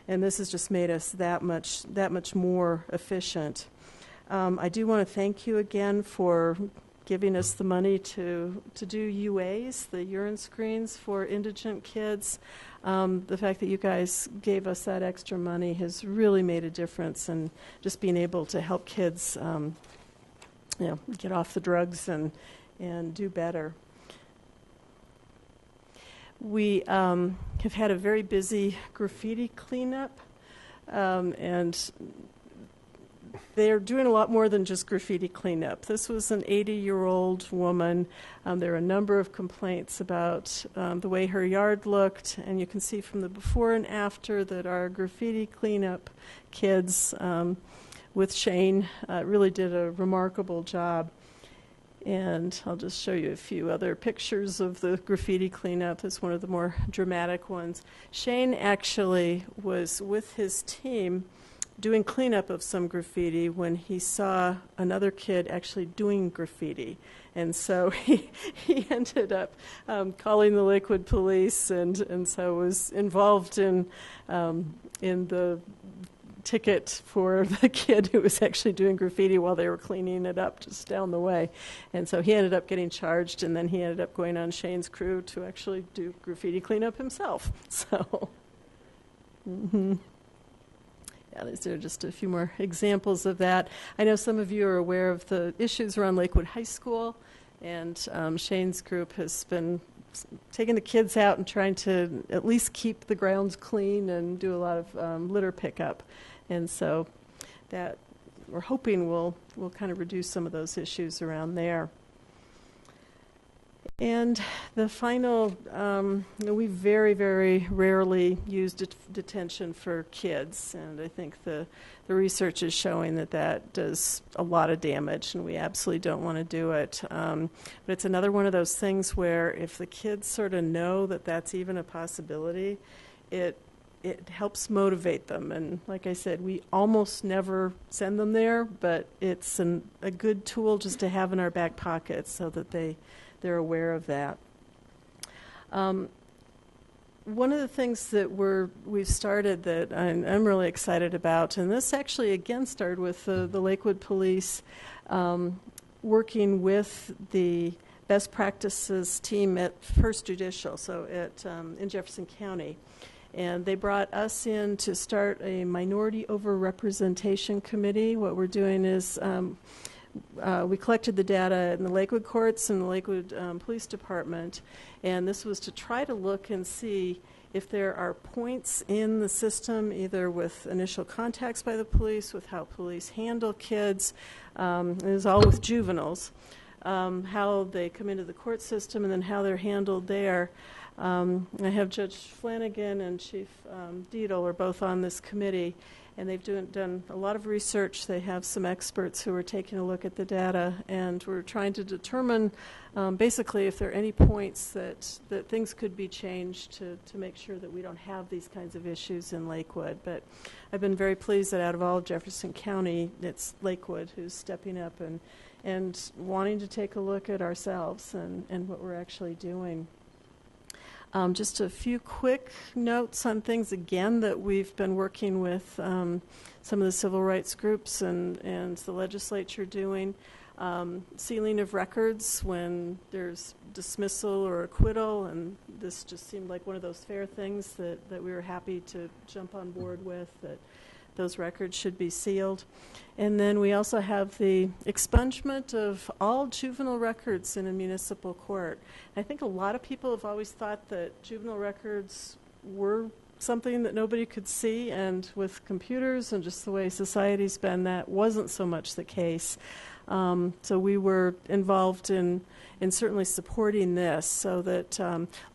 And this has just made us that much more efficient. I do want to thank you again for giving us the money to do UAs, the urine screens for indigent kids. The fact that you guys gave us that extra money has really made a difference in just being able to help kids get off the drugs and do better. We have had a very busy graffiti cleanup, and they're doing a lot more than just graffiti cleanup. This was an 80-year-old woman. There are a number of complaints about the way her yard looked, and you can see from the before and after that our graffiti cleanup kids with Shane really did a remarkable job. And I'll just show you a few other pictures of the graffiti cleanup. It's one of the more dramatic ones. Shane actually was with his team doing cleanup of some graffiti when he saw another kid actually doing graffiti. And so he ended up calling the Lakewood police and so was involved in the ticket for the kid who was actually doing graffiti while they were cleaning it up just down the way. And so he ended up getting charged, and then he ended up going on Shane's crew to actually do graffiti cleanup himself. So, yeah, these are just a few more examples of that. I know some of you are aware of the issues around Lakewood High School, and Shane's group has been taking the kids out and trying to at least keep the grounds clean and do a lot of litter pickup. And so that we're hoping will kind of reduce some of those issues around there. And the final, we very, very rarely use detention for kids, and I think the research is showing that does a lot of damage, and we absolutely don't want to do it. But it's another one of those things where if the kids sort of know that that's even a possibility, it helps motivate them. And like I said, we almost never send them there, but it's a good tool just to have in our back pocket so that they're aware of that. One of the things that we've started that I'm really excited about, and this actually again started with the Lakewood Police working with the best practices team at First Judicial, so in Jefferson County. And they brought us in to start a minority overrepresentation committee. What we're doing is we collected the data in the Lakewood courts and the Lakewood Police Department, and this was to try to look and see if there are points in the system, either with initial contacts by the police, with how police handle kids, it was all with juveniles, how they come into the court system and then how they're handled there. I have Judge Flanagan and Chief Deedle are both on this committee, and they've done a lot of research. They have some experts who are taking a look at the data, and we're trying to determine basically if there are any points that things could be changed to make sure that we don't have these kinds of issues in Lakewood. But I've been very pleased that out of all of Jefferson County, it's Lakewood who's stepping up and wanting to take a look at ourselves and what we're actually doing. Just a few quick notes on things, again, that we've been working with some of the civil rights groups and the legislature doing. Sealing of records when there's dismissal or acquittal, and this just seemed like one of those fair things that we were happy to jump on board with, that those records should be sealed. And then we also have the expungement of all juvenile records in a municipal court. I think a lot of people have always thought that juvenile records were something that nobody could see, and with computers and just the way society's been, that wasn't so much the case. So we were involved in certainly supporting this so that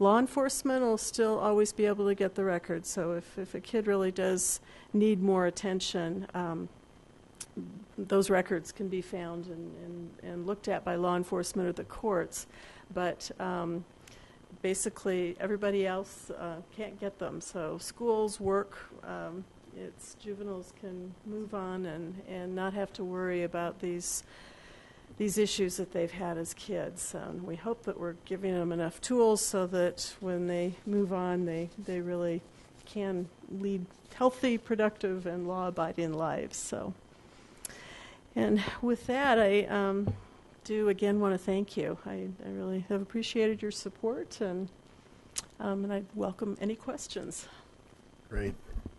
law enforcement will still always be able to get the records. So if a kid really does need more attention, those records can be found and looked at by law enforcement or the courts. But basically everybody else can't get them. So schools, work, it's juveniles can move on and not have to worry about these issues that they've had as kids. We hope that we're giving them enough tools so that when they move on, they really can lead healthy, productive, and law-abiding lives. So, and with that, I do again want to thank you. I really have appreciated your support, and I welcome any questions. Great.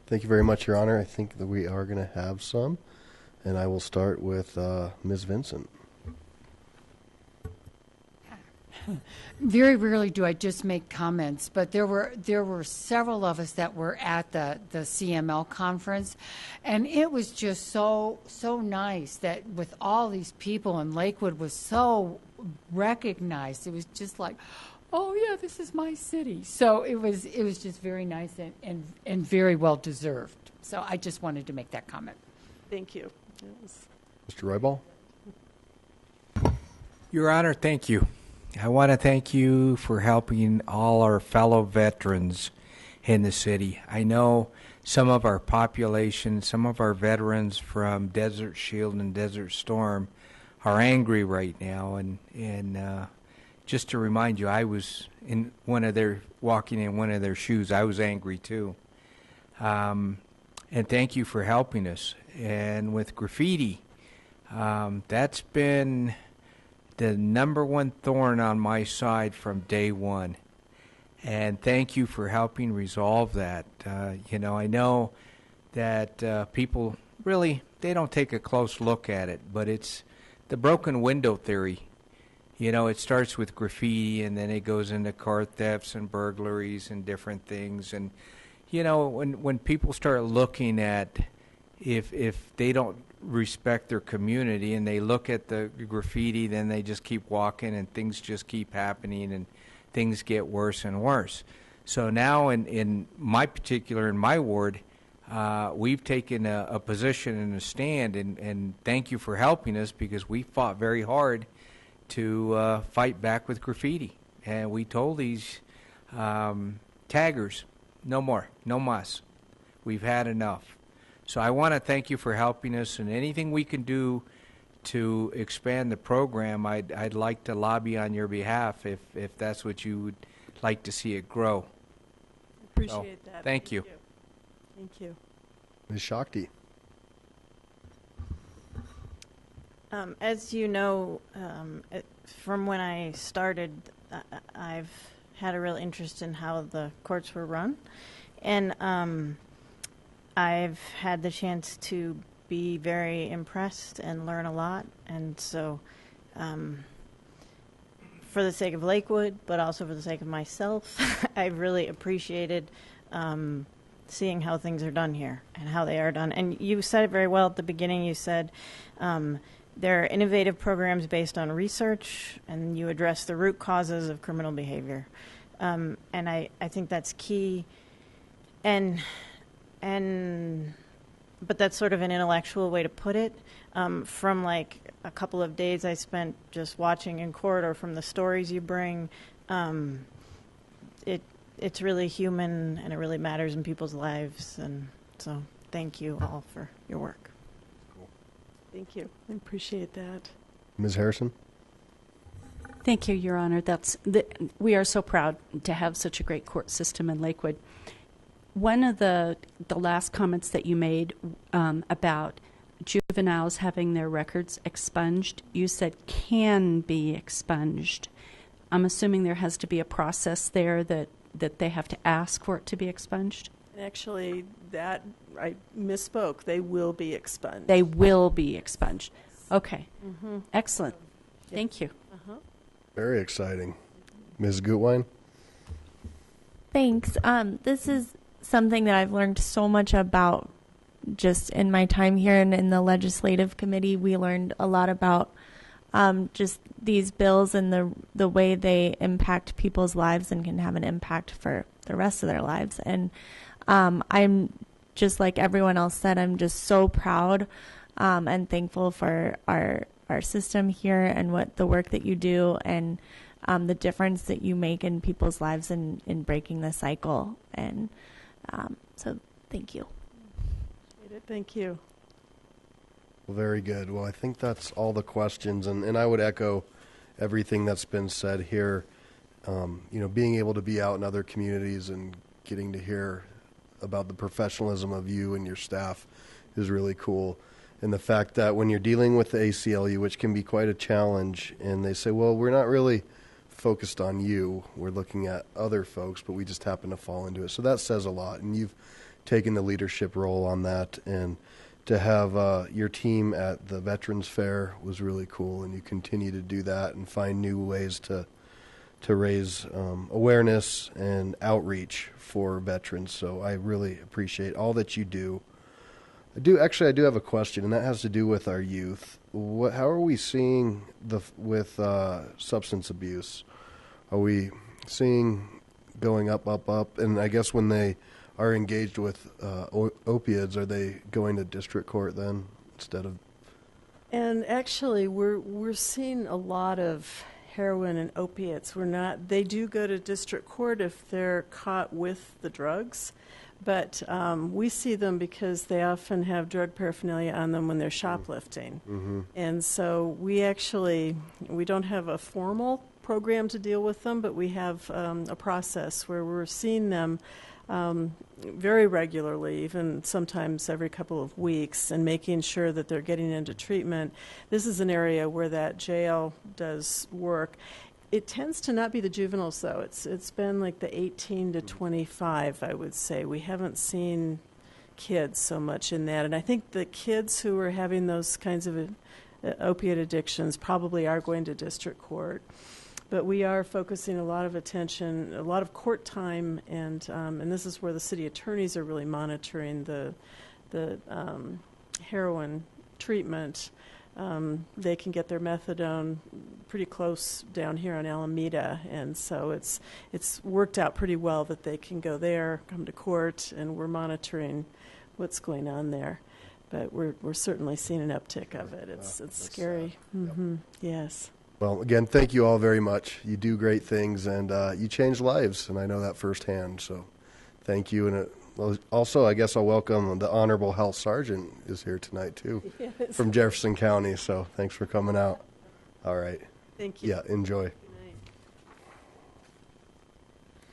Thank you very much, Your Honor. I think that we are going to have some, and I will start with Ms. Vincent. Very rarely do I just make comments, but there were several of us that were at the CML conference, and it was just so nice that with all these people, and Lakewood was so recognized. It was just like, oh yeah, this is my city. So it was just very nice and very well deserved. So I just wanted to make that comment. Thank you. Mr. Roybal? Your Honor, thank you. I want to thank you for helping all our fellow veterans in the city. I know some of our population, some of our veterans from Desert Shield and Desert Storm are angry right now. And just to remind you, I was walking in one of their shoes. I was angry too. And thank you for helping us. And with graffiti, that's been the number one thorn on my side from day one. And thank you for helping resolve that. I know that people really, they don't take a close look at it, but it's the broken window theory. It starts with graffiti, and then it goes into car thefts and burglaries and different things. And, when people start looking at if they don't respect their community and they look at the graffiti, then they just keep walking and things just keep happening and things get worse and worse. So now in my ward, we've taken a position and a stand, and thank you for helping us, because we fought very hard to fight back with graffiti. And we told these taggers, no more, no mas. We've had enough. So I want to thank you for helping us, and anything we can do to expand the program, I'd like to lobby on your behalf if that's what you would like to see it grow. Appreciate that. Thank you. Thank you. Ms. Shakti. As you know, from when I started, I've had a real interest in how the courts were run, and I've had the chance to be very impressed and learn a lot. And so for the sake of Lakewood, but also for the sake of myself, I've really appreciated seeing how things are done here and how they are done. And you said it very well at the beginning. You said there are innovative programs based on research, and you address the root causes of criminal behavior. And I think that's key. But that's sort of an intellectual way to put it. From like a couple of days I spent just watching in court, or from the stories you bring, it's really human, and it really matters in people's lives. And so thank you all for your work. Cool. Thank you. I appreciate that. Ms. Harrison? Thank you, Your Honor. We are so proud to have such a great court system in Lakewood. One of the last comments that you made about juveniles having their records expunged, you said can be expunged. I'm assuming there has to be a process there that they have to ask for it to be expunged? Actually, that I misspoke. They will be expunged. They will be expunged. Okay. Mm-hmm. Excellent. Thank you. Uh-huh. Very exciting. Ms. Gutwein? Thanks. This is something that I've learned so much about just in my time here, and in the legislative committee. We learned a lot about just these bills and the way they impact people's lives and can have an impact for the rest of their lives. And I'm just like everyone else said, I'm just so proud and thankful for our system here and what the work that you do, and the difference that you make in people's lives in breaking the cycle. And so thank you. it. Thank you. Well, very good. Well, I think that's all the questions, and I would echo everything that's been said here. Being able to be out in other communities and getting to hear about the professionalism of you and your staff is really cool. And the fact that when you're dealing with the ACLU, which can be quite a challenge, and they say, well, we're not really focused on you, we're looking at other folks, but we just happen to fall into it. So that says a lot, and you've taken the leadership role on that. And to have your team at the Veterans Fair was really cool, and you continue to do that and find new ways to raise awareness and outreach for veterans. So I really appreciate all that you do. I do have a question, and that has to do with our youth. How are we seeing with substance abuse? Are we seeing going up? And I guess when they are engaged with opiates, are they going to district court then instead of? And actually, we're seeing a lot of heroin and opiates. They do go to district court if they're caught with the drugs, but we see them because they often have drug paraphernalia on them when they're shoplifting. Mm-hmm. And so we don't have a formal program to deal with them, but we have a process where we're seeing them very regularly, even sometimes every couple of weeks, and making sure that they're getting into treatment. This is an area where that jail does work. It tends to not be the juveniles, though. It's been like the 18 to 25, I would say. We haven't seen kids so much in that. And I think the kids who are having those kinds of opiate addictions probably are going to district court. But we are focusing a lot of attention, a lot of court time, and this is where the city attorneys are really monitoring the heroin treatment. They can get their methadone pretty close down here on Alameda, and so it's worked out pretty well that they can go there, come to court, and we're monitoring what's going on there. But we're certainly seeing an uptick of it. It's scary. Mm-hmm. Yes. Well, again, thank you all very much. You do great things, and you change lives, and I know that firsthand. So, thank you. And also, I guess I'll welcome the Honorable Health Sergeant is here tonight too, Yes. from Jefferson County. So, thanks for coming out. All right. Thank you. Yeah, enjoy. Good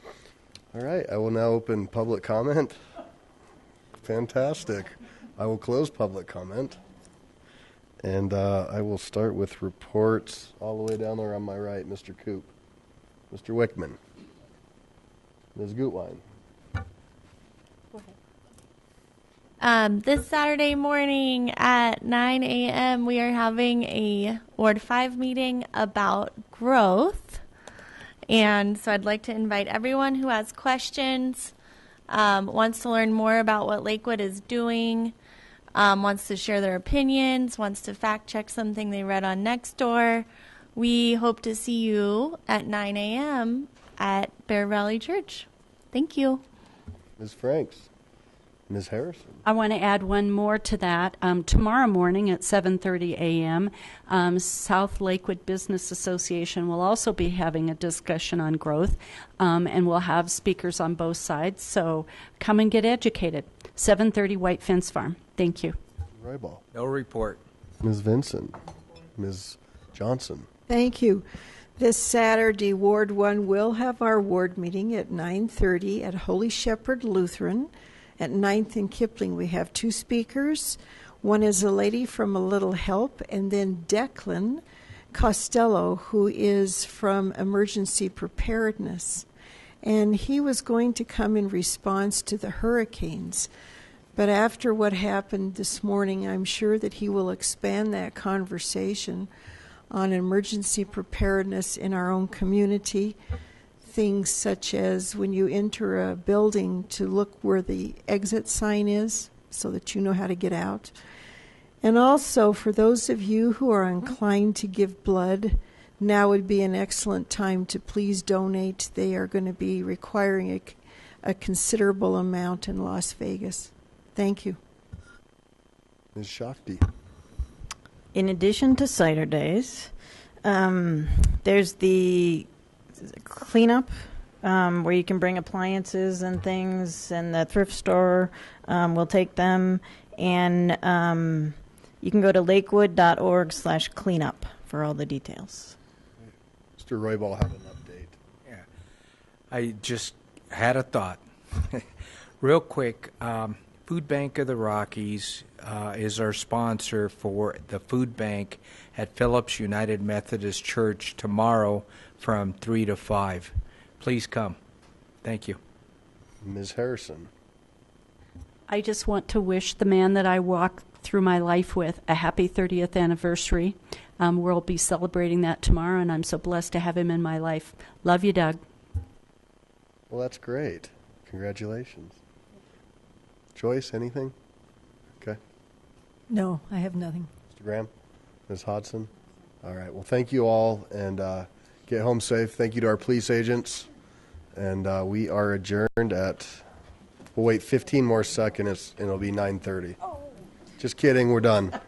night. All right, I will now open public comment. Fantastic. I will close public comment. And I will start with reports all the way down there on my right, Mr. Coop, Mr. Wickman, Ms. Gutwein. This Saturday morning at 9 a.m., we are having a Ward 5 meeting about growth. And so I'd like to invite everyone who has questions, wants to learn more about what Lakewood is doing, wants to share their opinions, wants to fact check something they read on Nextdoor. We hope to see you at 9 a.m. at Bear Valley Church. Thank you. Ms. Franks. Ms. Harrison. I want to add one more to that. Tomorrow morning at 7:30 a.m., South Lakewood Business Association will also be having a discussion on growth, and we'll have speakers on both sides. So come and get educated. 7:30 White Fence Farm. Thank you. Roybal. No report. Ms. Vincent. Ms. Johnson. Thank you. This Saturday, Ward 1 will have our ward meeting at 9:30 at Holy Shepherd Lutheran. At 9th and Kipling, we have two speakers. One is a lady from A Little Help, and then Declan Costello, who is from Emergency Preparedness. And he was going to come in response to the hurricanes. But after what happened this morning, I'm sure that he will expand that conversation on emergency preparedness in our own community. Things such as when you enter a building to look where the exit sign is so that you know how to get out. And also for those of you who are inclined to give blood, now would be an excellent time to please donate. They are going to be requiring a considerable amount in Las Vegas. Thank you. Ms. Shakti. In addition to cider days, there's the cleanup where you can bring appliances and things, and the thrift store will take them. And you can go to lakewood.org/cleanup for all the details. Mr. Roybal had an update. Yeah. I just had a thought. Real quick, Food Bank of the Rockies is our sponsor for the food bank at Phillips United Methodist Church tomorrow from 3 to 5. Please come. Thank you. Ms. Harrison. I just want to wish the man that I walk through my life with a happy 30th anniversary. We'll be celebrating that tomorrow, and I'm so blessed to have him in my life. Love you, Doug. Well, that's great. Congratulations. Joyce, anything? Okay. No, I have nothing. Mr. Graham? Ms. Hodson? All right. Well, thank you all, and get home safe. Thank you to our police agents. And we are adjourned at, we'll wait 15 more seconds, and it'll be 9:30. Just kidding. We're done.